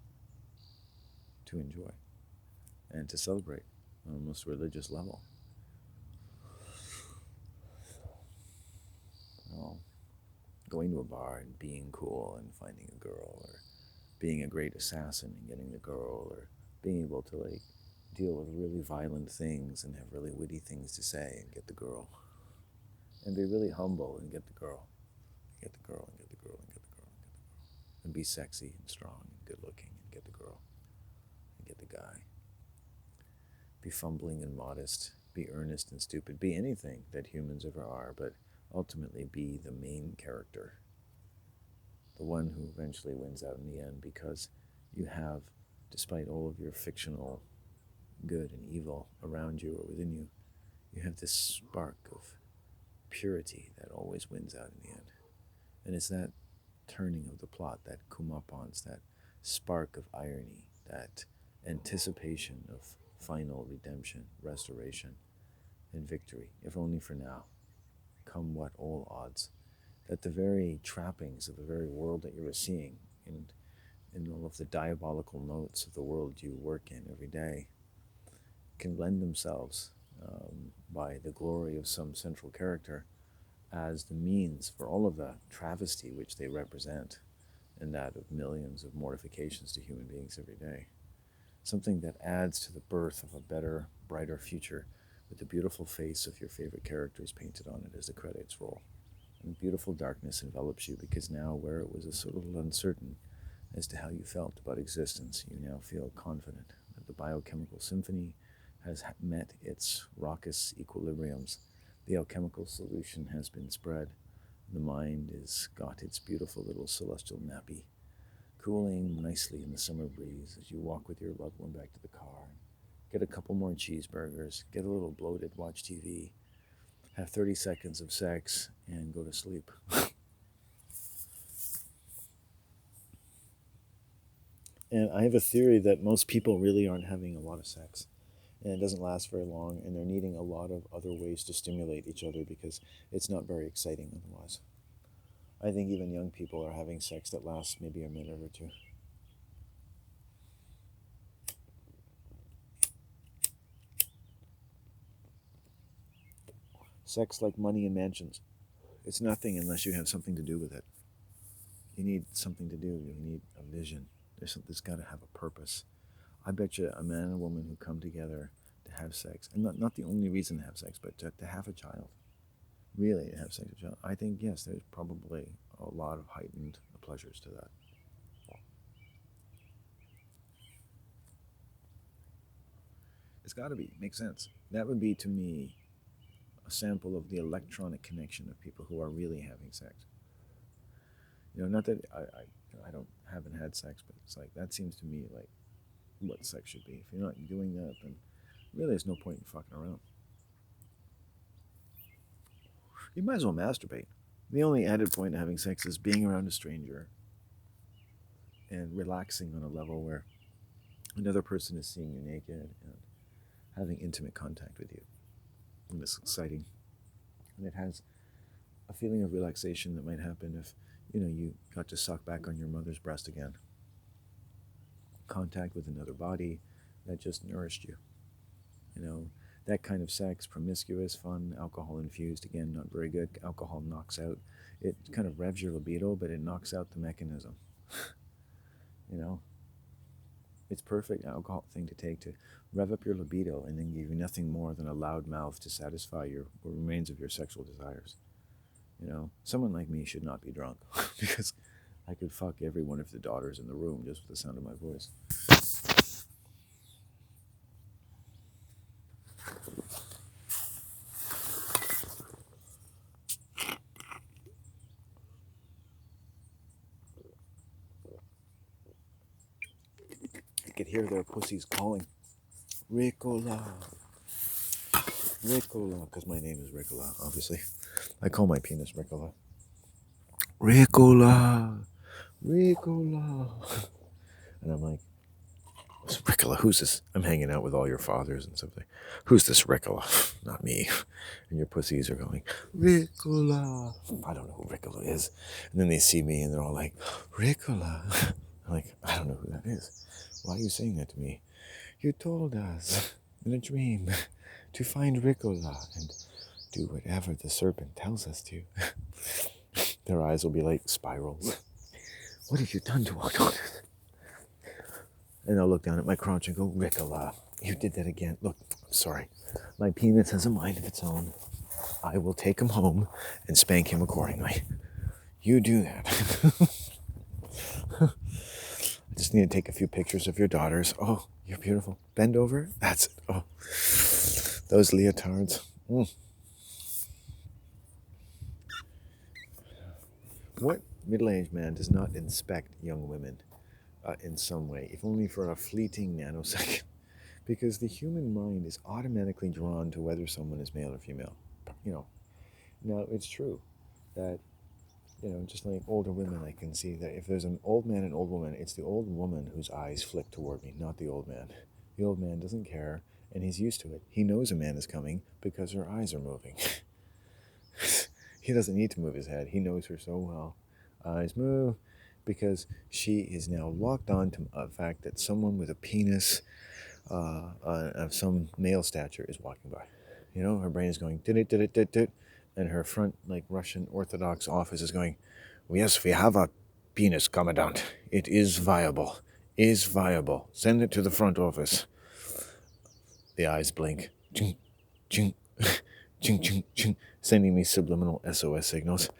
enjoy and to celebrate on a most religious level. Well, going to a bar and being cool and finding a girl, or being a great assassin and getting the girl, or being able to deal with really violent things and have really witty things to say and get the girl, and be really humble and get the girl, and get the girl and get the girl and get the girl and get the girl, and be sexy and strong and good looking and get the girl and get the guy. Be fumbling and modest, be earnest and stupid, be anything that humans ever are, but ultimately be the main character, the one who eventually wins out in the end, because you have, despite all of your fictional good and evil around you or within you, you have this spark of purity that always wins out in the end. And it's that turning of the plot, that cumapans, that spark of irony, that anticipation of final redemption, restoration, and victory, if only for now, come what all odds. That the very trappings of the very world that you are seeing in all of the diabolical notes of the world you work in every day can lend themselves by the glory of some central character as the means for all of the travesty which they represent, and that of millions of mortifications to human beings every day. Something that adds to the birth of a better, brighter future with the beautiful face of your favorite characters painted on it as the credits roll. And beautiful darkness envelops you because now, where it was a little uncertain as to how you felt about existence, you now feel confident that the biochemical symphony has met its raucous equilibriums. The alchemical solution has been spread. The mind has got its beautiful little celestial nappy, cooling nicely in the summer breeze as you walk with your loved one back to the car. Get a couple more cheeseburgers, get a little bloated, watch TV, have 30 seconds of sex, and go to sleep. And I have a theory that most people really aren't having a lot of sex, and it doesn't last very long, and they're needing a lot of other ways to stimulate each other because it's not very exciting otherwise. I think even young people are having sex that lasts maybe a minute or two. Sex like money and mansions. It's nothing unless you have something to do with it. You need something to do. You need a vision. There's got to have a purpose. I bet you a man and a woman who come together to have sex, and not the only reason to have sex, but to have a child, really to have sex with a child, I think, yes, there's probably a lot of heightened pleasures to that. It's got to be. Makes sense. That would be, to me, a sample of the electronic connection of people who are really having sex. Not that haven't had sex, but it's like, that seems to me like what sex should be. If you're not doing that, then really there's no point in fucking around. You might as well masturbate. The only added point to having sex is being around a stranger and relaxing on a level where another person is seeing you naked and having intimate contact with you. And it's exciting. And it has a feeling of relaxation that might happen if, you got to suck back on your mother's breast again. Contact with another body that just nourished you. That kind of sex, promiscuous, fun, alcohol infused, again, not very good. Alcohol knocks out, it kind of revs your libido, but it knocks out the mechanism. you know, it's perfect alcohol thing to take to rev up your libido and then give you nothing more than a loud mouth to satisfy what remains of your sexual desires. Someone like me should not be drunk because I could fuck every one of the daughters in the room just with the sound of my voice. I could hear their pussies calling, Ricola, Ricola, because my name is Ricola, obviously. I call my penis Ricola. Ricola, Ricola. And I'm like, Ricola, who's this? I'm hanging out with all your fathers and something. Who's this Ricola? Not me. And your pussies are going, Ricola. I don't know who Ricola is. And then they see me and they're all like, Ricola. I'm like, I don't know who that is. Why are you saying that to me? You told us in a dream to find Ricola and do whatever the serpent tells us to. Their eyes will be like spirals. What have you done to our daughters? And I'll look down at my crotch and go, Ricola, you did that again. Look, I'm sorry. My penis has a mind of its own. I will take him home and spank him accordingly. You do that. I just need to take a few pictures of your daughters. Oh, you're beautiful. Bend over. That's it. Oh, those leotards. What middle-aged man does not inspect young women in some way, if only for a fleeting nanosecond? Because the human mind is automatically drawn to whether someone is male or female. Now it's true that, just like older women, I can see that if there's an old man and old woman, it's the old woman whose eyes flick toward me, not the old man. The old man doesn't care, and he's used to it. He knows a man is coming because her eyes are moving. He doesn't need to move his head. He knows her so well. Eyes move because she is now locked on to a fact that someone with a penis of some male stature is walking by. Her brain is going, did it, and her front, like Russian Orthodox office is going, yes, we have a penis, Commandant. It is viable. Send it to the front office. The eyes blink. Ching, ching, ching, ching, ching, sending me subliminal SOS signals.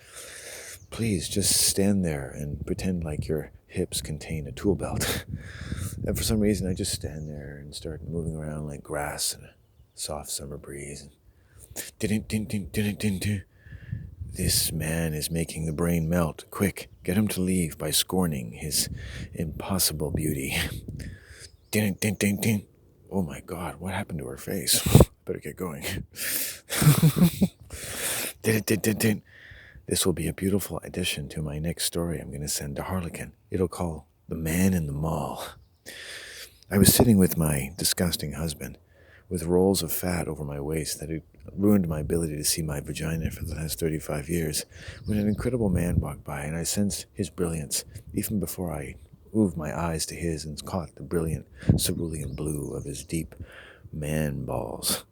Please just stand there and pretend like your hips contain a tool belt. And for some reason, I just stand there and start moving around like grass in a soft summer breeze. This man is making the brain melt. Quick, get him to leave by scorning his impossible beauty. Oh my God, what happened to her face? Better get going. This will be a beautiful addition to my next story I'm going to send to Harlequin. It'll call The Man in the Mall. I was sitting with my disgusting husband with rolls of fat over my waist that had ruined my ability to see my vagina for the last 35 years when an incredible man walked by, and I sensed his brilliance even before I moved my eyes to his and caught the brilliant cerulean blue of his deep man balls.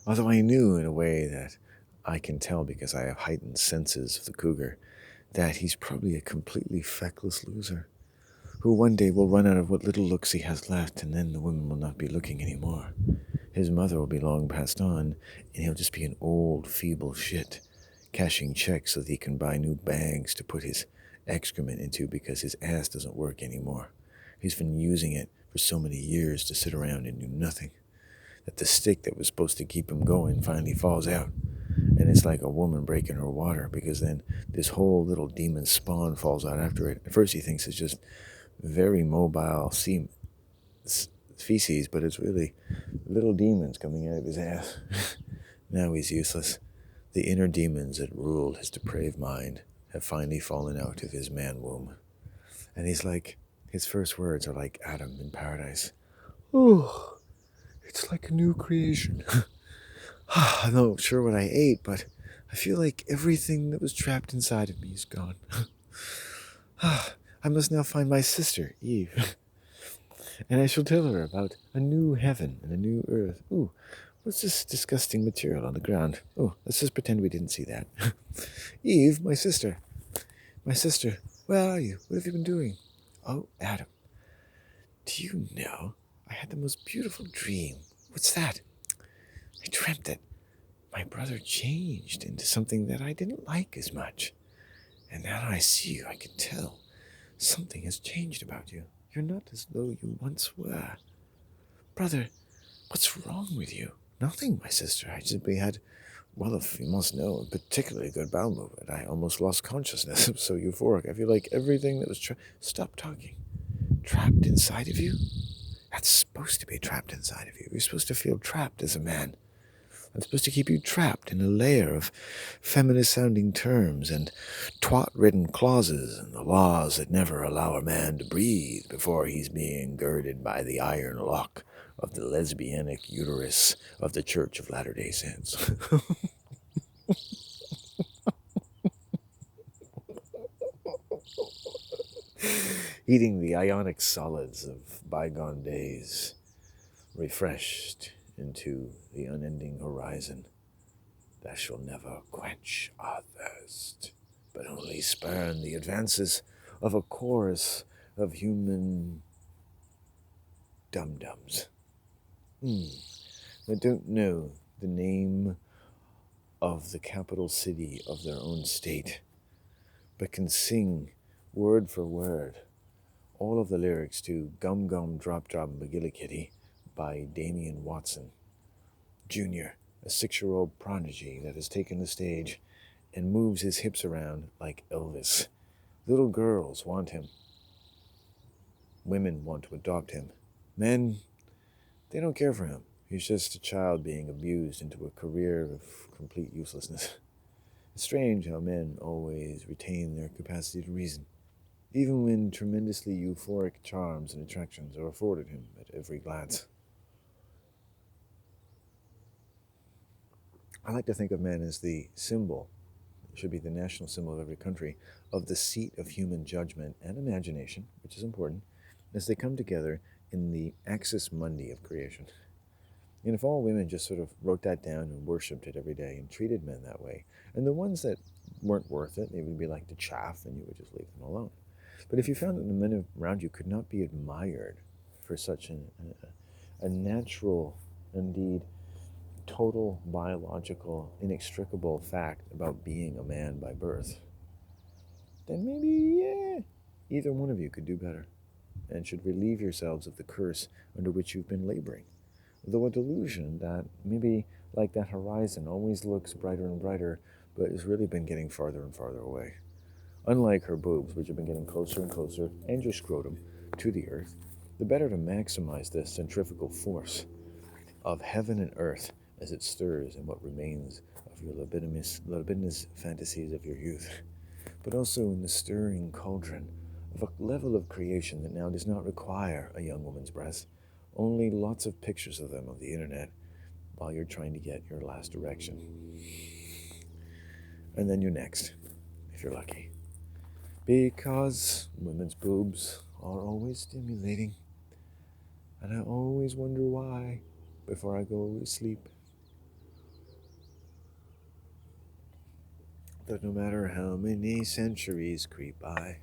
Although I knew in a way that I can tell because I have heightened senses of the cougar, that he's probably a completely feckless loser who one day will run out of what little looks he has left, and then the women will not be looking anymore. His mother will be long passed on, and he'll just be an old, feeble shit, cashing checks so that he can buy new bags to put his excrement into because his ass doesn't work anymore. He's been using it for so many years to sit around and do nothing, that the stick that was supposed to keep him going finally falls out. And it's like a woman breaking her water, because then this whole little demon spawn falls out after it. At first he thinks it's just very mobile feces, but it's really little demons coming out of his ass. Now he's useless. The inner demons that ruled his depraved mind have finally fallen out of his man womb. And he's like, his first words are like Adam in paradise. Oh, it's like a new creation. I'm not sure what I ate, but I feel like everything that was trapped inside of me is gone. I must now find my sister, Eve, and I shall tell her about a new heaven and a new earth. Ooh, what's this disgusting material on the ground? Oh, let's just pretend we didn't see that. Eve, my sister, where are you? What have you been doing? Oh, Adam, do you know I had the most beautiful dream? What's that? I dreamt that my brother changed into something that I didn't like as much. And now that I see you, I can tell something has changed about you. You're not as though you once were. Brother, what's wrong with you? Nothing, my sister. I simply had, well, if you must know, a particularly good bowel movement. I almost lost consciousness. I'm so euphoric. I feel like everything that was stop talking. Trapped inside of you? That's supposed to be trapped inside of you. You're supposed to feel trapped as a man. That's supposed to keep you trapped in a layer of feminist-sounding terms and twat-ridden clauses and the laws that never allow a man to breathe before he's being girded by the iron lock of the lesbianic uterus of the Church of Latter-day Saints. Eating the ionic solids of bygone days, refreshed into the unending horizon that shall never quench our thirst, but only spurn the advances of a chorus of human dum-dums that don't know the name of the capital city of their own state, but can sing word for word all of the lyrics to Gum Gum Drop Drop McGillicuddy by Damian Watson Jr., a 6-year-old prodigy that has taken the stage and moves his hips around like Elvis. Little girls want him. Women want to adopt him. Men, they don't care for him. He's just a child being abused into a career of complete uselessness. It's strange how men always retain their capacity to reason, even when tremendously euphoric charms and attractions are afforded him at every glance. I like to think of men as the symbol, it should be the national symbol of every country, of the seat of human judgment and imagination, which is important, as they come together in the axis mundi of creation. And if all women just sort of wrote that down and worshipped it every day and treated men that way, and the ones that weren't worth it, they would be like the chaff and you would just leave them alone. But if you found that the men around you could not be admired for such a natural, indeed total biological, inextricable fact about being a man by birth, then maybe, yeah, either one of you could do better and should relieve yourselves of the curse under which you've been laboring. Though a delusion that maybe, like that horizon, always looks brighter and brighter, but has really been getting farther and farther away. Unlike her boobs, which have been getting closer and closer, and your scrotum, to the earth, the better to maximize the centrifugal force of heaven and earth as it stirs in what remains of your libidinous fantasies of your youth, but also in the stirring cauldron of a level of creation that now does not require a young woman's breasts, only lots of pictures of them on the internet while you're trying to get your last erection. And then you're next, if you're lucky. Because women's boobs are always stimulating, and I always wonder why before I go to sleep. That no matter how many centuries creep by,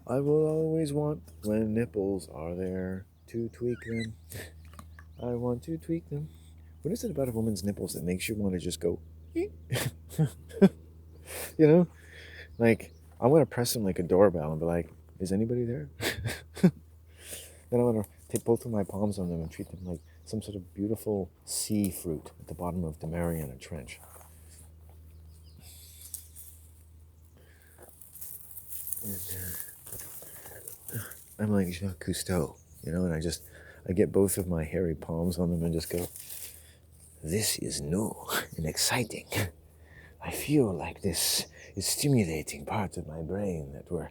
I will always want, when nipples are there, to tweak them. I want to tweak them. What is it about a woman's nipples that makes you want to just go, you know? Like, I want to press them like a doorbell and be like, is anybody there? Then I want to take both of my palms on them and treat them like some sort of beautiful sea fruit at the bottom of the Mariana Trench. And, I'm like Jacques Cousteau, and I get both of my hairy palms on them and just go, this is new and exciting. I feel like this is stimulating parts of my brain that were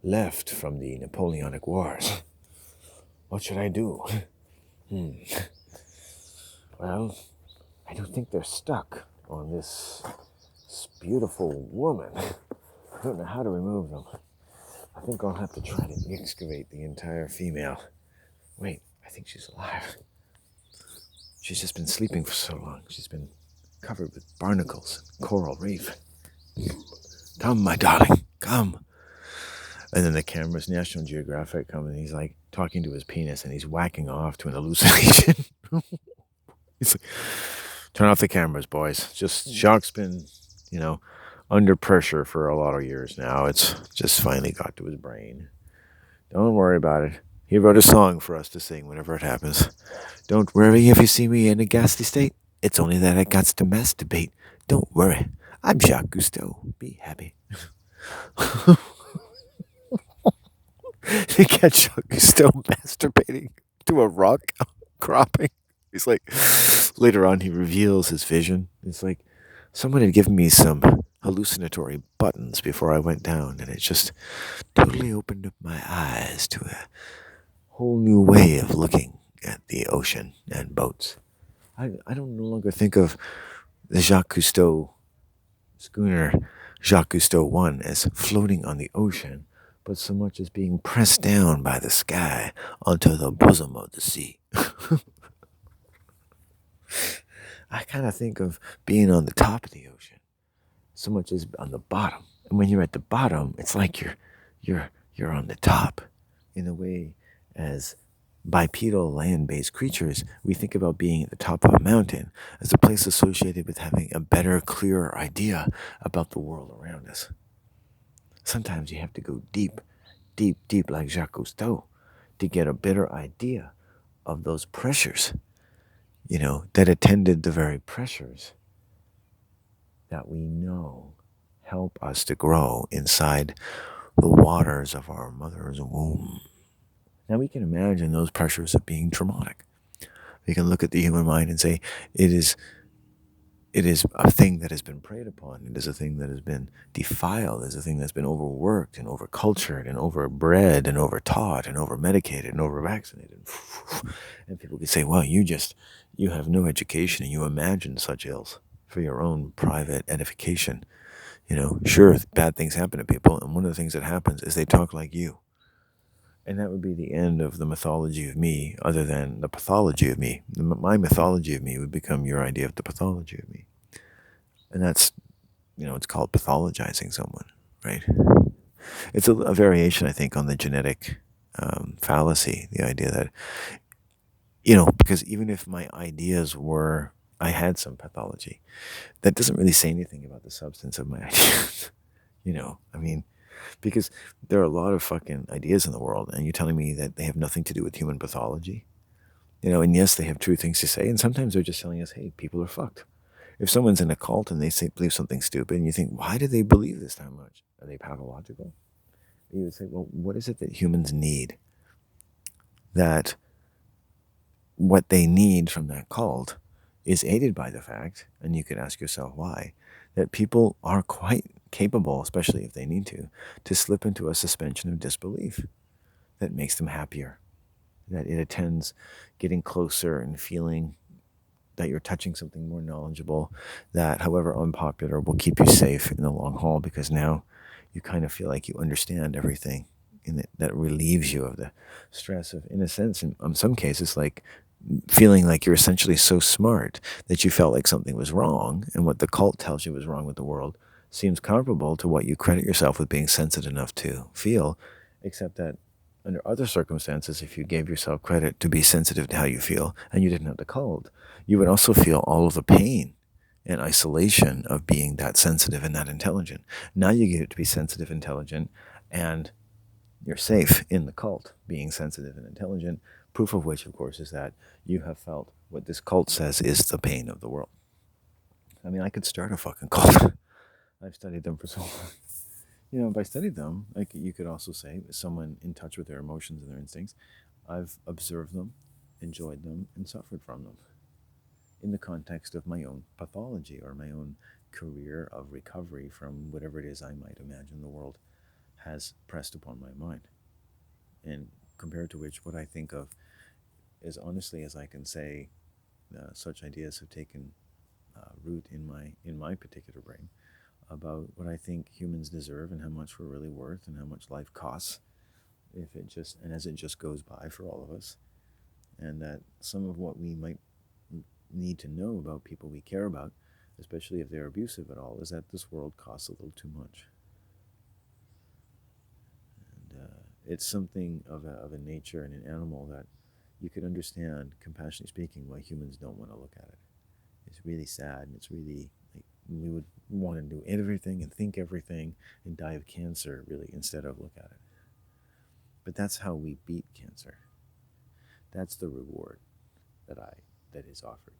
left from the Napoleonic Wars. What should I do? Well, I don't think they're stuck on this beautiful woman. I don't know how to remove them. I think I'll have to try to excavate the entire female. Wait, I think she's alive. She's just been sleeping for so long. She's been covered with barnacles and coral reef. Come, my darling, come. And then the cameras, National Geographic, come and he's like talking to his penis and he's whacking off to an hallucination. He's like, turn off the cameras, boys. Just Jacques been, you know, under pressure for a lot of years now. It's just finally got to his brain. Don't worry about it. He wrote a song for us to sing whenever it happens. Don't worry if you see me in a ghastly state. It's only that I got to masturbate. Don't worry. I'm Jacques Cousteau. Be happy. You catch Jacques Cousteau masturbating to a rock cropping. He's like, later on, he reveals his vision. It's like, someone had given me some hallucinatory buttons before I went down, and it just totally opened up my eyes to a whole new way of looking at the ocean and boats. I don't no longer think of the Jacques Cousteau schooner, Jacques Cousteau 1, as floating on the ocean, but so much as being pressed down by the sky onto the bosom of the sea. I kind of think of being on the top of the ocean, so much as on the bottom. And when you're at the bottom, it's like you're on the top, in a way as bipedal land-based creatures, we think about being at the top of a mountain as a place associated with having a better, clearer idea about the world around us. Sometimes you have to go deep, deep, deep like Jacques Cousteau to get a better idea of those pressures, that attended the very pressures that we know help us to grow inside the waters of our mother's womb. Now we can imagine those pressures of being traumatic. We can look at the human mind and say it is a thing that has been preyed upon. It is a thing that has been defiled. It is a thing that's been overworked and overcultured and overbred and overtaught and overmedicated and overvaccinated. And people can say, well, you have no education and you imagine such ills for your own private edification. Sure, bad things happen to people, and one of the things that happens is they talk like you. And that would be the end of the mythology of me, other than the pathology of me. My mythology of me would become your idea of the pathology of me. And that's, it's called pathologizing someone, right? It's a variation, I think, on the genetic fallacy, the idea that, because even if my ideas I had some pathology, that doesn't really say anything about the substance of my ideas. Because there are a lot of fucking ideas in the world, and you're telling me that they have nothing to do with human pathology? And yes, they have true things to say, and sometimes they're just telling us, hey, people are fucked. If someone's in a cult and they believe something stupid, and you think, why do they believe this that much? Are they pathological? You would say, well, what is it that humans need? That what they need from that cult is aided by the fact, and you could ask yourself why, that people are quite capable, especially if they need to slip into a suspension of disbelief that makes them happier, that it attends getting closer and feeling that you're touching something more knowledgeable, that, however unpopular, will keep you safe in the long haul, because now you kind of feel like you understand everything, and that relieves you of the stress of, in a sense, in some cases, like feeling like you're essentially so smart that you felt like something was wrong, and what the cult tells you was wrong with the world seems comparable to what you credit yourself with being sensitive enough to feel, except that under other circumstances, if you gave yourself credit to be sensitive to how you feel and you didn't have the cult, you would also feel all of the pain and isolation of being that sensitive and that intelligent. Now you get to be sensitive, intelligent, and you're safe in the cult, being sensitive and intelligent, proof of which, of course, is that you have felt what this cult says is the pain of the world. I mean, I could start a fucking cult. I've studied them for so long. If I studied them, like you could also say, someone in touch with their emotions and their instincts, I've observed them, enjoyed them, and suffered from them in the context of my own pathology or my own career of recovery from whatever it is I might imagine the world has pressed upon my mind. And compared to which, what I think of, as honestly as I can say, such ideas have taken root in my particular brain about what I think humans deserve and how much we're really worth and how much life costs if it just and as it just goes by for all of us, and that some of what we might need to know about people we care about, especially if they're abusive at all, is that this world costs a little too much. And it's something of a nature and an animal that you could understand, compassionately speaking, why humans don't want to look at it. It's really sad, and it's really like we would want to do everything and think everything and die of cancer, really, instead of look at it. But that's how we beat cancer. That's the reward that is offered.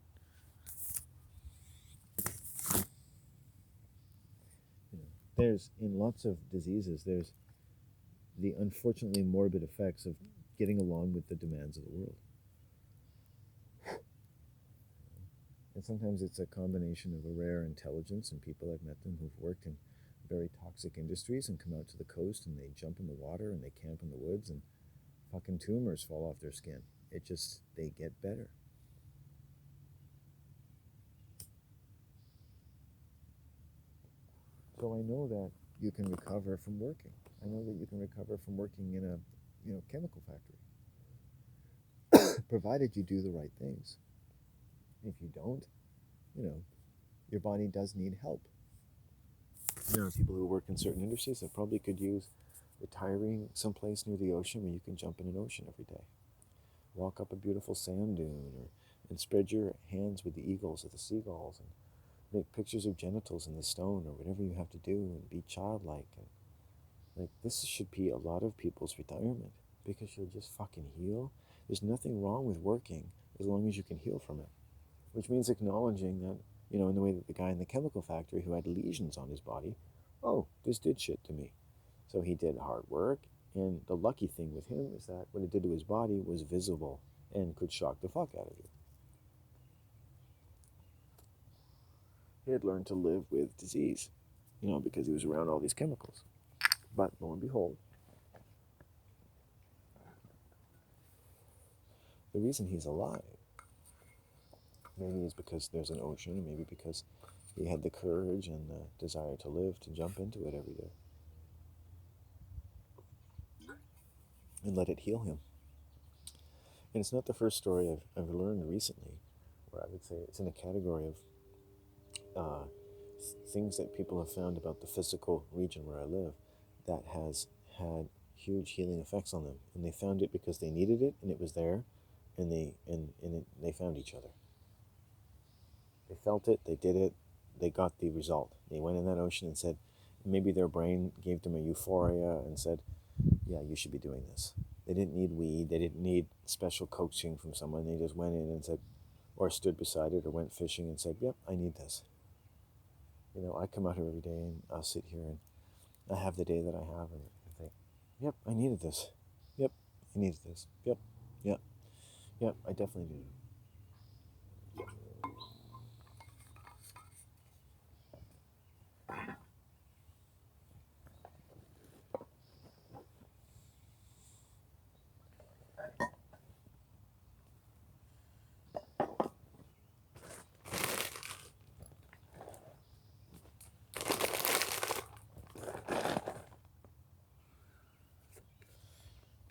There's in lots of diseases, there's the unfortunately morbid effects of getting along with the demands of the world. And sometimes it's a combination of a rare intelligence, and people I've met them who've worked in very toxic industries and come out to the coast and they jump in the water and they camp in the woods and fucking tumors fall off their skin. It just, they get better. So I know that you can recover from working. I know that you can recover from working in a chemical factory, provided you do the right things. If you don't, your body does need help. There are people who work in certain industries that probably could use retiring someplace near the ocean where you can jump in an ocean every day. Walk up a beautiful sand dune and spread your hands with the eagles or the seagulls and make pictures of genitals in the stone or whatever you have to do and be childlike. And like this should be a lot of people's retirement because you'll just fucking heal. There's nothing wrong with working as long as you can heal from it, which means acknowledging that, in the way that the guy in the chemical factory who had lesions on his body, oh, this did shit to me. So he did hard work, and the lucky thing with him is that what it did to his body was visible and could shock the fuck out of you. He had learned to live with disease, because he was around all these chemicals. But lo and behold, the reason he's alive maybe is because there's an ocean, and maybe because he had the courage and the desire to live, to jump into it every day and let it heal him. And it's not the first story I've learned recently where I would say it's in a category of things that people have found about the physical region where I live that has had huge healing effects on them. And they found it because they needed it, and it was there, and they found each other. They felt it, they did it, they got the result. They went in that ocean and said, maybe their brain gave them a euphoria and said, yeah, you should be doing this. They didn't need weed, they didn't need special coaching from someone. They just went in and said, or stood beside it or went fishing and said, yep, I need this. I come out here every day and I'll sit here and I have the day that I have and I think, yep, I needed this. Yep, I needed this. Yep, yep, yep, I definitely needed it.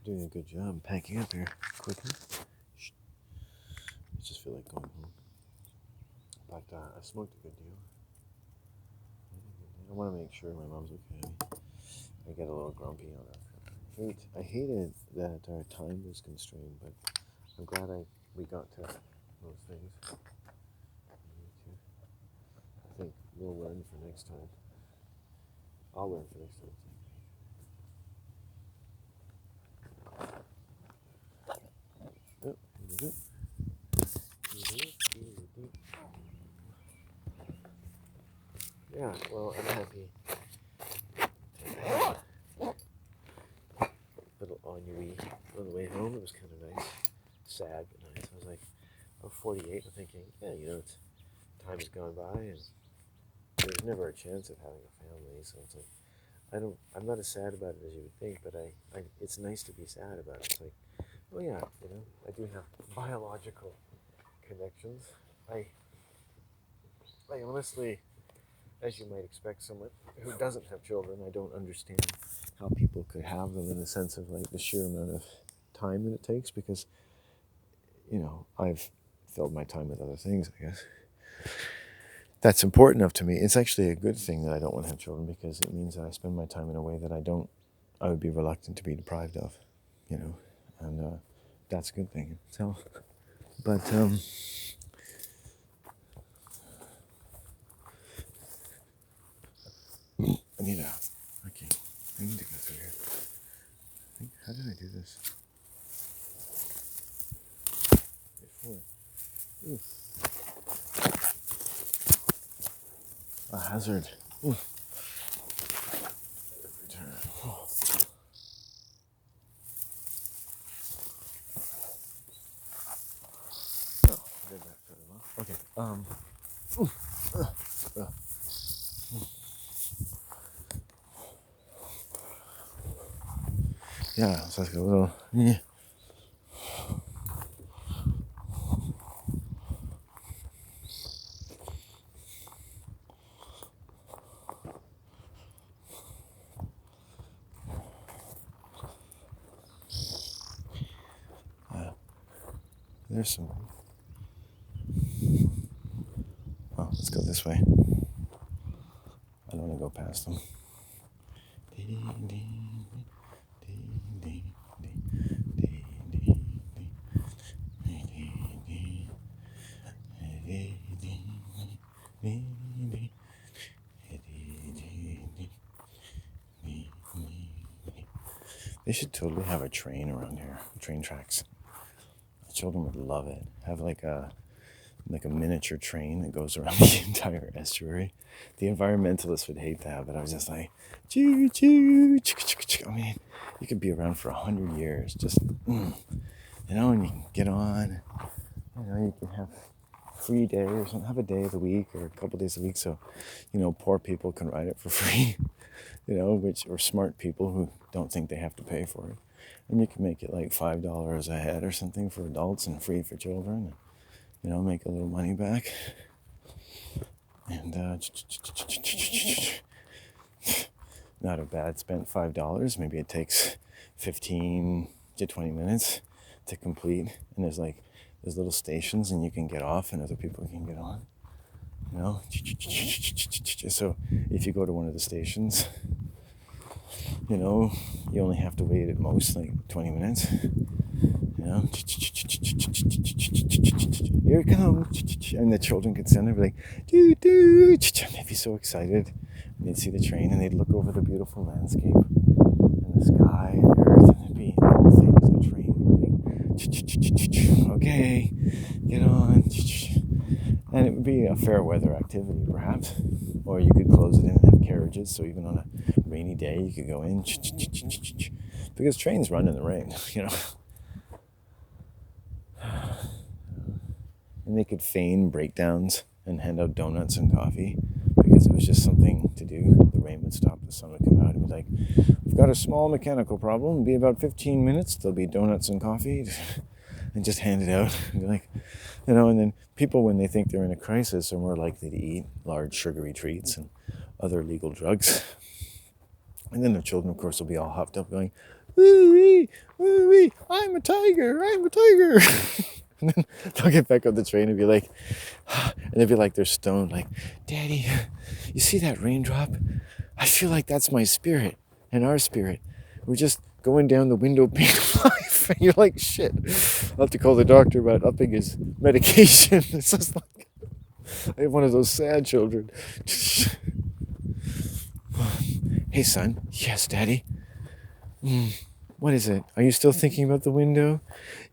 Doing a good job packing up here quickly. I just feel like going home. But I smoked a good deal. I want to make sure my mom's okay. I get a little grumpy on her. I hated that our time was constrained, but I'm glad we got to those things. I think we'll learn for next time. I'll learn for next time. Yeah, well, I'm happy. Little ennui on the way home. It was kind of nice. Sad, but nice. I was like, I'm 48. I'm thinking, yeah, time has gone by, and there's never a chance of having a family. So it's like, I'm not as sad about it as you would think, but it's nice to be sad about it. It's like, oh yeah, I do have biological connections. I honestly, as you might expect someone who doesn't have children, I don't understand how people could have them in the sense of like the sheer amount of time that it takes, because, you know, I've filled my time with other things, I guess. That's important enough to me. It's actually a good thing that I don't want to have children, because it means that I spend my time in a way that I would be reluctant to be deprived of, you know, and that's a good thing. So, but, I need to go through here. How did I do this? Before. Ooh. A hazard. Ooh. Return. Oh. I did that fairly well. Okay. Yeah, so let's go a little. Yeah. There's some. Oh, let's go this way. I don't want to go past them. They should totally have a train around here, train tracks. The children would love it. Have like a miniature train that goes around the entire estuary. The environmentalists would hate that, but I was just like, choo choo, choo choo choo. I mean, you could be around for 100 years, just you know, and you can get on. You know, you can have a free day or something. Have a day of the week or a couple days a week, so you know, poor people can ride it for free. You know, or smart people who don't think they have to pay for it. And you can make it like $5 a head or something for adults and free for children. And, you know, make a little money back. And not a bad spent $5. Maybe it takes 15 to 20 minutes to complete. And there's little stations, and you can get off and other people can get on. You know, so if you go to one of the stations, you know, you only have to wait at most like 20 minutes. You know, here it comes, and the children could stand there and be like, doo doo, they'd be so excited, and they'd see the train, and they'd look over the beautiful landscape and the sky and the earth, and there'd be all things, a train coming. Okay, get on. And it would be a fair weather activity, perhaps. Or you could close it in and have carriages, so even on a rainy day, you could go in. Because trains run in the rain, you know. And they could feign breakdowns and hand out donuts and coffee, because it was just something to do. The rain would stop, the sun would come out, and be like, we've got a small mechanical problem, it'll be about 15 minutes, there'll be donuts and coffee. And just hand it out. And be like, you know, and then people, when they think they're in a crisis, are more likely to eat large sugary treats and other illegal drugs. And then the children, of course, will be all hopped up going, woo-wee, woo-wee, I'm a tiger. And then they'll get back on the train and be like, and they'll be like, they're stoned, like, Daddy, you see that raindrop? I feel like that's my spirit and our spirit. We're just going down the window pane of life. And you're like, shit, I'll have to call the doctor about upping his medication. It's just like, I have one of those sad children. Hey, son. Yes, Daddy. What is it? Are you still thinking about the window?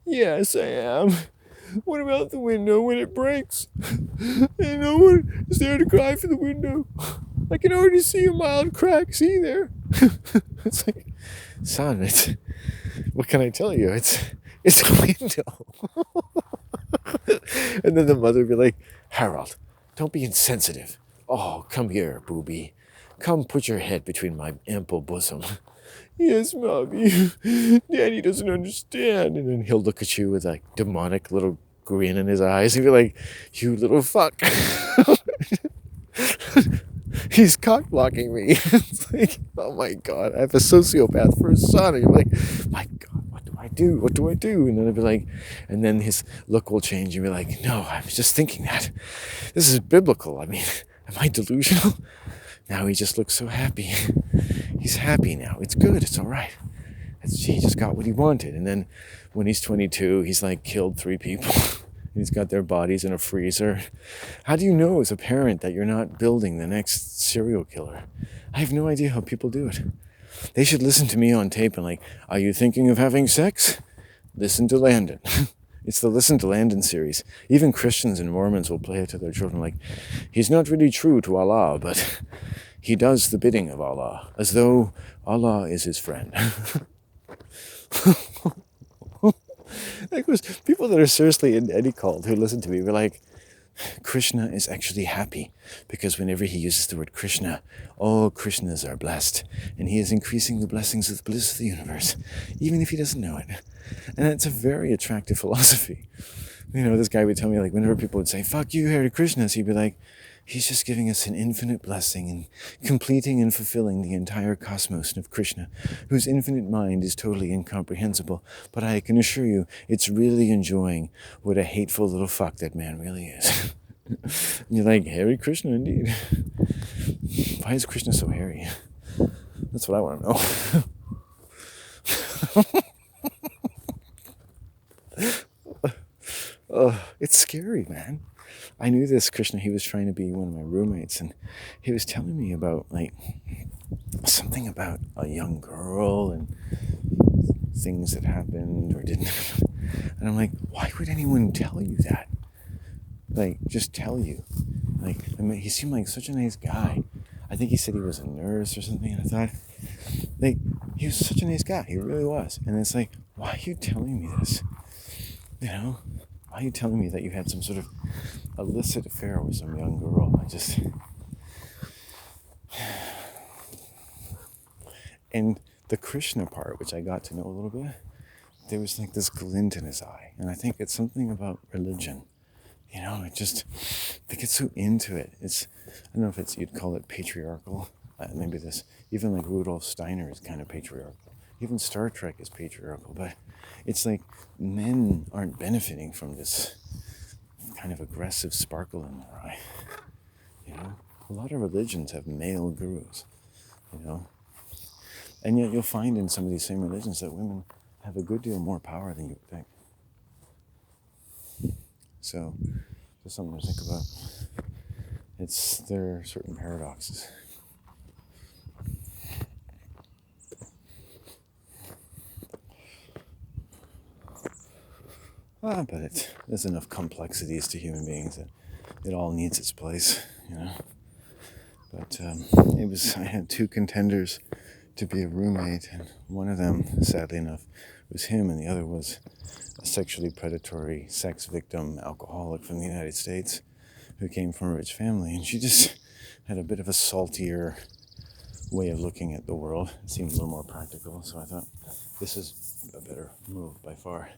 Yes, I am. What about the window when it breaks? And no one is there to cry for the window. I can already see a mild crack. See there? It's like, son, what can I tell you? It's a window. And then the mother would be like, Harold, don't be insensitive. Oh, come here, booby. Come put your head between my ample bosom. Yes, Mommy. Daddy doesn't understand. And then he'll look at you with like demonic little grin in his eyes. He'd be like, "You little fuck." He's cock blocking me. It's like, oh my God, I have a sociopath for a son. And you're like, my God, what do I do? What do I do? And then I'd be like, and then his look will change. You'd be like, no, I was just thinking that. This is biblical. I mean, am I delusional? Now he just looks so happy. He's happy now. It's good. It's all right. He just got what he wanted. And then when he's 22, he's like killed 3 people. He's got their bodies in a freezer. How do you know as a parent that you're not building the next serial killer? I have no idea how people do it. They should listen to me on tape and like, are you thinking of having sex? Listen to Landon. It's the Listen to Landon series. Even Christians and Mormons will play it to their children like, he's not really true to Allah, but he does the bidding of Allah, as though Allah is his friend. Like, people that are seriously in any cult who listen to me were like, Krishna is actually happy because whenever he uses the word Krishna, all Krishnas are blessed, and he is increasing the blessings of the bliss of the universe, even if he doesn't know it. And it's a very attractive philosophy. You know, this guy would tell me, like, whenever people would say, fuck you, Hare Krishnas, he'd be like, he's just giving us an infinite blessing and completing and fulfilling the entire cosmos of Krishna, whose infinite mind is totally incomprehensible. But I can assure you, it's really enjoying what a hateful little fuck that man really is. And you're like, Hare Krishna indeed. Why is Krishna so hairy? That's what I want to know. Oh, it's scary, man. I knew this Krishna, he was trying to be one of my roommates, and he was telling me about, like, something about a young girl and things that happened or didn't happen. And I'm like, why would anyone tell you that? Like, just tell you. Like, I mean, he seemed like such a nice guy. I think he said he was a nurse or something, and I thought, like, he was such a nice guy. He really was. And it's like, why are you telling me this? You know? Why are you telling me that you had some sort of illicit affair with some young girl? And the Krishna part, which I got to know a little bit, there was like this glint in his eye. And I think it's something about religion. You know, they get so into it. I don't know if you'd call it patriarchal. Maybe even like Rudolf Steiner is kind of patriarchal. Even Star Trek is patriarchal, but it's like men aren't benefiting from this kind of aggressive sparkle in their eye. You know, a lot of religions have male gurus, you know, and yet you'll find in some of these same religions that women have a good deal more power than you would think. So, just something to think about. There are certain paradoxes. But there's enough complexities to human beings that it all needs its place, you know. But I had 2 contenders to be a roommate, and one of them, sadly enough, was him, and the other was a sexually predatory sex victim alcoholic from the United States who came from a rich family, and she just had a bit of a saltier way of looking at the world. It seemed a little more practical, so I thought this is a better move by far.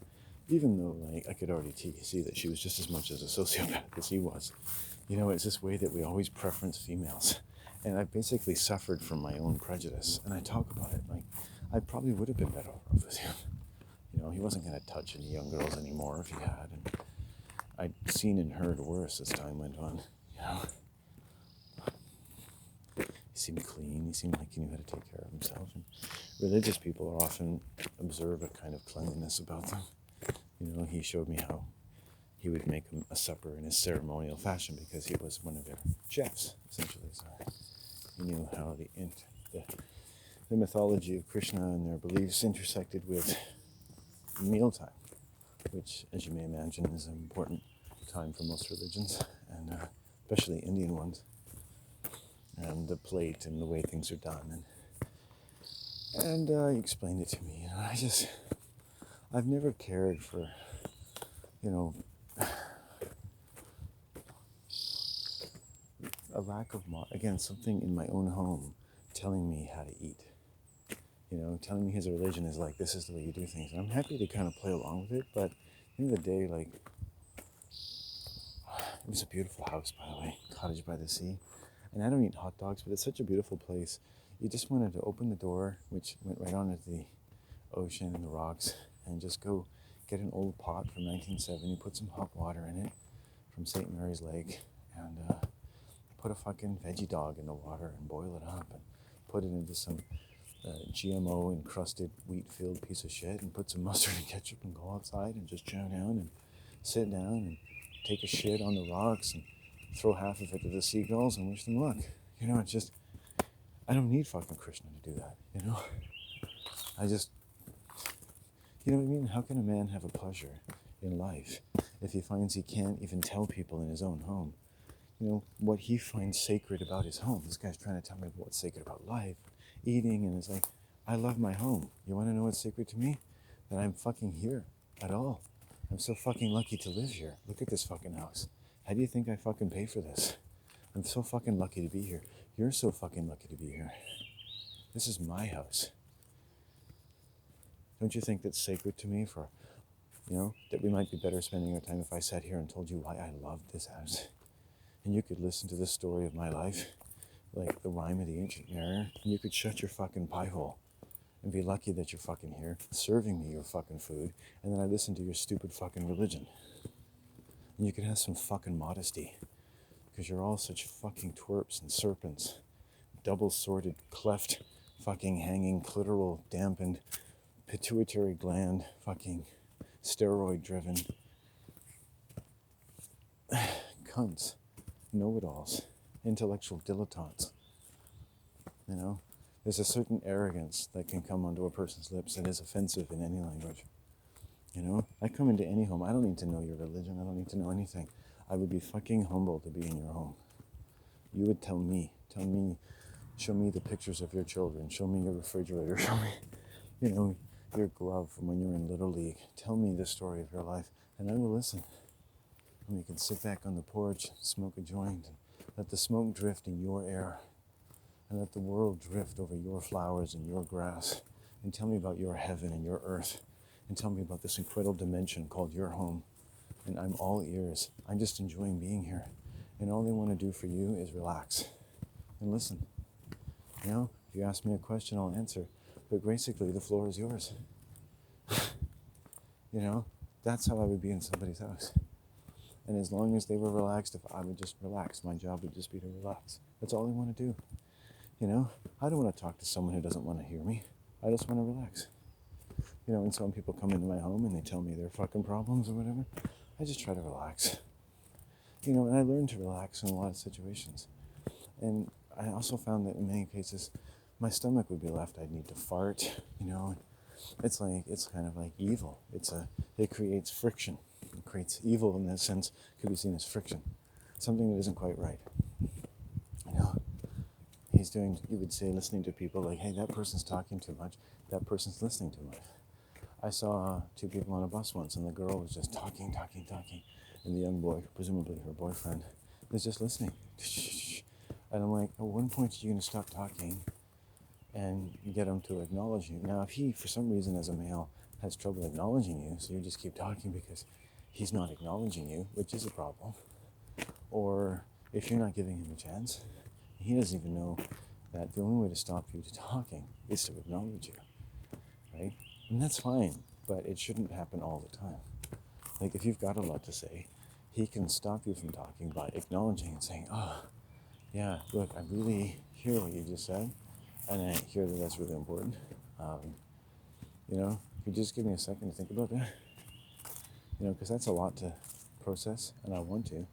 Even though, like, I could already see that she was just as much as a sociopath as he was. You know, it's this way that we always preference females. And I basically suffered from my own prejudice. And I talk about it. Like, I probably would have been better off with him. You know, he wasn't going to touch any young girls anymore if he had. And I'd seen and heard worse as time went on. You know, he seemed clean. He seemed like he knew how to take care of himself. And religious people are often observe a kind of cleanliness about them. You know, he showed me how he would make a supper in his ceremonial fashion because he was one of their chefs, essentially. So he knew how the mythology of Krishna and their beliefs intersected with mealtime, which, as you may imagine, is an important time for most religions, and especially Indian ones, and the plate and the way things are done. And he explained it to me, and I've never cared for, you know, a lack of, something in my own home telling me how to eat. You know, telling me his religion is like, this is the way you do things. And I'm happy to kind of play along with it, but at the end of the day, like, It was a beautiful house, by the way, cottage by the sea. And I don't eat hot dogs, but it's such a beautiful place. You just wanted to open the door, which went right onto the ocean and the rocks, and just go get an old pot from 1970, put some hot water in it from St. Mary's Lake, and put a fucking veggie dog in the water and boil it up and put it into some GMO encrusted wheat field piece of shit and put some mustard and ketchup and go outside and just chow down and sit down and take a shit on the rocks and throw half of it to the seagulls and wish them luck. You know, it's just, I don't need fucking Krishna to do that, you know? I just, you know what I mean? How can a man have a pleasure in life if he finds he can't even tell people in his own home, you know, what he finds sacred about his home? This guy's trying to tell me what's sacred about life, eating, and it's like, I love my home. You want to know what's sacred to me? That I'm fucking here at all. I'm so fucking lucky to live here. Look at this fucking house. How do you think I fucking pay for this? I'm so fucking lucky to be here. You're so fucking lucky to be here. This is my house. Don't you think that's sacred to me for, you know, that we might be better spending our time if I sat here and told you why I love this house? And you could listen to the story of my life, like the rhyme of the ancient mariner, and you could shut your fucking pie hole and be lucky that you're fucking here, serving me your fucking food, and then I listen to your stupid fucking religion. And you could have some fucking modesty, because you're all such fucking twerps and serpents, double-sworded, cleft, fucking hanging, clitoral, dampened, pituitary gland, fucking steroid-driven cunts, know-it-alls, intellectual dilettantes. You know, there's a certain arrogance that can come onto a person's lips that is offensive in any language. You know, I come into any home. I don't need to know your religion. I don't need to know anything. I would be fucking humbled to be in your home. You would tell me, show me the pictures of your children. Show me your refrigerator. Show me, you know, your glove from when you were in Little League. Tell me the story of your life, and I will listen. And we can sit back on the porch, smoke a joint, and let the smoke drift in your air, and let the world drift over your flowers and your grass, and tell me about your heaven and your earth, and tell me about this incredible dimension called your home. And I'm all ears. I'm just enjoying being here. And all they want to do for you is relax and listen. You know, if you ask me a question, I'll answer. But basically, the floor is yours. You know, that's how I would be in somebody's house. And as long as they were relaxed, if I would just relax, my job would just be to relax. That's all I want to do. You know, I don't want to talk to someone who doesn't want to hear me. I just want to relax. You know, and some people come into my home and they tell me their fucking problems or whatever. I just try to relax. You know, and I learned to relax in a lot of situations. And I also found that in many cases, my stomach would be left. I'd need to fart, you know. It's kind of like evil. It creates friction. It creates evil in that sense, could be seen as friction. Something that isn't quite right. You know, you would say, listening to people like, hey, that person's talking too much. That person's listening too much. I saw two people on a bus once, and the girl was just talking, and the young boy, presumably her boyfriend, was just listening. And I'm like, at one point, you're going to stop talking and get him to acknowledge you. Now, if he, for some reason, as a male, has trouble acknowledging you, so you just keep talking because he's not acknowledging you, which is a problem, or if you're not giving him a chance, he doesn't even know that the only way to stop you to talking is to acknowledge you, right? And that's fine, but it shouldn't happen all the time. Like, if you've got a lot to say, he can stop you from talking by acknowledging and saying, oh, yeah, look, I really hear what you just said, and I hear that that's really important. You know, could you just give me a second to think about that? You know, because that's a lot to process, and I want to,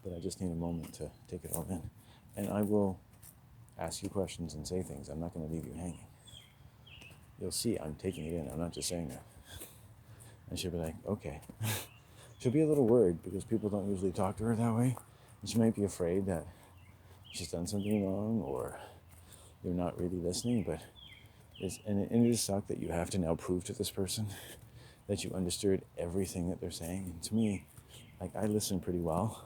but I just need a moment to take it all in. And I will ask you questions and say things. I'm not going to leave you hanging. You'll see I'm taking it in. I'm not just saying that. And she'll be like, okay. She'll be a little worried because people don't usually talk to her that way. And she might be afraid that she's done something wrong or you're not really listening. But it is suck that you have to now prove to this person that you understood everything that they're saying. And to me, like, I listen pretty well.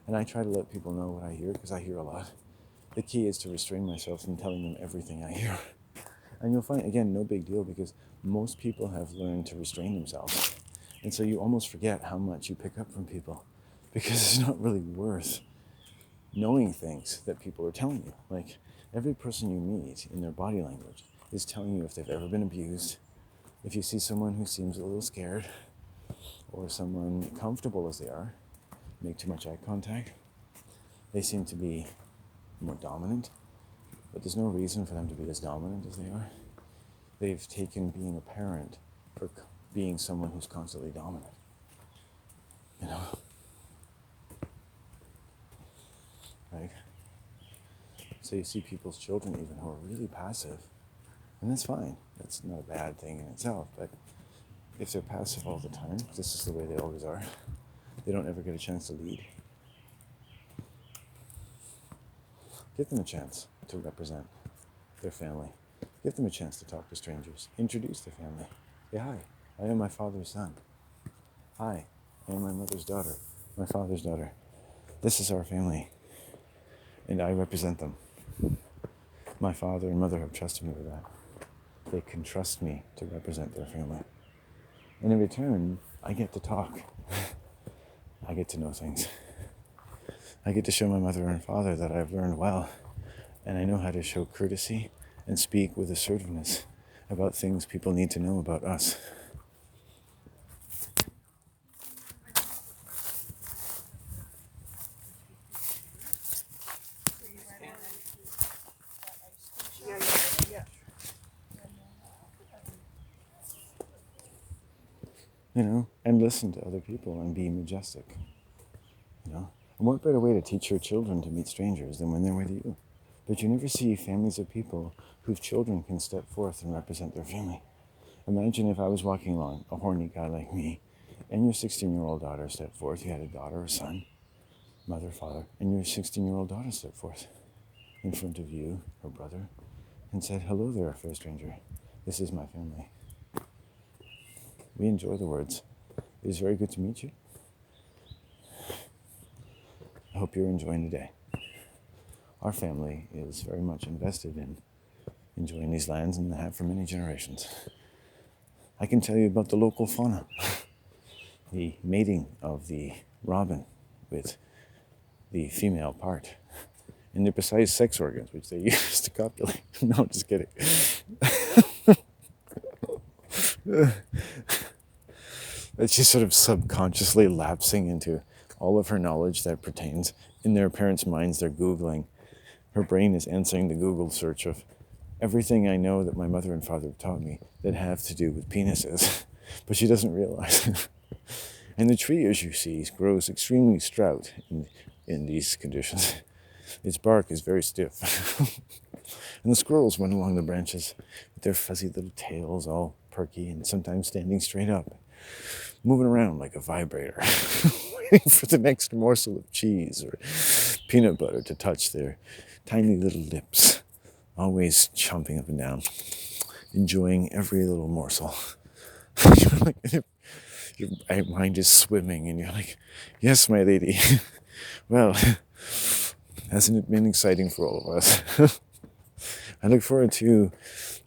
And I try to let people know what I hear because I hear a lot. The key is to restrain myself from telling them everything I hear. And you'll find, again, no big deal because most people have learned to restrain themselves. And so you almost forget how much you pick up from people because it's not really worth knowing things that people are telling you. Like, every person you meet in their body language is telling you if they've ever been abused. If you see someone who seems a little scared, or someone comfortable as they are, make too much eye contact, they seem to be more dominant, but there's no reason for them to be as dominant as they are. They've taken being a parent for being someone who's constantly dominant. You know? Right? So you see people's children even who are really passive, and that's fine. That's not a bad thing in itself, but if they're passive all the time, this is the way they always are, they don't ever get a chance to lead. Give them a chance to represent their family. Give them a chance to talk to strangers. Introduce their family. Say, hi, I am my father's son. Hi, I am my mother's daughter, my father's daughter. This is our family, and I represent them. My father and mother have trusted me with that. They can trust me to represent their family. And in return, I get to talk. I get to know things. I get to show my mother and father that I've learned well, and I know how to show courtesy and speak with assertiveness about things people need to know about us. You know, and listen to other people and be majestic. You know, and what better way to teach your children to meet strangers than when they're with you? But you never see families of people whose children can step forth and represent their family. Imagine if I was walking along, a horny guy like me, and your 16-year-old daughter stepped forth. You had a daughter or son, mother, father, and your 16-year-old daughter stepped forth in front of you, her brother, and said, hello there, fair stranger. This is my family. We enjoy the words. It is very good to meet you. I hope you're enjoying the day. Our family is very much invested in enjoying these lands and have for many generations. I can tell you about the local fauna, the mating of the robin with the female part, and their precise sex organs, which they use to copulate. No, I'm just kidding. That she's sort of subconsciously lapsing into all of her knowledge that pertains. In their parents' minds, they're Googling. Her brain is answering the Google search of everything I know that my mother and father have taught me that have to do with penises. But she doesn't realize. And the tree, as you see, grows extremely stout in these conditions. Its bark is very stiff. And the squirrels run along the branches with their fuzzy little tails all perky and sometimes standing straight up, moving around like a vibrator, waiting for the next morsel of cheese or peanut butter to touch their tiny little lips, always chomping up and down, enjoying every little morsel. Your mind is swimming and you're like, yes, my lady. Well, hasn't it been exciting for all of us? I look forward to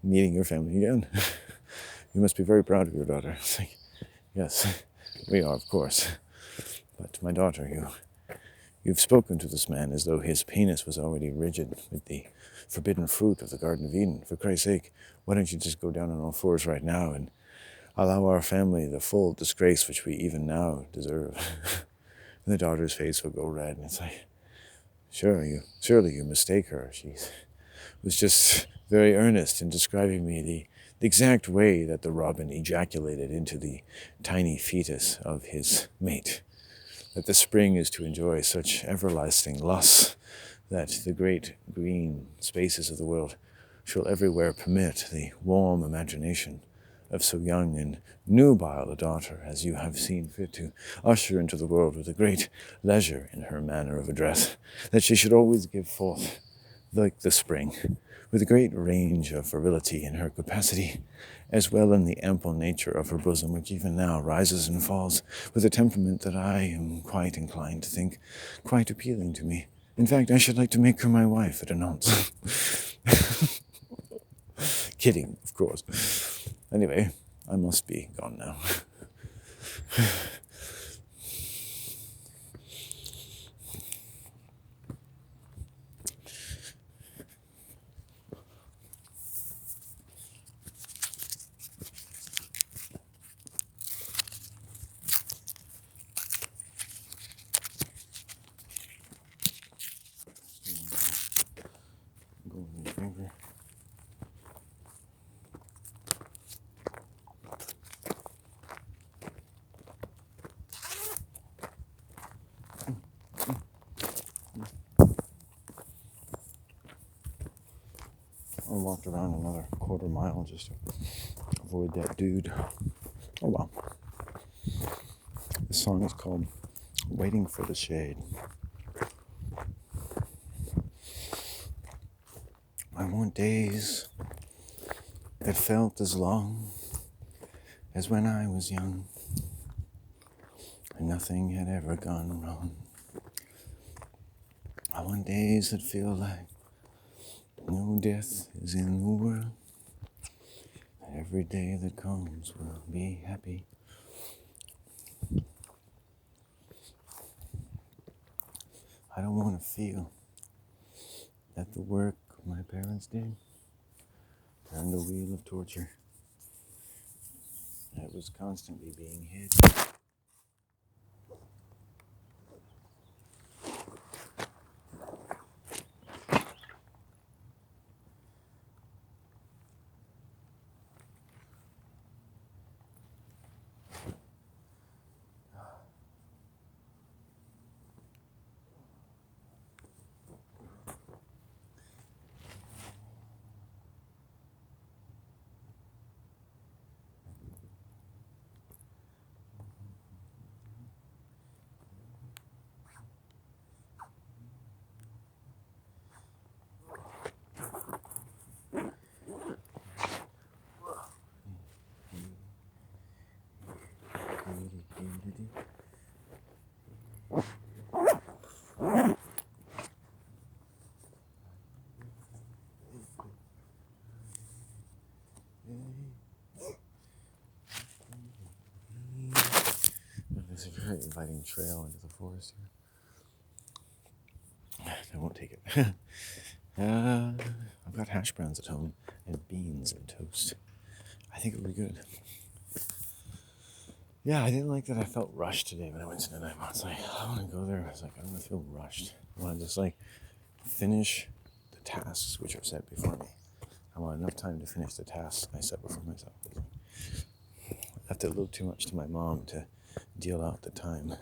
meeting your family again. You must be very proud of your daughter. It's like, yes, we are, of course. But my daughter, you've spoken to this man as though his penis was already rigid with the forbidden fruit of the Garden of Eden. For Christ's sake, why don't you just go down on all fours right now and allow our family the full disgrace which we even now deserve? And the daughter's face will go red, and it's like, surely you mistake her. She was just very earnest in describing me the exact way that the robin ejaculated into the tiny fetus of his mate. That the spring is to enjoy such everlasting lusts that the great green spaces of the world shall everywhere permit the warm imagination of so young and nubile a daughter as you have seen fit to usher into the world with a great leisure in her manner of address, that she should always give forth, like the spring, with a great range of virility in her capacity, as well in the ample nature of her bosom, which even now rises and falls with a temperament that I am quite inclined to think quite appealing to me. In fact, I should like to make her my wife at a nonce. Kidding, of course. Anyway, I must be gone now. walked around another quarter mile just to avoid that dude. Oh well. The song is called Waiting for the Shade. I want days that felt as long as when I was young and nothing had ever gone wrong. I want days that feel like no death is in the world. Every day that comes will be happy. I don't want to feel that the work my parents did turned a wheel of torture that was constantly being hid. There's a very inviting trail into the forest here. I won't take it. I've got hash browns at home and beans and toast. I think it'll be good. Yeah, I didn't like that I felt rushed today when I went to the night. I was like, I want to go there. I was like, I don't want to feel rushed. I want to just like finish the tasks which are set before me. I want enough time to finish the tasks I set before myself. I left it a little too much to my mom to deal out the time